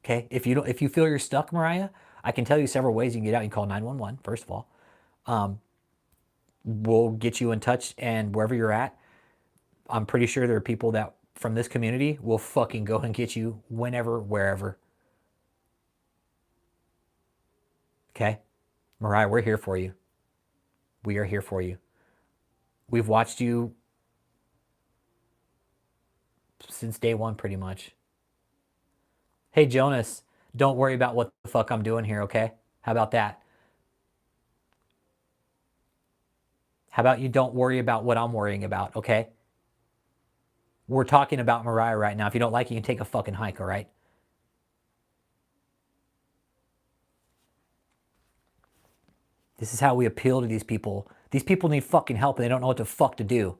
Okay? If you feel you're stuck, Mariah, I can tell you several ways you can get out. You can call 911, first of all. We'll get you in touch, and wherever you're at, I'm pretty sure there are people that from this community will fucking go and get you whenever, wherever. Okay? Mariah, we're here for you. We are here for you. We've watched you since day one, pretty much. Hey, Jonas, don't worry about what the fuck I'm doing here, okay? How about that? How about you don't worry about what I'm worrying about, okay? We're talking about Mariah right now. If you don't like it, you can take a fucking hike, all right? This is how we appeal to these people. These people need fucking help and they don't know what the fuck to do.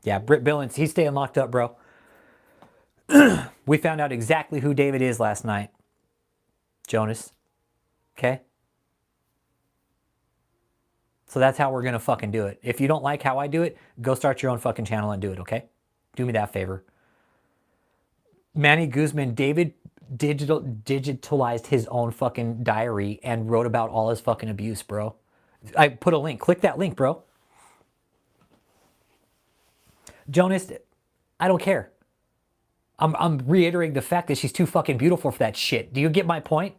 Yeah, Britt Billings, he's staying locked up, bro. We found out exactly who David is last night. Jonas. Okay? So that's how we're going to fucking do it. If you don't like how I do it, go start your own fucking channel and do it, okay? Do me that favor. Manny Guzman, David digitalized his own fucking diary and wrote about all his fucking abuse, bro. I put a link. Click that link, bro. Jonas, I don't care. I'm reiterating the fact that she's too fucking beautiful for that shit. Do you get my point?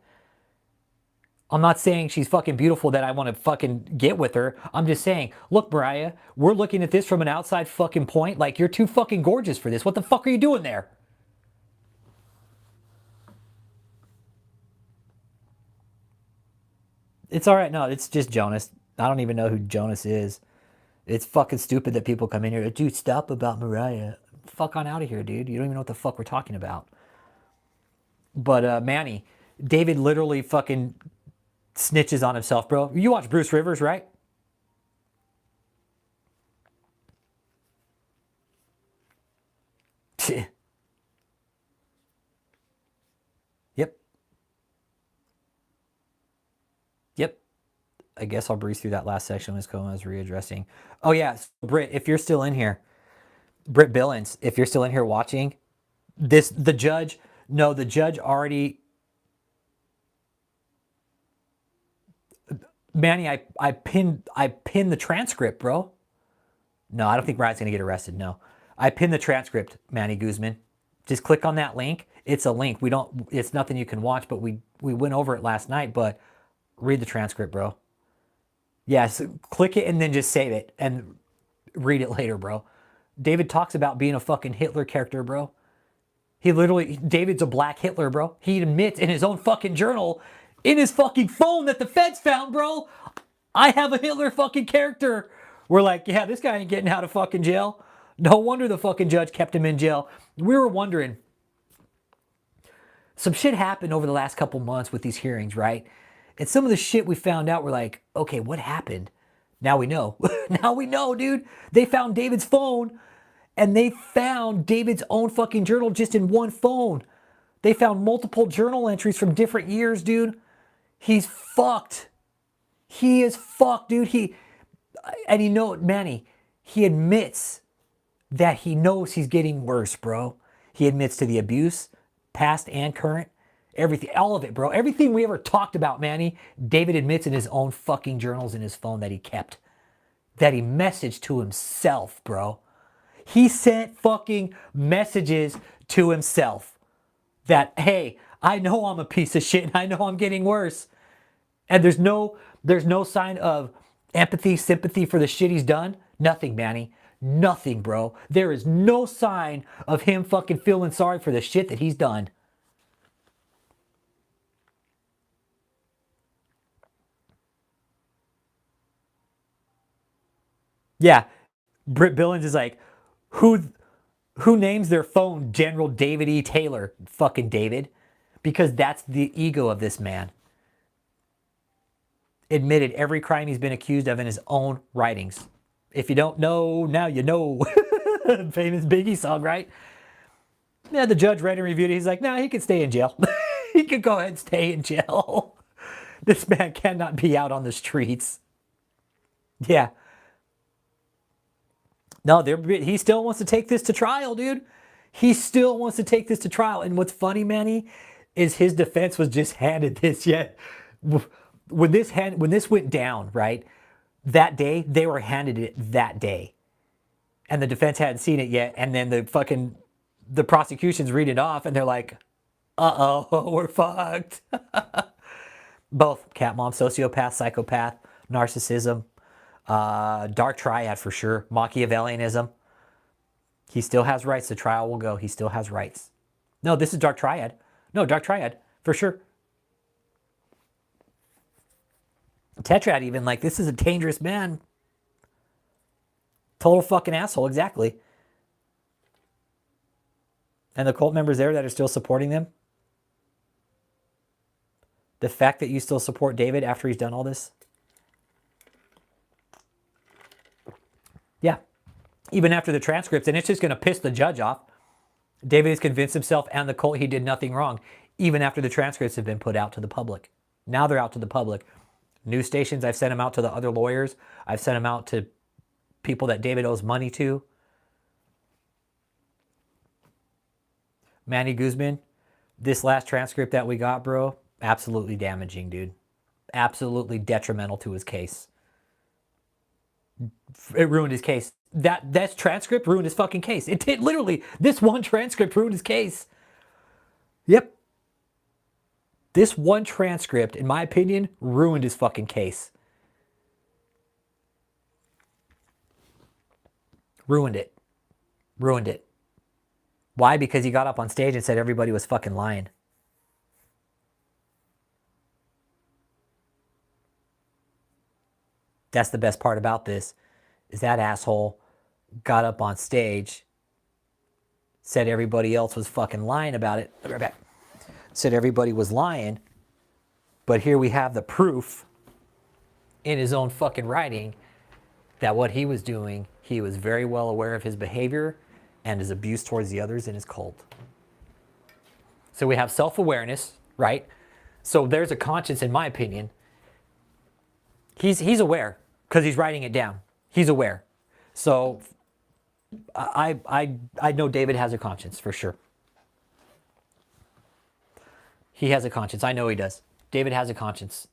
I'm not saying she's fucking beautiful that I want to fucking get with her. I'm just saying, look, Mariah, we're looking at this from an outside fucking point. Like, you're too fucking gorgeous for this. What the fuck are you doing there? It's all right. No, it's just Jonas. I don't even know who Jonas is. It's fucking stupid that people come in here. Dude, stop about Mariah. Fuck on out of here, dude. You don't even know what the fuck we're talking about. But Manny, David literally fucking snitches on himself, bro. You watch Bruce Rivers, right? Yep. Yep. I guess I'll breeze through that last section. Ms. Cohen is readdressing. Oh, yeah. So Britt, if you're still in here, Britt Billings, if you're still in here watching, the judge already... Manny, I pinned the transcript, bro. No, I don't think Mariah's going to get arrested, no. I pinned the transcript, Manny Guzman. Just click on that link. It's a link. It's nothing you can watch, but we went over it last night, but read the transcript, bro. Yes, click it and then just save it and read it later, bro. David talks about being a fucking Hitler character, bro. David's a black Hitler, bro. He admits in his own fucking journal, in his fucking phone that the feds found, bro, I have a Hitler fucking character. We're like, yeah, this guy ain't getting out of fucking jail. No wonder the fucking judge kept him in jail. We were wondering, some shit happened over the last couple months with these hearings, right? And some of the shit we found out, we're like, okay, what happened? Now we know. Now we know, dude. They found David's phone, and they found David's own fucking journal just in one phone. They found multiple journal entries from different years, dude. He's fucked. He is fucked, dude. Manny, he admits that he knows he's getting worse, bro. He admits to the abuse, past and current. Everything, all of it, bro. Everything we ever talked about, Manny, David admits in his own fucking journals in his phone that he kept. That he messaged to himself, bro. He sent fucking messages to himself that, hey, I know I'm a piece of shit and I know I'm getting worse. And there's no sign of empathy, sympathy for the shit he's done. Nothing, Manny. Nothing, bro. There is no sign of him fucking feeling sorry for the shit that he's done. Yeah, Britt Billings is like, who names their phone General David E. Taylor? Fucking David. Because that's the ego of this man. Admitted every crime he's been accused of in his own writings. If you don't know, now you know. Famous Biggie song, right? Yeah, the judge read and reviewed it. He's like, he could stay in jail. He could go ahead and stay in jail. This man cannot be out on the streets. Yeah. No, he still wants to take this to trial, dude. He still wants to take this to trial. And what's funny, Manny, is his defense was just handed this yet. When this went down, right, that day, they were handed it that day. And the defense hadn't seen it yet. And then the prosecution's read it off and they're like, uh-oh, we're fucked. Both cat mom, sociopath, psychopath, narcissism, dark triad for sure, Machiavellianism. He still has rights. The trial will go. He still has rights. No, this is dark triad. No, dark triad for sure. Tetrad even, like, this is a dangerous man. Total fucking asshole, exactly. And the cult members there that are still supporting them. The fact that you still support David after he's done all this. Yeah. even after the transcripts, and it's just going to piss the judge off. David has convinced himself and the cult he did nothing wrong, even after the transcripts have been put out to the public. Now they're out to the public. News stations, I've sent them out to the other lawyers. I've sent them out to people that David owes money to. Manny Guzman, this last transcript that we got, bro, absolutely damaging, dude. Absolutely detrimental to his case. It ruined his case. That transcript ruined his fucking case. It did, literally. This one transcript ruined his case. Yep. This one transcript, in my opinion, ruined his fucking case. Ruined it. Ruined it. Why? Because he got up on stage and said everybody was fucking lying. That's the best part about this, is that asshole got up on stage, said everybody else was fucking lying about it. Right back. Said everybody was lying, but here we have the proof in his own fucking writing that what he was doing, he was very well aware of his behavior and his abuse towards the others in his cult. So we have self-awareness, right? So there's a conscience, in my opinion. He's aware because he's writing it down. He's aware. So I know David has a conscience for sure. He has a conscience. I know he does. David has a conscience.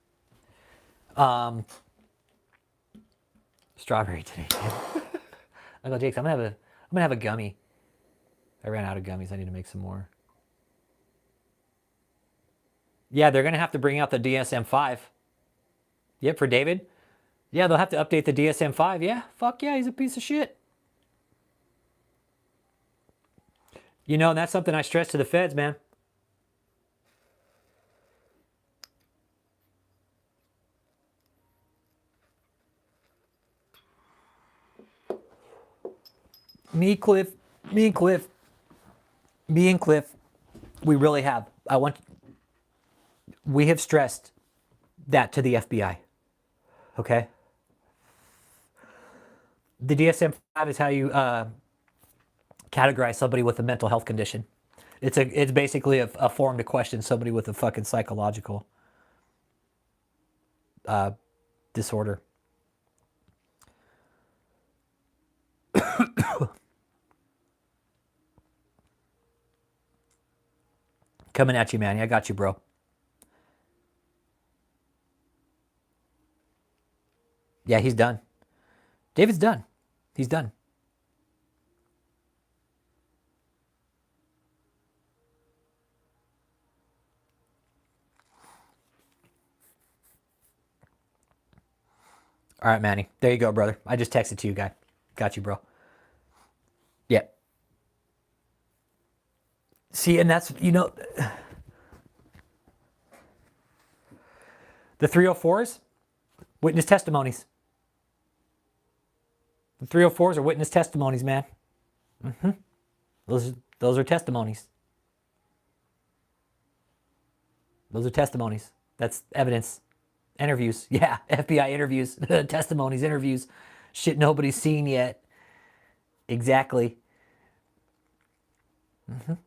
Strawberry today. Uncle Jake's, I'm gonna have a gummy. I ran out of gummies. I need to make some more. Yeah, they're gonna have to bring out the DSM-5. Yep, for David. Yeah, they'll have to update the DSM-5. Yeah, fuck yeah, he's a piece of shit. You know, and that's something I stress to the feds, man. Me and Cliff, we really have. We have stressed that to the FBI. Okay? The DSM-5 is how you categorize somebody with a mental health condition. It's basically a form to question somebody with a fucking psychological disorder. Coming at you, Manny. I got you, bro. Yeah, he's done. David's done. He's done. All right, Manny. There you go, brother. I just texted to you, guy. Got you, bro. Yeah. See, and that's, you know, the 304s, witness testimonies. The 304s are witness testimonies, man. Those are testimonies. Those are testimonies. That's evidence. Interviews. Yeah, FBI interviews. Testimonies, interviews. Shit nobody's seen yet. Exactly. Yep.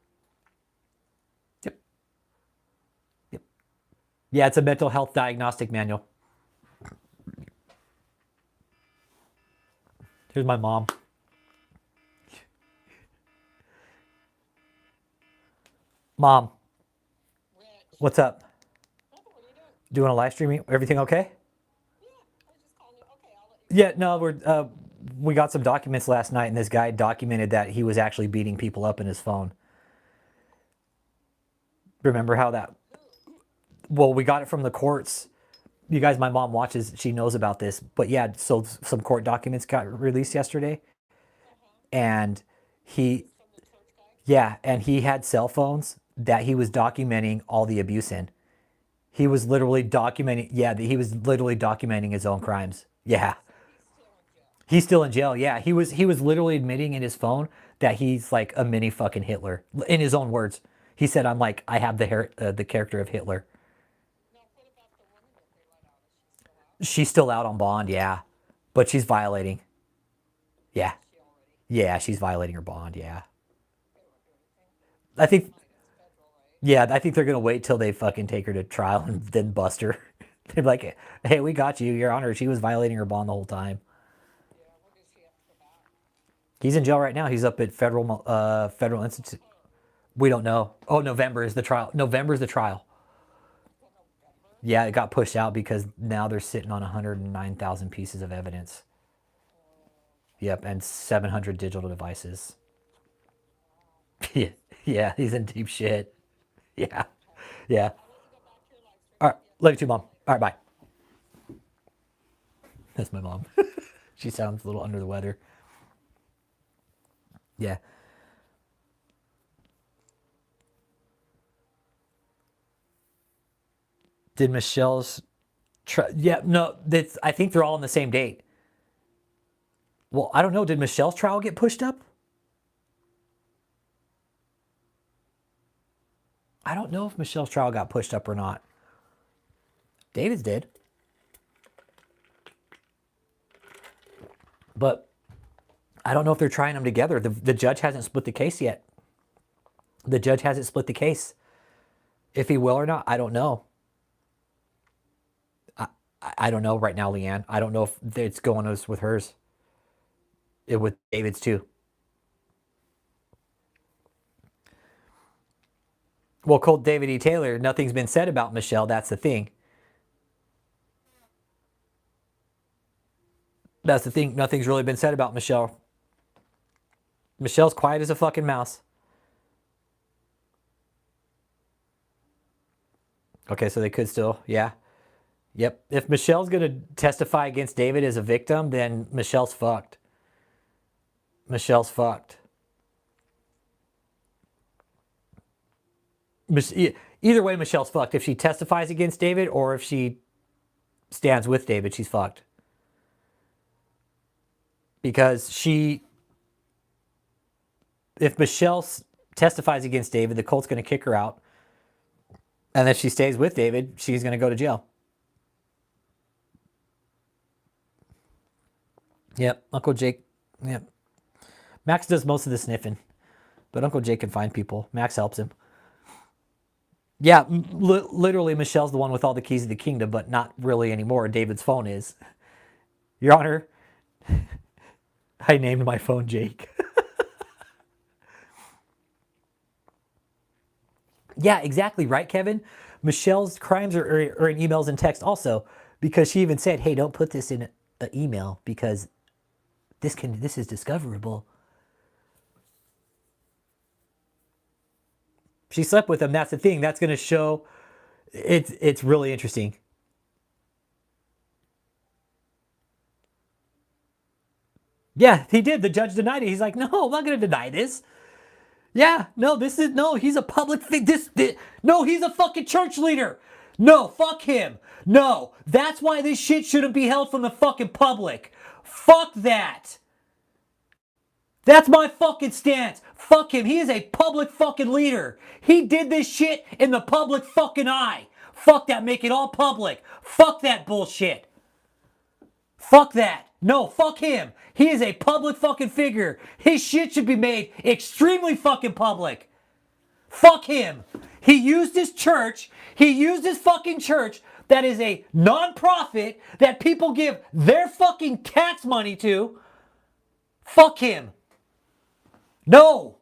Yeah, it's a mental health diagnostic manual. Here's my mom. Mom, what's up? Doing a live stream? Everything okay? Yeah, no, we got some documents last night, and this guy documented that he was actually beating people up in his phone. Remember how that? Well, we got it from the courts. You guys, my mom watches. She knows about this. But yeah, so some court documents got released yesterday, and he had cell phones that he was documenting all the abuse in. He was literally documenting. Yeah, he was literally documenting his own crimes. Yeah. He's still in jail. Yeah, he was literally admitting in his phone that he's like a mini fucking Hitler. In his own words, he said, "I'm like, I have the character of Hitler." She's still out on bond, yeah, but she's violating. Yeah, Yeah, she's violating her bond. Yeah. I think. Yeah, I think they're gonna wait till they fucking take her to trial and then bust her. They're like, "Hey, we got you, Your Honor. She was violating her bond the whole time." He's in jail right now. He's up at federal institute. We don't know. Oh, November is the trial. November is the trial. Yeah, it got pushed out because now they're sitting on 109,000 pieces of evidence. Yep, and 700 digital devices. Yeah, yeah, he's in deep shit. Yeah, yeah. All right, love you too, Mom. All right, bye. That's my mom. She sounds a little under the weather. Yeah. Did Michelle's yeah, no, that's I think they're all on the same date. Well, I don't know. Did Michelle's trial get pushed up? I don't know if Michelle's trial got pushed up or not. David's did. But I don't know if they're trying them together. The judge hasn't split the case yet. The judge hasn't split the case. If he will or not, I don't know. I don't know right now, Leanne. I don't know if it's going as with hers. It with David's too. Well, Colt David E. Taylor, nothing's been said about Michelle. That's the thing. That's the thing. Nothing's really been said about Michelle. Michelle's quiet as a fucking mouse. Okay, so they could still, yeah. Yep. If Michelle's going to testify against David as a victim, then Michelle's fucked. Michelle's fucked. Either way, Michelle's fucked. If she testifies against David or if she stands with David, she's fucked. Because if Michelle testifies against David, the cult's going to kick her out. And if she stays with David, she's going to go to jail. Yep, Uncle Jake. Yep. Max does most of the sniffing, but Uncle Jake can find people. Max helps him. Yeah, literally, Michelle's the one with all the keys of the kingdom, but not really anymore. David's phone is. Your Honor, I named my phone Jake. Yeah, exactly, right, Kevin? Michelle's crimes are in emails and text also, because she even said, hey, don't put this in an email because this is discoverable. She slept with him. That's the thing. That's going to show. It's really interesting. Yeah, he did. The judge denied it. He's like, no, I'm not going to deny this. Yeah, no, he's a public no, he's a fucking church leader. No, fuck him. No, that's why this shit shouldn't be held from the fucking public. Fuck that. That's my fucking stance. Fuck him. He is a public fucking leader. He did this shit in the public fucking eye. Fuck that. Make it all public. Fuck that bullshit. Fuck that. No, fuck him. He is a public fucking figure. His shit should be made extremely fucking public. Fuck him. He used his church. He used his fucking church that is a non-profit that people give their fucking tax money to. Fuck him. No.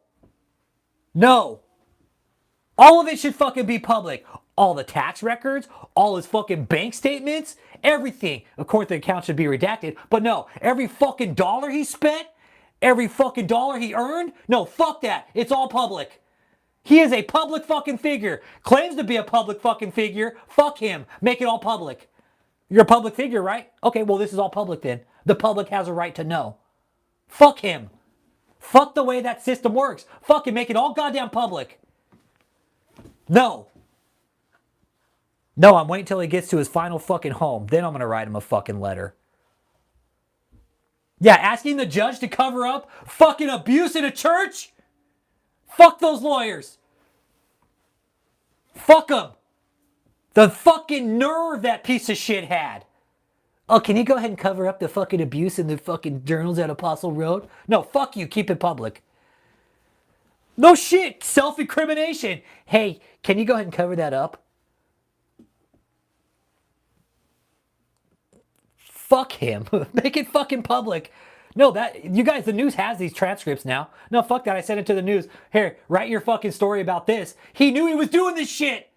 No. All of it should fucking be public. All the tax records, all his fucking bank statements, everything. Of course, the account should be redacted, but no, every fucking dollar he spent, every fucking dollar he earned, no, fuck that. It's all public. He is a public fucking figure. Claims to be a public fucking figure. Fuck him. Make it all public. You're a public figure, right? Okay, well, this is all public then. The public has a right to know. Fuck him. Fuck the way that system works. Fucking make it all goddamn public. No. No, I'm waiting till he gets to his final fucking home. Then I'm going to write him a fucking letter. Yeah, asking the judge to cover up fucking abuse in a church? Fuck those lawyers. Fuck them. The fucking nerve that piece of shit had. Oh, can you go ahead and cover up the fucking abuse in the fucking journals at Apostle Road? No, fuck you. Keep it public. No shit. Self-incrimination. Hey, can you go ahead and cover that up? Fuck him. Make it fucking public. No, that you guys, the news has these transcripts now. No, fuck that. I sent it to the news. Here, write your fucking story about this. He knew he was doing this shit.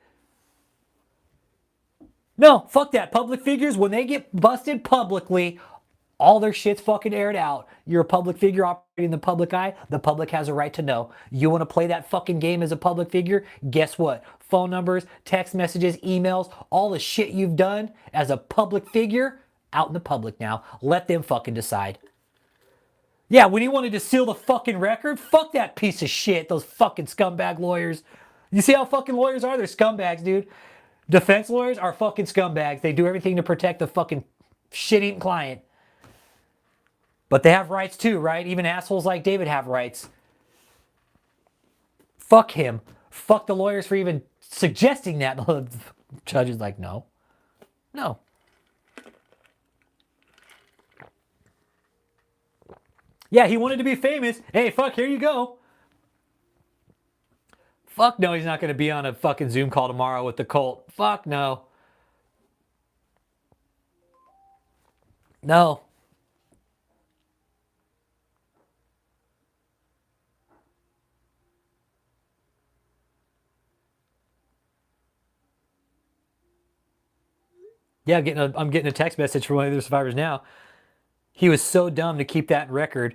No, fuck that. Public figures, when they get busted publicly, all their shit's fucking aired out. You're a public figure operating in the public eye. The public has a right to know. You want to play that fucking game as a public figure? Guess what? Phone numbers, text messages, emails, all the shit you've done as a public figure, out in the public now. Let them fucking decide. Yeah, when he wanted to seal the fucking record, fuck that piece of shit, those fucking scumbag lawyers. You see how fucking lawyers are? They're scumbags, dude. Defense lawyers are fucking scumbags. They do everything to protect the fucking shit-eating client. But they have rights too, right? Even assholes like David have rights. Fuck him. Fuck the lawyers for even suggesting that. The judge is like, no. No. Yeah, he wanted to be famous. Hey, fuck, here you go. Fuck no, he's not going to be on a fucking Zoom call tomorrow with the cult. Fuck no. No. Yeah, I'm getting a text message from one of the survivors now. He was so dumb to keep that record.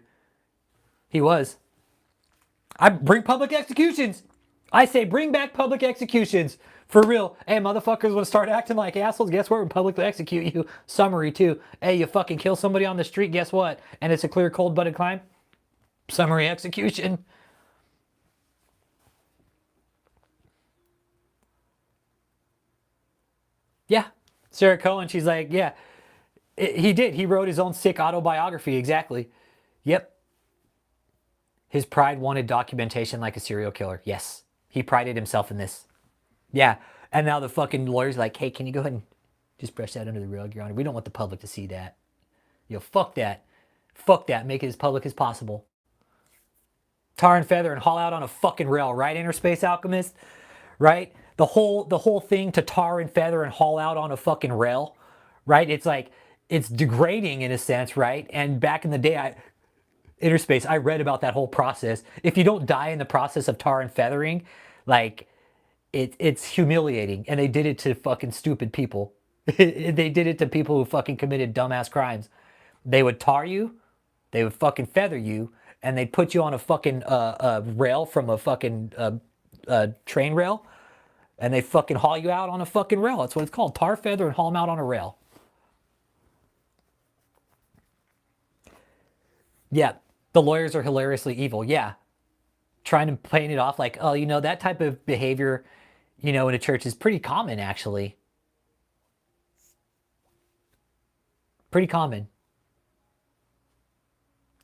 He was. I bring public executions. I say bring back public executions. For real. Hey, motherfuckers want to start acting like assholes? Guess what? We're publicly execute you. Summary, too. Hey, you fucking kill somebody on the street, guess what? And it's a clear, cold-blooded crime? Summary execution. Yeah. Sarah Cohen, she's like, yeah. He did. He wrote his own sick autobiography. Exactly. Yep. His pride wanted documentation like a serial killer. Yes. He prided himself in this. Yeah. And now the fucking lawyer's like, hey, can you go ahead and just brush that under the rug, Your Honor? We don't want the public to see that. Yo, fuck that. Fuck that. Make it as public as possible. Tar and feather and haul out on a fucking rail, right, Interspace Alchemist? Right? The whole thing to tar and feather and haul out on a fucking rail, right? It's like, it's degrading in a sense, right? And back in the day, Interspace, I read about that whole process. If you don't die in the process of tar and feathering, like, it's humiliating. And they did it to fucking stupid people. They did it to people who fucking committed dumbass crimes. They would tar you, they would fucking feather you, and they'd put you on a fucking rail from a fucking train rail, and they fucking haul you out on a fucking rail. That's what it's called. Tar, feather, and haul them out on a rail. Yeah, the lawyers are hilariously evil. Yeah. Trying to paint it off like, oh, you know, that type of behavior, you know, in a church is pretty common, actually. Pretty common.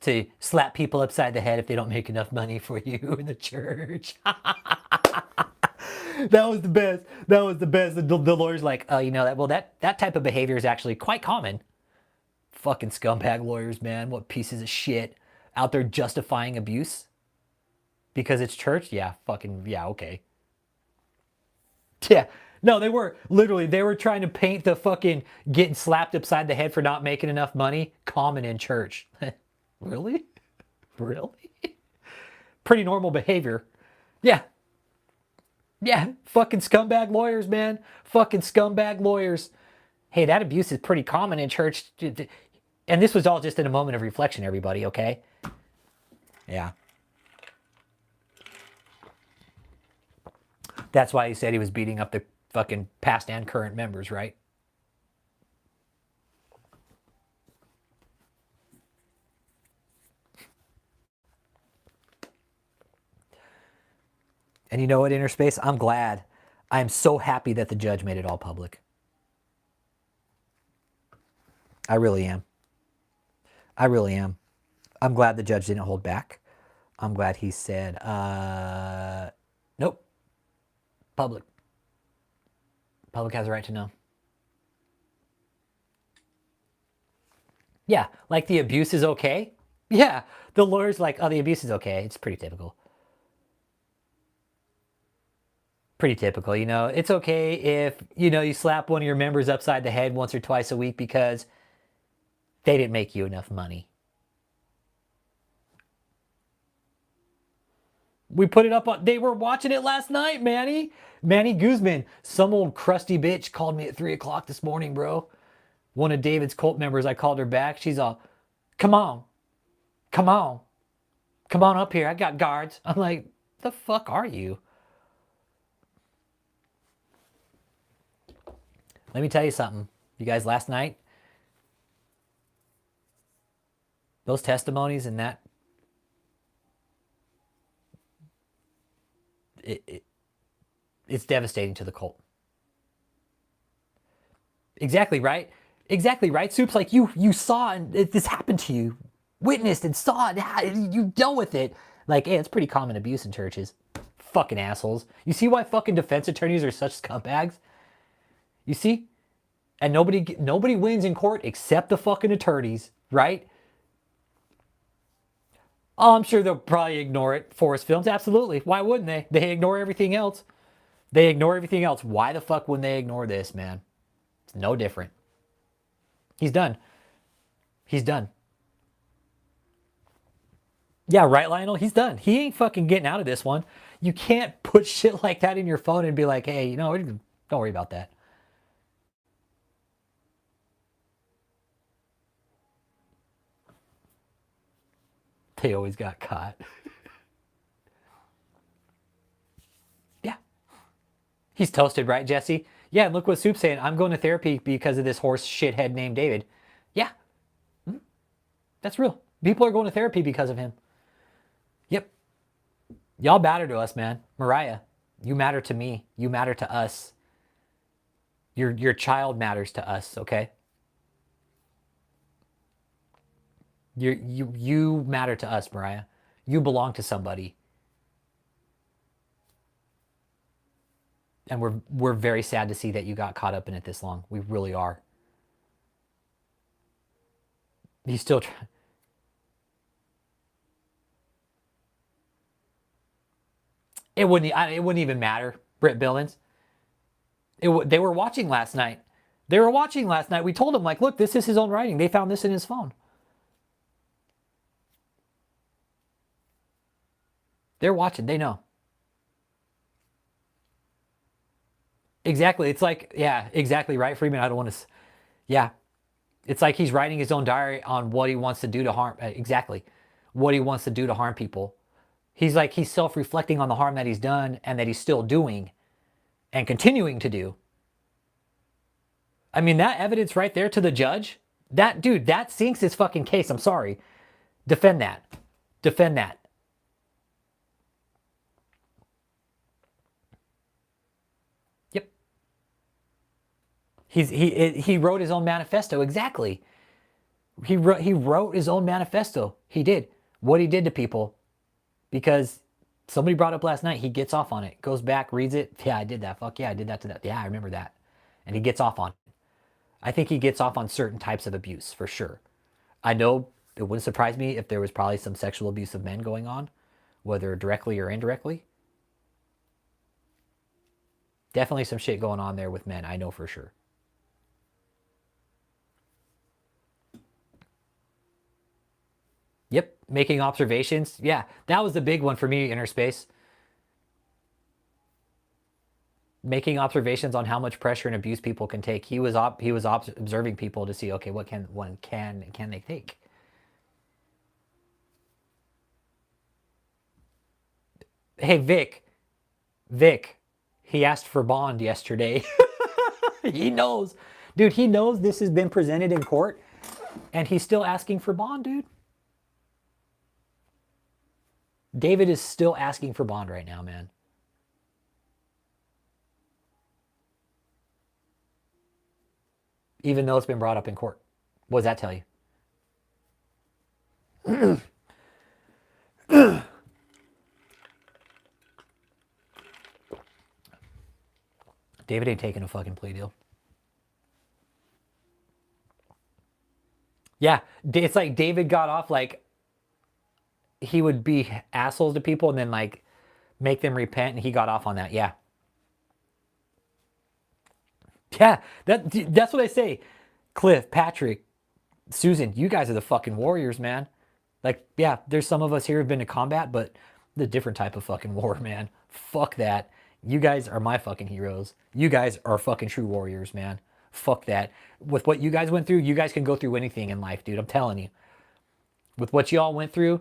To slap people upside the head if they don't make enough money for you in the church. That was the best. That was the best. The lawyer's like, you know, that type of behavior is actually quite common. Fucking scumbag lawyers, man. What pieces of shit. Out there justifying abuse. Because it's church? Yeah, fucking, yeah, okay. Yeah. No, they were trying to paint the fucking getting slapped upside the head for not making enough money common in church. Really? Really? Pretty normal behavior. Yeah. Yeah. Fucking scumbag lawyers, man. Fucking scumbag lawyers. Hey, that abuse is pretty common in church. And this was all just in a moment of reflection, everybody, okay? Yeah. That's why he said he was beating up the fucking past and current members, right? And you know what, Interspace? I'm glad. I am so happy that the judge made it all public. I really am. I really am. I'm glad the judge didn't hold back. I'm glad he said, nope. Public. Public has a right to know. Yeah, like the abuse is okay. Yeah, the lawyer's like, oh, the abuse is okay. It's pretty typical. Pretty typical, you know. It's okay if, you know, you slap one of your members upside the head once or twice a week because they didn't make you enough money. We put it up on, they were watching it last night, Manny. Manny Guzman, some old crusty bitch called me at 3 o'clock this morning, bro. One of David's cult members, I called her back. She's all, come on, come on, come on up here. I got guards. I'm like, the fuck are you? Let me tell you something. You guys, last night, those testimonies and that, it's devastating to the cult. Exactly right. Exactly right. Soup's like, you saw and this happened to you, witnessed and saw it, you dealt with it. Like, hey, it's pretty common abuse in churches. Fucking assholes. You see why fucking defense attorneys are such scumbags? You see? And nobody wins in court except the fucking attorneys, right? Oh, I'm sure they'll probably ignore it. Forest Films, absolutely. Why wouldn't they? They ignore everything else. They ignore everything else. Why the fuck wouldn't they ignore this, man? It's no different. He's done. He's done. Yeah, right, Lionel? He's done. He ain't fucking getting out of this one. You can't put shit like that in your phone and be like, hey, you know, don't worry about that. They always got caught. Yeah. He's toasted, right, Jesse? Yeah, and look what Soup's saying. I'm going to therapy because of this horse shithead named David. Yeah. That's real. People are going to therapy because of him. Yep. Y'all matter to us, man. Mariah, you matter to me. You matter to us. Your child matters to us, okay? You matter to us, Mariah. You belong to somebody. And we're very sad to see that you got caught up in it this long. We really are. He's still trying. It wouldn't even matter, Britt Billings. They were watching last night. They were watching last night. We told him, like, look, this is his own writing. They found this in his phone. They're watching. They know. Exactly. It's like, yeah, exactly right, Freeman. I don't want to. Yeah. It's like he's writing his own diary on what he wants to do to harm. Exactly. What he wants to do to harm people. He's self-reflecting on the harm that he's done and that he's still doing and continuing to do. I mean, that evidence right there to the judge, that sinks his fucking case. I'm sorry. Defend that. Defend that. Yep. He wrote his own manifesto. Exactly. He wrote his own manifesto. He did. What he did to people. Because somebody brought up last night, he gets off on it. Goes back, reads it. Yeah, I did that. Fuck yeah, I did that to that. Yeah, I remember that. And he gets off on it. I think he gets off on certain types of abuse, for sure. I know it wouldn't surprise me if there was probably some sexual abuse of men going on, whether directly or indirectly. Definitely some shit going on there with men, I know for sure. Yep, making observations. Yeah, that was the big one for me, Inner Space. Making observations on how much pressure and abuse people can take. He was observing people to see, okay, what can they take? Hey, Vic, he asked for bond yesterday. He knows. Dude, he knows this has been presented in court, and he's still asking for bond, dude. David is still asking for bond right now, man. Even though it's been brought up in court. What does that tell you? David ain't taking a fucking plea deal. Yeah, it's like David got off, like, he would be assholes to people and then, like, make them repent, and he got off on that. Yeah. Yeah, that's what I say. Cliff, Patrick, Susan, you guys are the fucking warriors, man. Like, yeah, there's some of us here who've been to combat, but the different type of fucking war, man. Fuck that. You guys are my fucking heroes. You guys are fucking true warriors, man. Fuck that. With what you guys went through, you guys can go through anything in life, dude. I'm telling you. With what you all went through,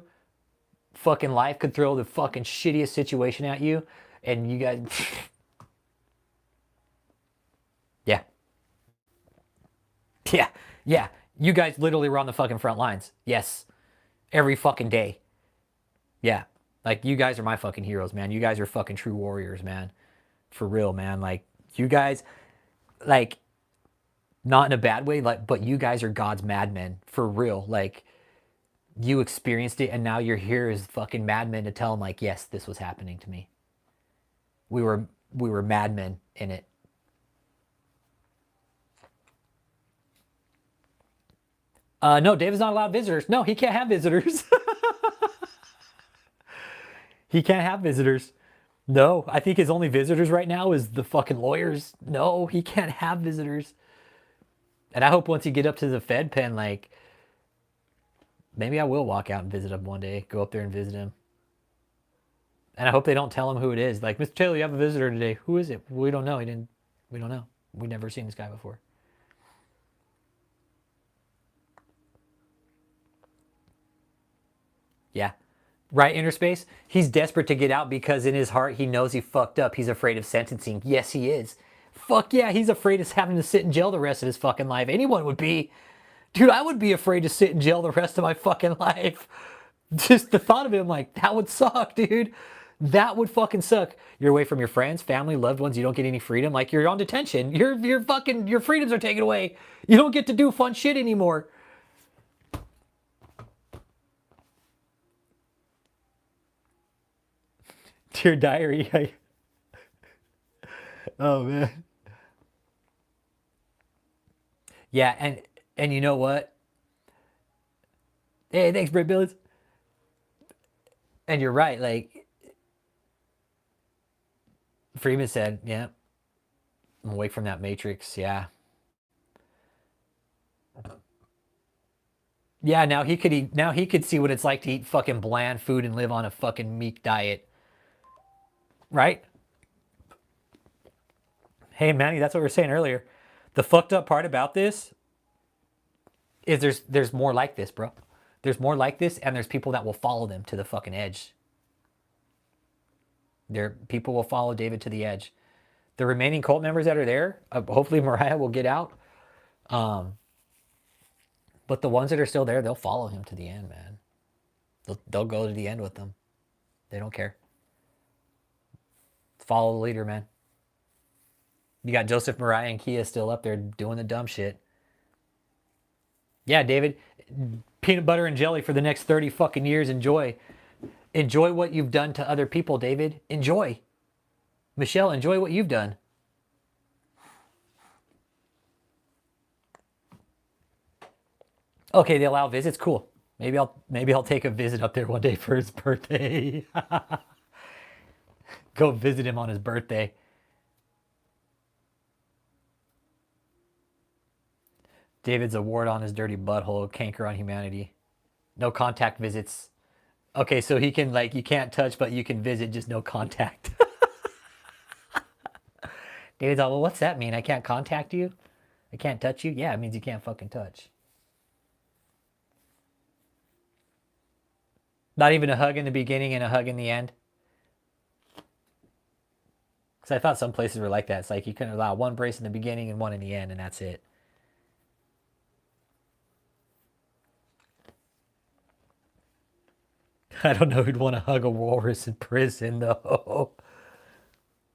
fucking life could throw the fucking shittiest situation at you, and you guys... Yeah. Yeah. Yeah. You guys literally were on the fucking front lines. Yes. Every fucking day. Yeah. Like, you guys are my fucking heroes, man. You guys are fucking true warriors, man. For real, man. Like, you guys, like, not in a bad way, like, but you guys are God's madmen. For real. Like, you experienced it, and now you're here as fucking madmen to tell them, like, yes, this was happening to me. We were madmen in it. No, David's not allowed visitors. No, he can't have visitors. He can't have visitors. No, I think his only visitors right now is the fucking lawyers. No, he can't have visitors. And I hope once you get up to the Fed pen, like, maybe I will walk out and visit him one day. Go up there and visit him. And I hope they don't tell him who it is. Like, Mr. Taylor, you have a visitor today. Who is it? We don't know. We don't know. We've never seen this guy before. Yeah. Right, Interspace? He's desperate to get out because in his heart he knows he fucked up. He's afraid of sentencing. Yes, he is. Fuck yeah, he's afraid of having to sit in jail the rest of his fucking life. Anyone would be. Dude, I would be afraid to sit in jail the rest of my fucking life. Just the thought of it, I'm like, that would suck, dude. That would fucking suck. You're away from your friends, family, loved ones. You don't get any freedom. Like, you're on detention. You're fucking, your freedoms are taken away. You don't get to do fun shit anymore. Dear diary. Oh man. Yeah, and you know what? Hey, thanks, Britt Billis. And you're right, like Freeman said, yeah. I'm awake from that matrix, yeah. Yeah, now he could see what it's like to eat fucking bland food and live on a fucking meat diet. Right? Hey, Manny, that's what we were saying earlier. The fucked up part about this is there's more like this, bro. There's more like this, and there's people that will follow them to the fucking edge. People will follow David to the edge. The remaining cult members that are there, hopefully Mariah will get out. But the ones that are still there, they'll follow him to the end, man. They'll go to the end with them. They don't care. Follow the leader, man. You got Joseph, Mariah, and Kia still up there doing the dumb shit. Yeah, David, peanut butter and jelly for the next 30 fucking years. Enjoy. Enjoy what you've done to other people, David. Enjoy. Michelle, enjoy what you've done. Okay, they allow visits. Cool. Maybe I'll take a visit up there one day for his birthday. Go visit him on his birthday. David's a wart on his dirty butthole, canker on humanity. No contact visits. Okay, so he can, like, you can't touch, but you can visit, just no contact. David's all, well, what's that mean? I can't contact you? I can't touch you? Yeah, it means you can't fucking touch. Not even a hug in the beginning and a hug in the end? Because I thought some places were like that. It's like you can allow one brace in the beginning and one in the end, and that's it. I don't know who'd want to hug a walrus in prison, though.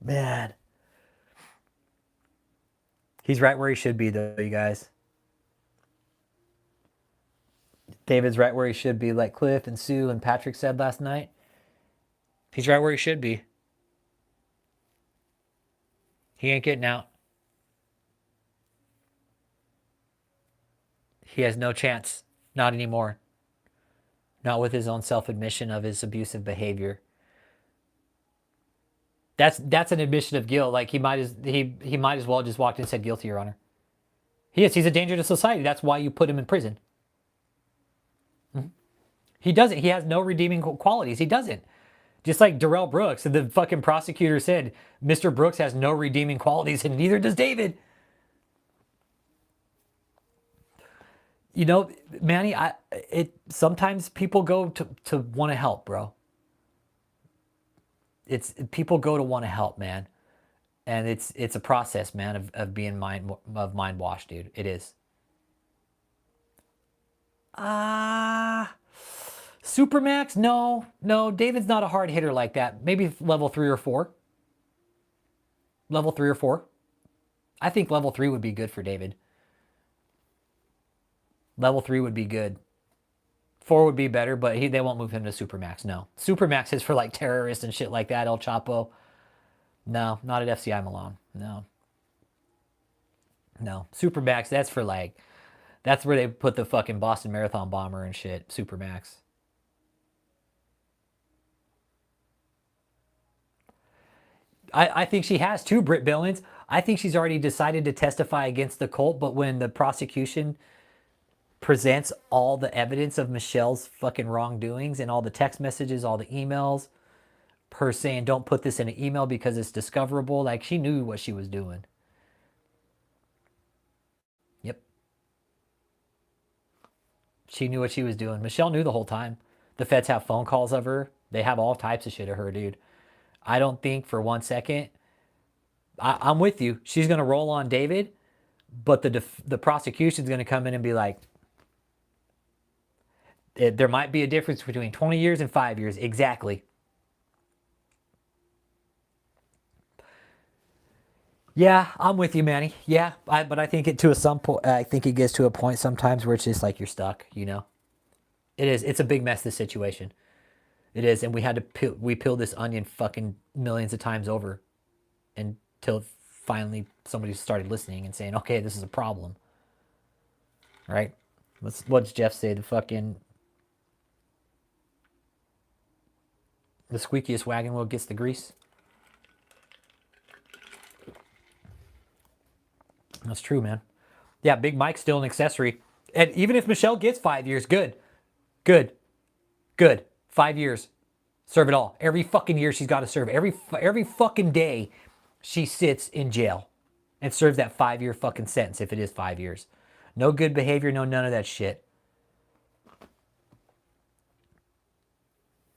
Man. He's right where he should be, though, you guys. David's right where he should be, like Cliff and Sue and Patrick said last night. He's right where he should be. He ain't getting out. He has no chance. Not anymore. Not with his own self-admission of his abusive behavior. That's an admission of guilt. Like he might as well just walked in and said guilty, Your Honor. He's a danger to society. That's why you put him in prison. He doesn't. He has no redeeming qualities. He doesn't. Just like Darrell Brooks, the fucking prosecutor said, Mr. Brooks has no redeeming qualities, and neither does David. You know, Manny, sometimes people go to want to help, bro. People go to want to help, man. And it's a process, man, of being mind washed, dude. It is. Supermax? No. David's not a hard hitter like that. Maybe level 3 or 4. Level 3 or 4. I think level 3 would be good for David. Level 3 would be good. 4 would be better, but they won't move him to Supermax. No. Supermax is for like terrorists and shit like that, El Chapo. No, not at FCI Milan. No. Supermax, that's for like, that's where they put the fucking Boston Marathon bomber and shit. Supermax. I think she has too, Britt Billings. I think she's already decided to testify against the cult, but when the prosecution presents all the evidence of Michelle's fucking wrongdoings and all the text messages, all the emails, her saying don't put this in an email because it's discoverable, like she knew what she was doing. Yep. She knew what she was doing. Michelle knew the whole time. The feds have phone calls of her. They have all types of shit of her, dude. I don't think for 1 second, I'm with you. She's going to roll on David, but the prosecution's going to come in and be like, there might be a difference between 20 years and 5 years. Exactly. Yeah, I'm with you, Manny. Yeah, but I think I think it gets to a point sometimes where it's just like you're stuck, you know? It is. It's a big mess, this situation. It is, and we peeled this onion fucking millions of times over until finally somebody started listening and saying, okay, this is a problem. Right? What does Jeff say? The squeakiest wagon wheel gets the grease. That's true, man. Yeah, Big Mike's still an accessory. And even if Michelle gets 5 years, good. 5 years. Serve it all. Every fucking year she's got to serve. Every fucking day she sits in jail and serves that 5-year fucking sentence if it is 5 years. No good behavior, no none of that shit.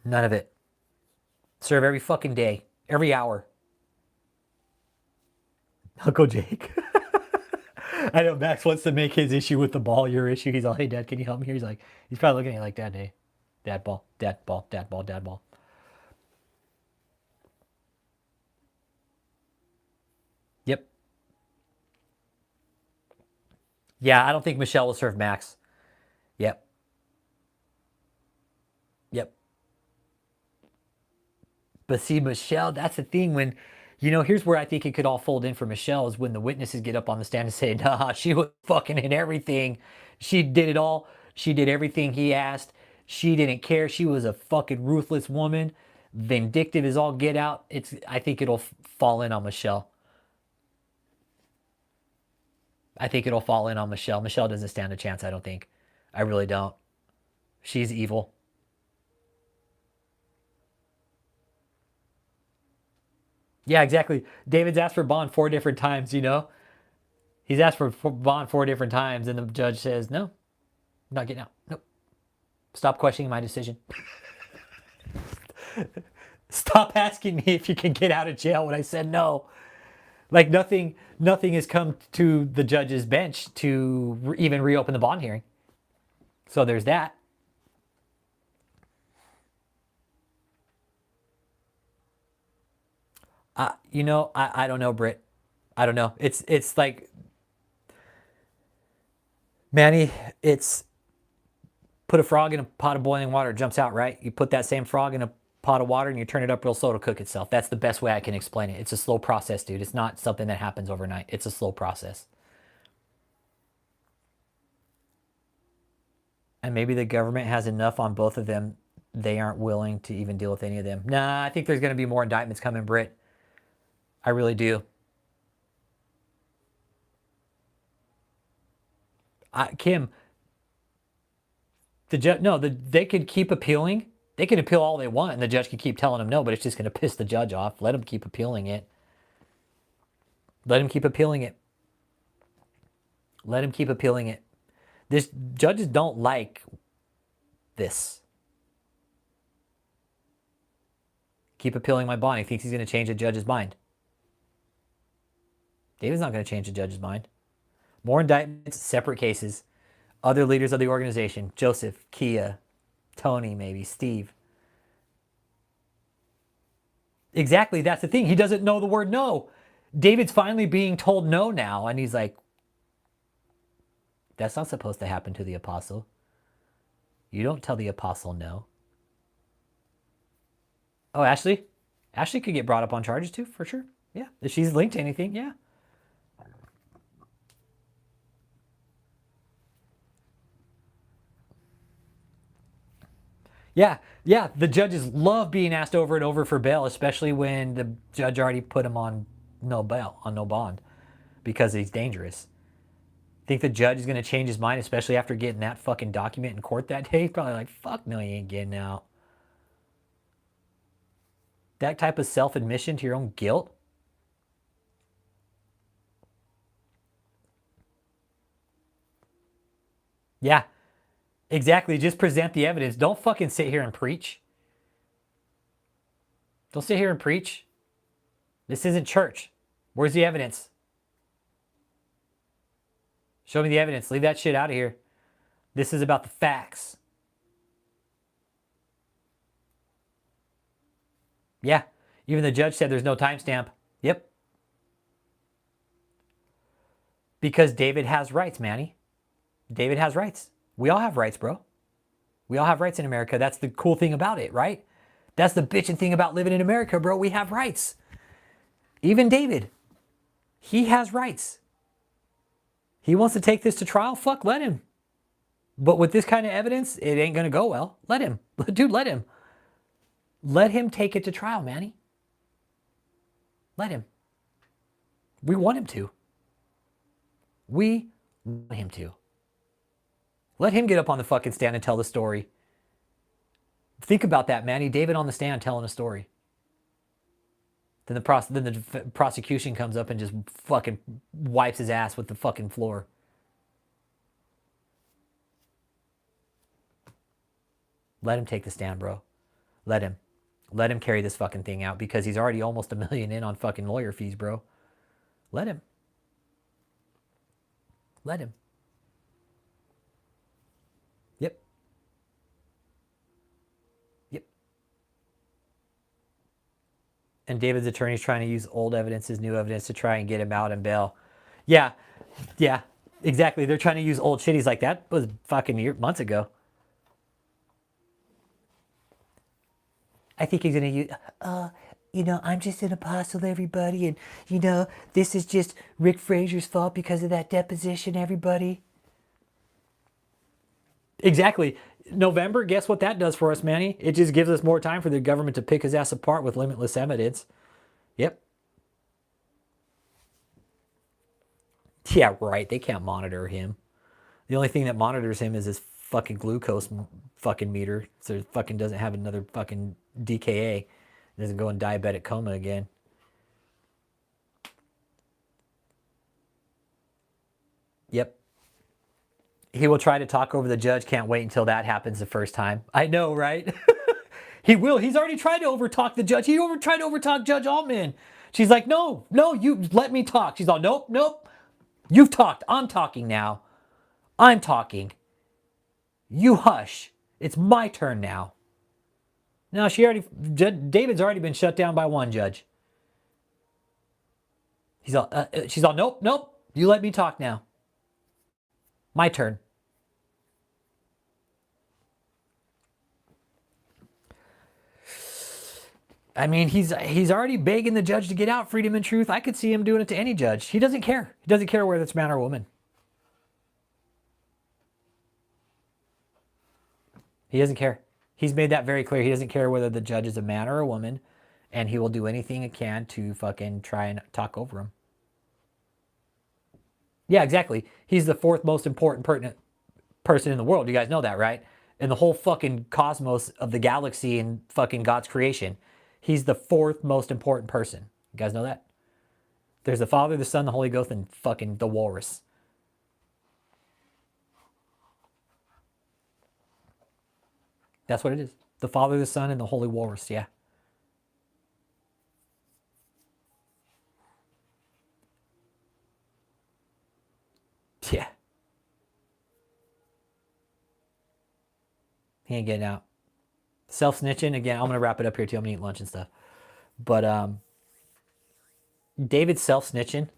None of it. Serve every fucking day. Every hour. Uncle Jake. I know Max wants to make his issue with the ball your issue. He's all, hey, Dad, can you help me here? He's like, he's probably looking at you like, Dad, hey. Dad ball, dad ball, dad ball, dad ball. Yep. Yeah, I don't think Michelle will serve Max. Yep. But see, Michelle, that's the thing when, here's where I think it could all fold in for Michelle is when the witnesses get up on the stand and say, nah, she was fucking in everything. She did it all. She did everything he asked. She didn't care. She was a fucking ruthless woman. Vindictive as all get out. I think it'll fall in on Michelle. Michelle doesn't stand a chance, I don't think. I really don't. She's evil. Yeah, exactly. David's asked for bond 4 different times, He's asked for bond 4 different times, and the judge says, no, I'm not getting out. Nope. Stop questioning my decision. Stop asking me if you can get out of jail when I said no. Like nothing has come to the judge's bench to even reopen the bond hearing. So there's that. I don't know, Britt. I don't know. It's like, Manny, it's put a frog in a pot of boiling water, it jumps out, right? You put that same frog in a pot of water and you turn it up real slow to cook itself. That's the best way I can explain it. It's a slow process, dude. It's not something that happens overnight. It's a slow process. And maybe the government has enough on both of them. They aren't willing to even deal with any of them. Nah, I think there's going to be more indictments coming, Britt. I really do. Kim, the judge, no, they could keep appealing. They can appeal all they want, and the judge can keep telling them no, but it's just going to piss the judge off. Let him keep appealing it. Let him keep appealing it. Let him keep appealing it. This judges don't like this. Keep appealing my bond. He thinks he's going to change the judge's mind. David's not going to change the judge's mind. More indictments, separate cases. Other leaders of the organization. Joseph, Kia, Tony, maybe, Steve. Exactly, that's the thing. He doesn't know the word no. David's finally being told no now, and he's like, that's not supposed to happen to the apostle. You don't tell the apostle no. Oh, Ashley? Ashley could get brought up on charges too, for sure. Yeah, if she's linked to anything, yeah. Yeah, the judges love being asked over and over for bail, especially when the judge already put him on no bail, on no bond, because he's dangerous. Think the judge is going to change his mind, especially after getting that fucking document in court that day? He's probably like, fuck no, you ain't getting out. That type of self-admission to your own guilt? Yeah, exactly. Just present the evidence. Don't fucking sit here and preach. Don't sit here and preach. This isn't church. Where's the evidence? Show me the evidence. Leave that shit out of here. This is about the facts. Yeah, even the judge said there's no timestamp. Yep. Because David has rights, Manny. David has rights. We all have rights, bro. We all have rights in America. That's the cool thing about it, right? That's the bitching thing about living in America, bro. We have rights. Even David, he has rights. He wants to take this to trial. Fuck, let him. But with this kind of evidence, it ain't going to go well. Let him. Dude, let him. Let him take it to trial, Manny. Let him. We want him to. We want him to. Let him get up on the fucking stand and tell the story. Think about that, Manny. David on the stand telling a story. Then the prosecution comes up and just fucking wipes his ass with the fucking floor. Let him take the stand, bro. Let him. Let him carry this fucking thing out because he's already almost $1 million in on fucking lawyer fees, bro. Let him. Let him. Yep. Yep. And David's attorney's trying to use old evidence as new evidence to try and get him out on bail. Yeah. Yeah. Exactly. They're trying to use old shit. He's like, that was fucking months ago. I think he's going to use, I'm just an apostle, everybody. And, this is just Rick Fraser's fault because of that deposition, everybody. Exactly. November, guess what that does for us, Manny? It just gives us more time for the government to pick his ass apart with limitless evidence. Yep. Yeah, right. They can't monitor him. The only thing that monitors him is his fucking glucose fucking meter. So it fucking doesn't have another fucking DKA. It doesn't go in diabetic coma again. Yep. He will try to talk over the judge. Can't wait until that happens the first time. I know, right? He will. He's already tried to overtalk the judge. He tried to overtalk Judge Altman. She's like, no, you let me talk. She's all, nope. You've talked. I'm talking now. I'm talking. You hush. It's my turn now. No, David's already been shut down by one judge. She's all, nope. You let me talk now. My turn. I mean, he's already begging the judge to get out, freedom and truth. I could see him doing it to any judge. He doesn't care. He doesn't care whether it's man or woman. He doesn't care. He's made that very clear. He doesn't care whether the judge is a man or a woman, and he will do anything he can to fucking try and talk over him. Yeah, exactly. He's the fourth most important person in the world. You guys know that, right? In the whole fucking cosmos of the galaxy and fucking God's creation, he's the fourth most important person. You guys know that? There's the Father, the Son, the Holy Ghost, and fucking the walrus. That's what it is. The Father, the Son, and the Holy Walrus, yeah. Yeah. He ain't getting out. Self-snitching, again, I'm going to wrap it up here too. I'm going to eat lunch and stuff. But David's self-snitching.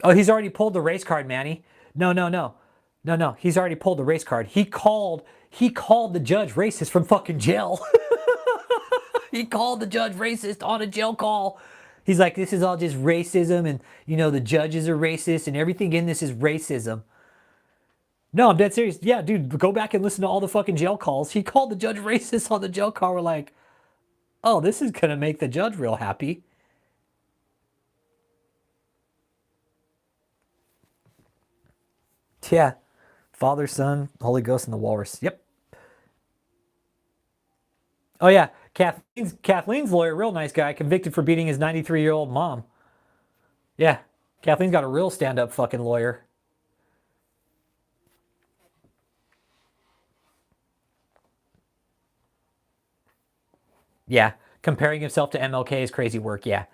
Oh, he's already pulled the race card, Manny. No. He's already pulled the race card. He called the judge racist from fucking jail. He called the judge racist on a jail call. He's like, this is all just racism, and the judges are racist, and everything in this is racism. No, I'm dead serious. Yeah, dude, go back and listen to all the fucking jail calls. He called the judge racist on the jail call. We're like, oh, this is gonna make the judge real happy. Yeah. Father, Son, Holy Ghost, and the walrus. Yep. Oh yeah, Kathleen's lawyer, real nice guy, convicted for beating his 93-year-old mom. Yeah, Kathleen's got a real stand-up fucking lawyer. Yeah, comparing himself to MLK is crazy work. Yeah,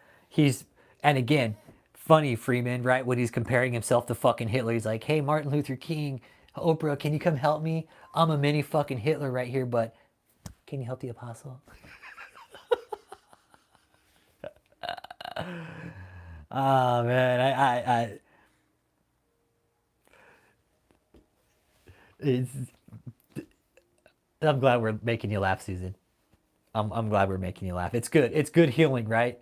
and again, funny Freeman, right? When he's comparing himself to fucking Hitler, he's like, "Hey, Martin Luther King, Oprah, can you come help me? I'm a mini fucking Hitler right here, but can you help the apostle?" Oh man, I'm glad we're making you laugh, Susan. I'm glad we're making you laugh. It's good. It's good healing, right?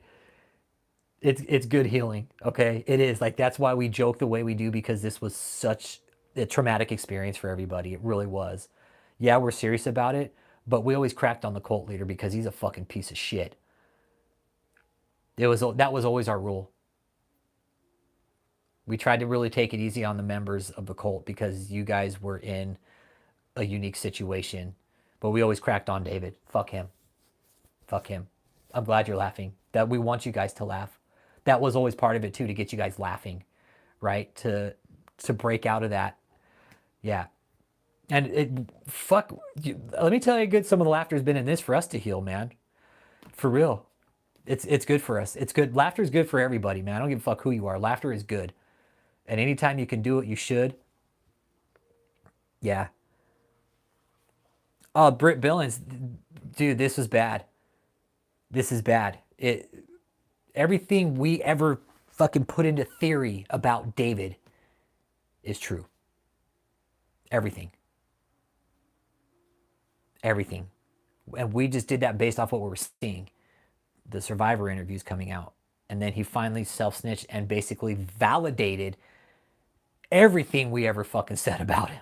It's good healing. Okay, it is. Like, that's why we joke the way we do, because this was such a traumatic experience for everybody. It really was. Yeah, we're serious about it, but we always cracked on the cult leader because he's a fucking piece of shit. That was always our rule. We tried to really take it easy on the members of the cult because you guys were in a unique situation, but we always cracked on David. Fuck him. Fuck him. I'm glad you're laughing. That we want you guys to laugh. That was always part of it too, to get you guys laughing, right? To break out of that. Yeah. And let me tell you how good some of the laughter has been in this for us to heal, man. For real. It's good for us. It's good. Laughter is good for everybody, man. I don't give a fuck who you are. Laughter is good. And anytime you can do it, you should. Yeah. Oh, Britt Billings, dude, this was bad. This is bad. Everything we ever fucking put into theory about David is true. Everything. Everything. And we just did that based off what we were seeing. The Survivor interviews coming out. And then he finally self-snitched and basically validated everything we ever fucking said about him.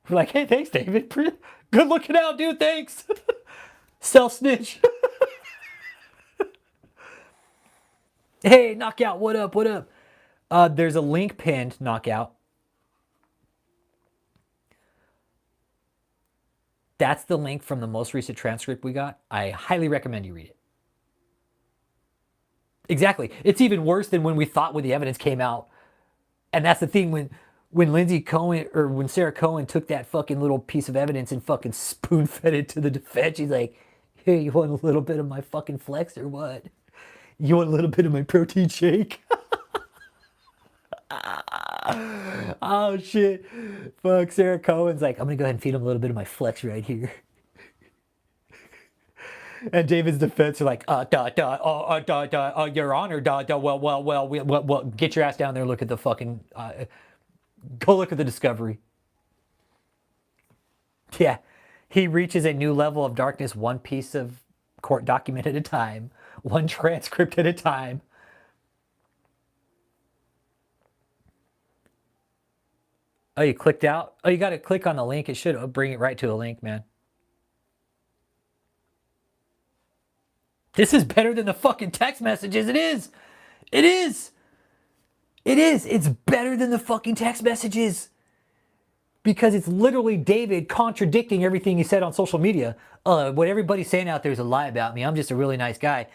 We're like, hey, thanks, David. Good looking out, dude. Thanks. Self-snitch. Hey, Knockout, what up, what up? There's a link pinned, Knockout. That's the link from the most recent transcript we got. I highly recommend you read it. Exactly. It's even worse than when we thought when the evidence came out. And that's the thing, when Lindsay Cohen, or when Sarah Cohen took that fucking little piece of evidence and fucking spoon-fed it to the defense, she's like, hey, you want a little bit of my fucking flex or what? You want a little bit of my protein shake? Oh, shit. Fuck, Sarah Cohen's like, I'm going to go ahead and feed him a little bit of my flex right here. And David's defense are like, Your Honor, well, get your ass down there, look at the fucking, go look at the discovery. Yeah, he reaches a new level of darkness, one piece of court document at a time, one transcript at a time. Oh, you clicked out? Oh, you got to click on the link. It should bring it right to a link, man. This is better than the fucking text messages. It is. It is. It is. It's better than the fucking text messages. Because it's literally David contradicting everything he said on social media. What everybody's saying out there is a lie about me. I'm just a really nice guy.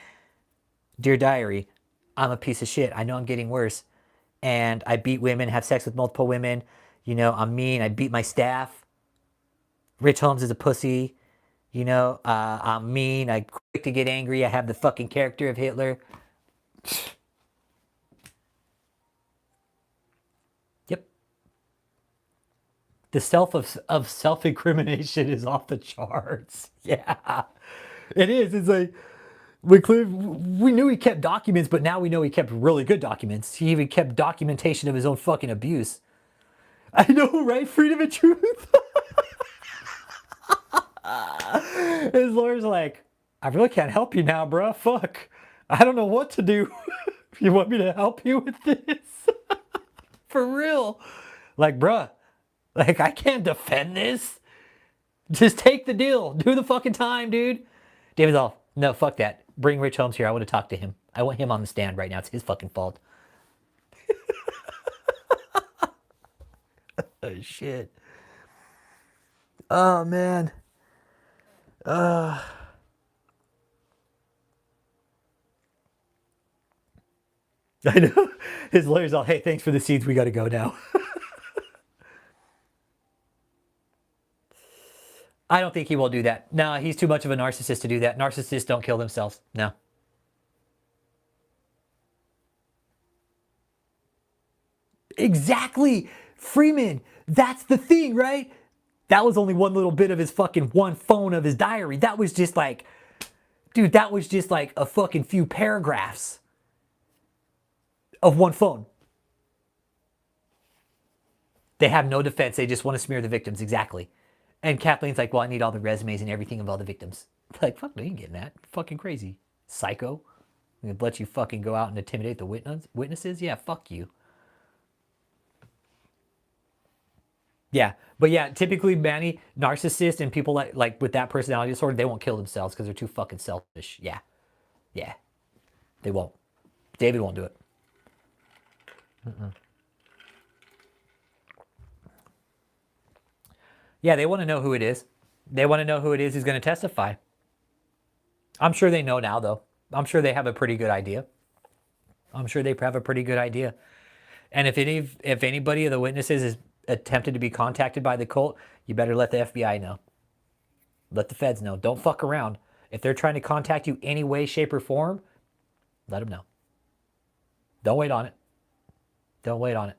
Dear diary, I'm a piece of shit. I know I'm getting worse. And I beat women, have sex with multiple women. You know, I'm mean. I beat my staff. Rich Holmes is a pussy. You know, I'm mean. I'm quick to get angry. I have the fucking character of Hitler. Yep. The self-incrimination is off the charts. Yeah, it is. It's like we knew he kept documents, but now we know he kept really good documents. He even kept documentation of his own fucking abuse. I know, right? Freedom of truth. His lawyer's like, I really can't help you now, bro. Fuck. I don't know what to do. You want me to help you with this? For real. Like, bruh, like, I can't defend this. Just take the deal. Do the fucking time, dude. David's all, no, fuck that. Bring Rich Holmes here. I want to talk to him. I want him on the stand right now. It's his fucking fault. Oh, shit. Oh, man. I know. His lawyer's all, hey, thanks for the seeds. We got to go now. I don't think he will do that. No, he's too much of a narcissist to do that. Narcissists don't kill themselves. No. Exactly. Freeman. That's the thing, right? That was only one little bit of his fucking one phone of his diary. That was just like, dude, that was just like a fucking few paragraphs of one phone. They have no defense. They just want to smear the victims. Exactly. And Kathleen's like, well, I need all the resumes and everything of all the victims. Like, fuck, no, you ain't getting that. Fucking crazy. Psycho. I'm gonna let you fucking go out and intimidate the witnesses? Yeah, fuck you. Yeah, but yeah, typically, Manny, narcissists and people like with that personality disorder, they won't kill themselves because they're too fucking selfish. Yeah, yeah, they won't. David won't do it. Yeah, they want to know who it is. They want to know who it is who's going to testify. I'm sure they know now, though. I'm sure they have a pretty good idea. I'm sure they have a pretty good idea. And if anybody of the witnesses is attempted to be contacted by the cult, you better let the FBI know. Let the feds know. Don't fuck around. If they're trying to contact you any way, shape, or form, let them know. Don't wait on it. Don't wait on it.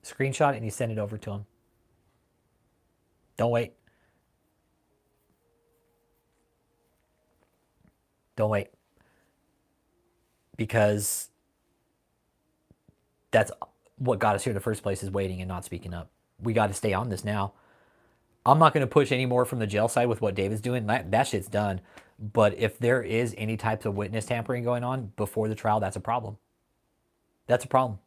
Screenshot it and you send it over to them. Don't wait. Don't wait. Because that's what got us here in the first place, is waiting and not speaking up. We got to stay on this now. I'm not going to push any more from the jail side with what David's doing. That shit's done. But if there is any types of witness tampering going on before the trial, that's a problem. That's a problem.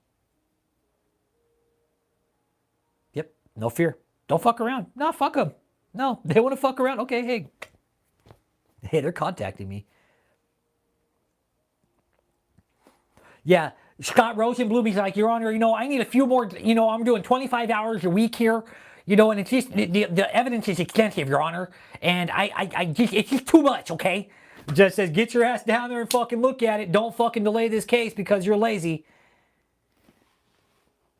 Yep. No fear. Don't fuck around. No, fuck them. No, they want to fuck around. Okay, hey, they're contacting me. Yeah, Scott Rosenblum, he's like, Your Honor, I need a few more, I'm doing 25 hours a week here, and it's just, the evidence is extensive, Your Honor, and it's just too much, okay? The judge says, get your ass down there and fucking look at it. Don't fucking delay this case because you're lazy.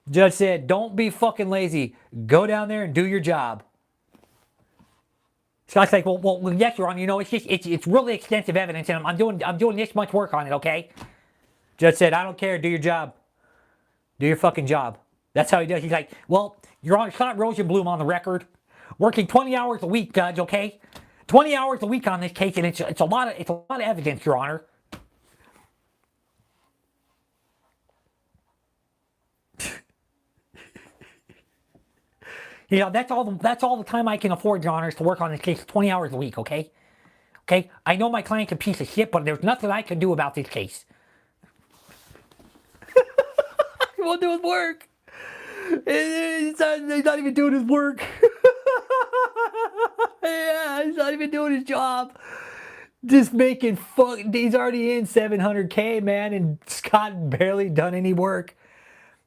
Judge said, don't be fucking lazy. Go down there and do your job. Scott's like, well, yes, Your Honor, it's really extensive evidence, and I'm doing this much work on it, okay? Judge said, I don't care. Do your job. Do your fucking job. That's how he does. He's like, well, Your Honor, Scott Rosenblum on the record, working 20 hours a week, Judge, okay? 20 hours a week on this case, and it's a lot of evidence, Your Honor. That's all the time I can afford, Your Honor, is to work on this case 20 hours a week, okay? Okay? I know my client's a piece of shit, but there's nothing I can do about this case. He won't do his work. He's not even doing his work. Yeah, he's not even doing his job. Just making fuck. He's already in $700K, man, and Scott barely done any work.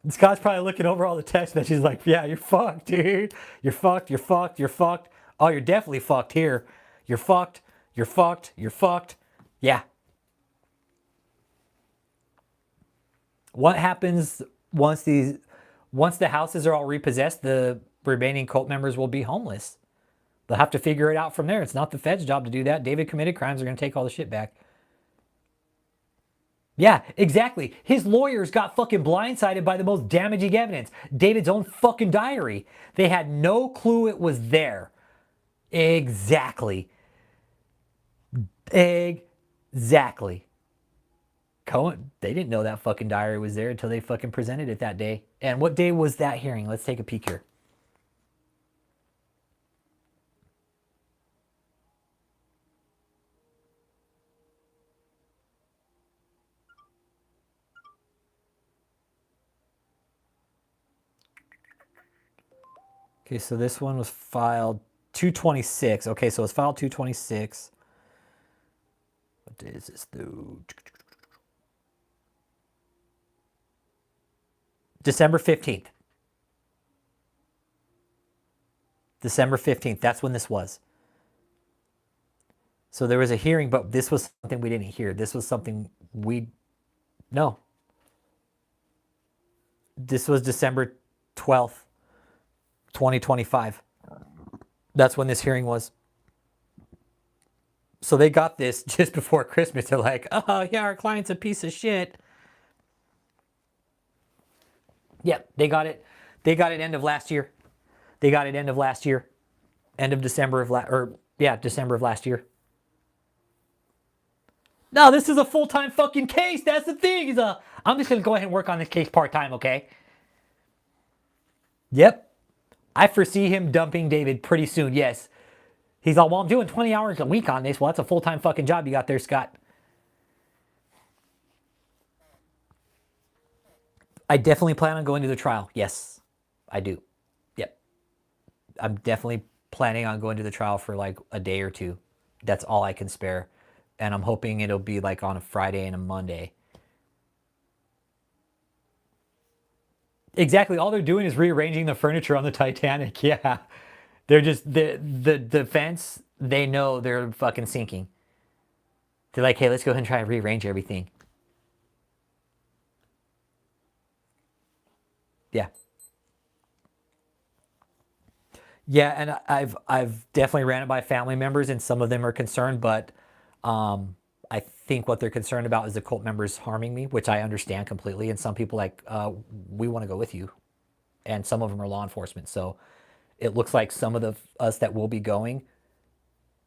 And Scott's probably looking over all the text messages like, yeah, you're fucked, dude. You're fucked, you're fucked, you're fucked. Oh, you're definitely fucked here. You're fucked, you're fucked, you're fucked. Yeah. What happens once the houses are all repossessed? The remaining cult members will be homeless. They'll have to figure it out from there. It's not the Fed's job to do that. David committed crimes. They're going to take all the shit back. Yeah, exactly. His lawyers got fucking blindsided by the most damaging evidence. David's own fucking diary. They had no clue it was there. Exactly. Exactly. Cohen, they didn't know that fucking diary was there until they fucking presented it that day. And what day was that hearing? Let's take a peek here. Okay, so this one was filed 2/26. Okay, so it's filed 2/26. What day is this though? December 15th. December 15th. That's when this was. So there was a hearing, but this was something we didn't hear. This was something no. This was December 12th, 2025. That's when this hearing was. So they got this just before Christmas. They're like, oh, yeah, our client's a piece of shit. Yep, they got it. They got it end of last year. They got it end of last year. End of December of December of last year. No, this is a full-time fucking case. That's the thing. I'm just going to go ahead and work on this case part-time, okay? Yep. I foresee him dumping David pretty soon, yes. He's all, well, I'm doing 20 hours a week on this. Well, that's a full-time fucking job you got there, Scott. I definitely plan on going to the trial. Yes, I do. Yep. I'm definitely planning on going to the trial for like a day or two. That's all I can spare. And I'm hoping it'll be like on a Friday and a Monday. Exactly. All they're doing is rearranging the furniture on the Titanic. Yeah. They're just, the defense, they know they're fucking sinking. They're like, hey, let's go ahead and try and rearrange everything. Yeah. Yeah, and I've definitely ran it by family members, and some of them are concerned, but I think what they're concerned about is the cult members harming me, which I understand completely. And some people like, we want to go with you, and some of them are law enforcement. So it looks like some of us that will be going,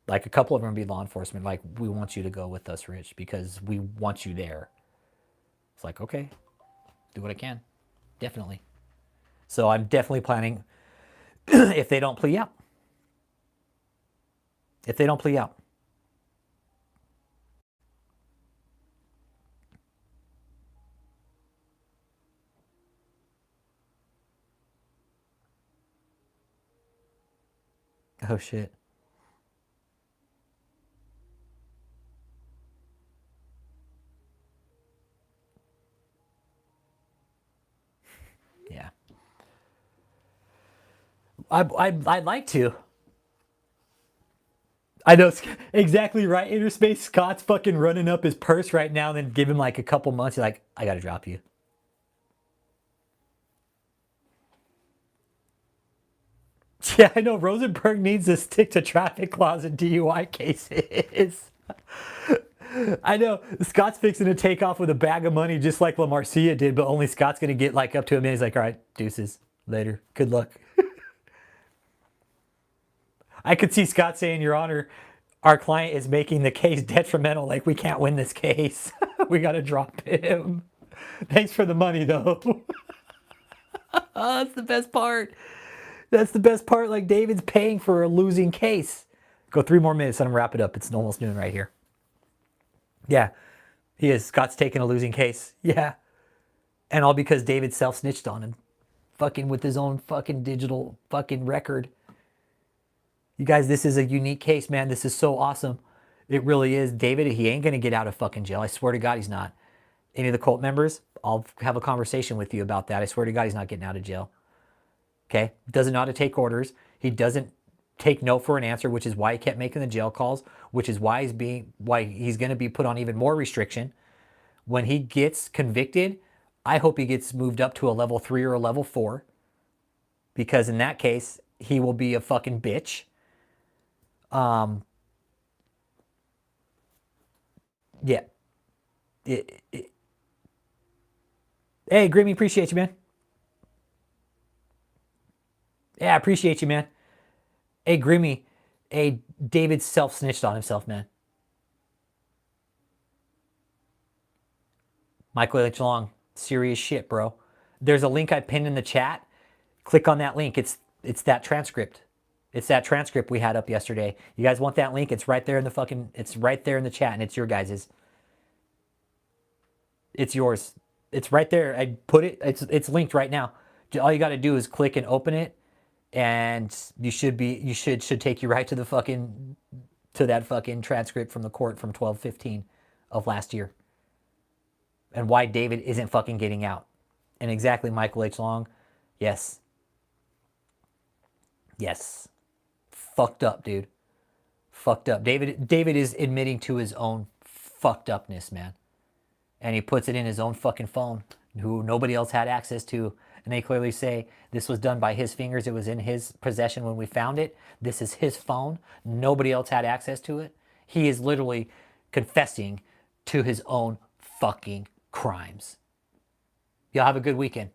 like a couple of them will be law enforcement. Like, we want you to go with us, Rich, because we want you there. It's like, okay, do what I can, definitely. So I'm definitely planning. If they don't plea out. If they don't plea out. Oh, shit. Yeah. I'd like to. I know, exactly right. Interspace Scott's fucking running up his purse right now, and then give him like a couple months. You're like, I gotta drop you. Yeah, I know. Rosenberg needs to stick to traffic laws and DUI cases. I know. Scott's fixing to take off with a bag of money just like La Marcia did, but only Scott's going to get like up to him and he's like, all right, deuces, later. Good luck. I could see Scott saying, Your Honor, our client is making the case detrimental. Like, we can't win this case. We got to drop him. Thanks for the money, though. Oh, that's the best part. That's the best part. Like, David's paying for a losing case. Go 3 more minutes and I'm wrap it up. It's almost noon right here. Yeah, he is. Scott's taking a losing case. Yeah. And all because David self-snitched on him. fucking with his own fucking digital fucking record. You guys, this is a unique case, man. This is so awesome. It really is. David, he ain't going to get out of fucking jail. I swear to God, he's not. Any of the cult members, I'll have a conversation with you about that. I swear to God, he's not getting out of jail. Okay? Doesn't know how to take orders. He doesn't take no for an answer, which is why he kept making the jail calls, which is why he's going to be put on even more restriction. When he gets convicted, I hope he gets moved up to a level 3 or a level 4, because in that case, he will be a fucking bitch. Yeah. Hey, Grimmy, appreciate you, man. Yeah, I appreciate you, man. Hey, Grimmy. Hey, David self-snitched on himself, man. Michael H. Long, serious shit, bro. There's a link I pinned in the chat. Click on that link. It's that transcript. It's that transcript we had up yesterday. You guys want that link? It's right there in the fucking, it's right there in the chat, and it's your guys's. It's yours. It's right there. I put it, it's linked right now. All you got to do is click and open it, and you should take you right to the fucking, to that fucking transcript from the court from 12/15 of last year. And why David isn't fucking getting out. And exactly, Michael H. Long. Yes. Yes. Fucked up, dude. Fucked up. David is admitting to his own fucked upness, man. And he puts it in his own fucking phone, who nobody else had access to. And they clearly say this was done by his fingers. It was in his possession when we found it. This is his phone. Nobody else had access to it. He is literally confessing to his own fucking crimes. Y'all have a good weekend.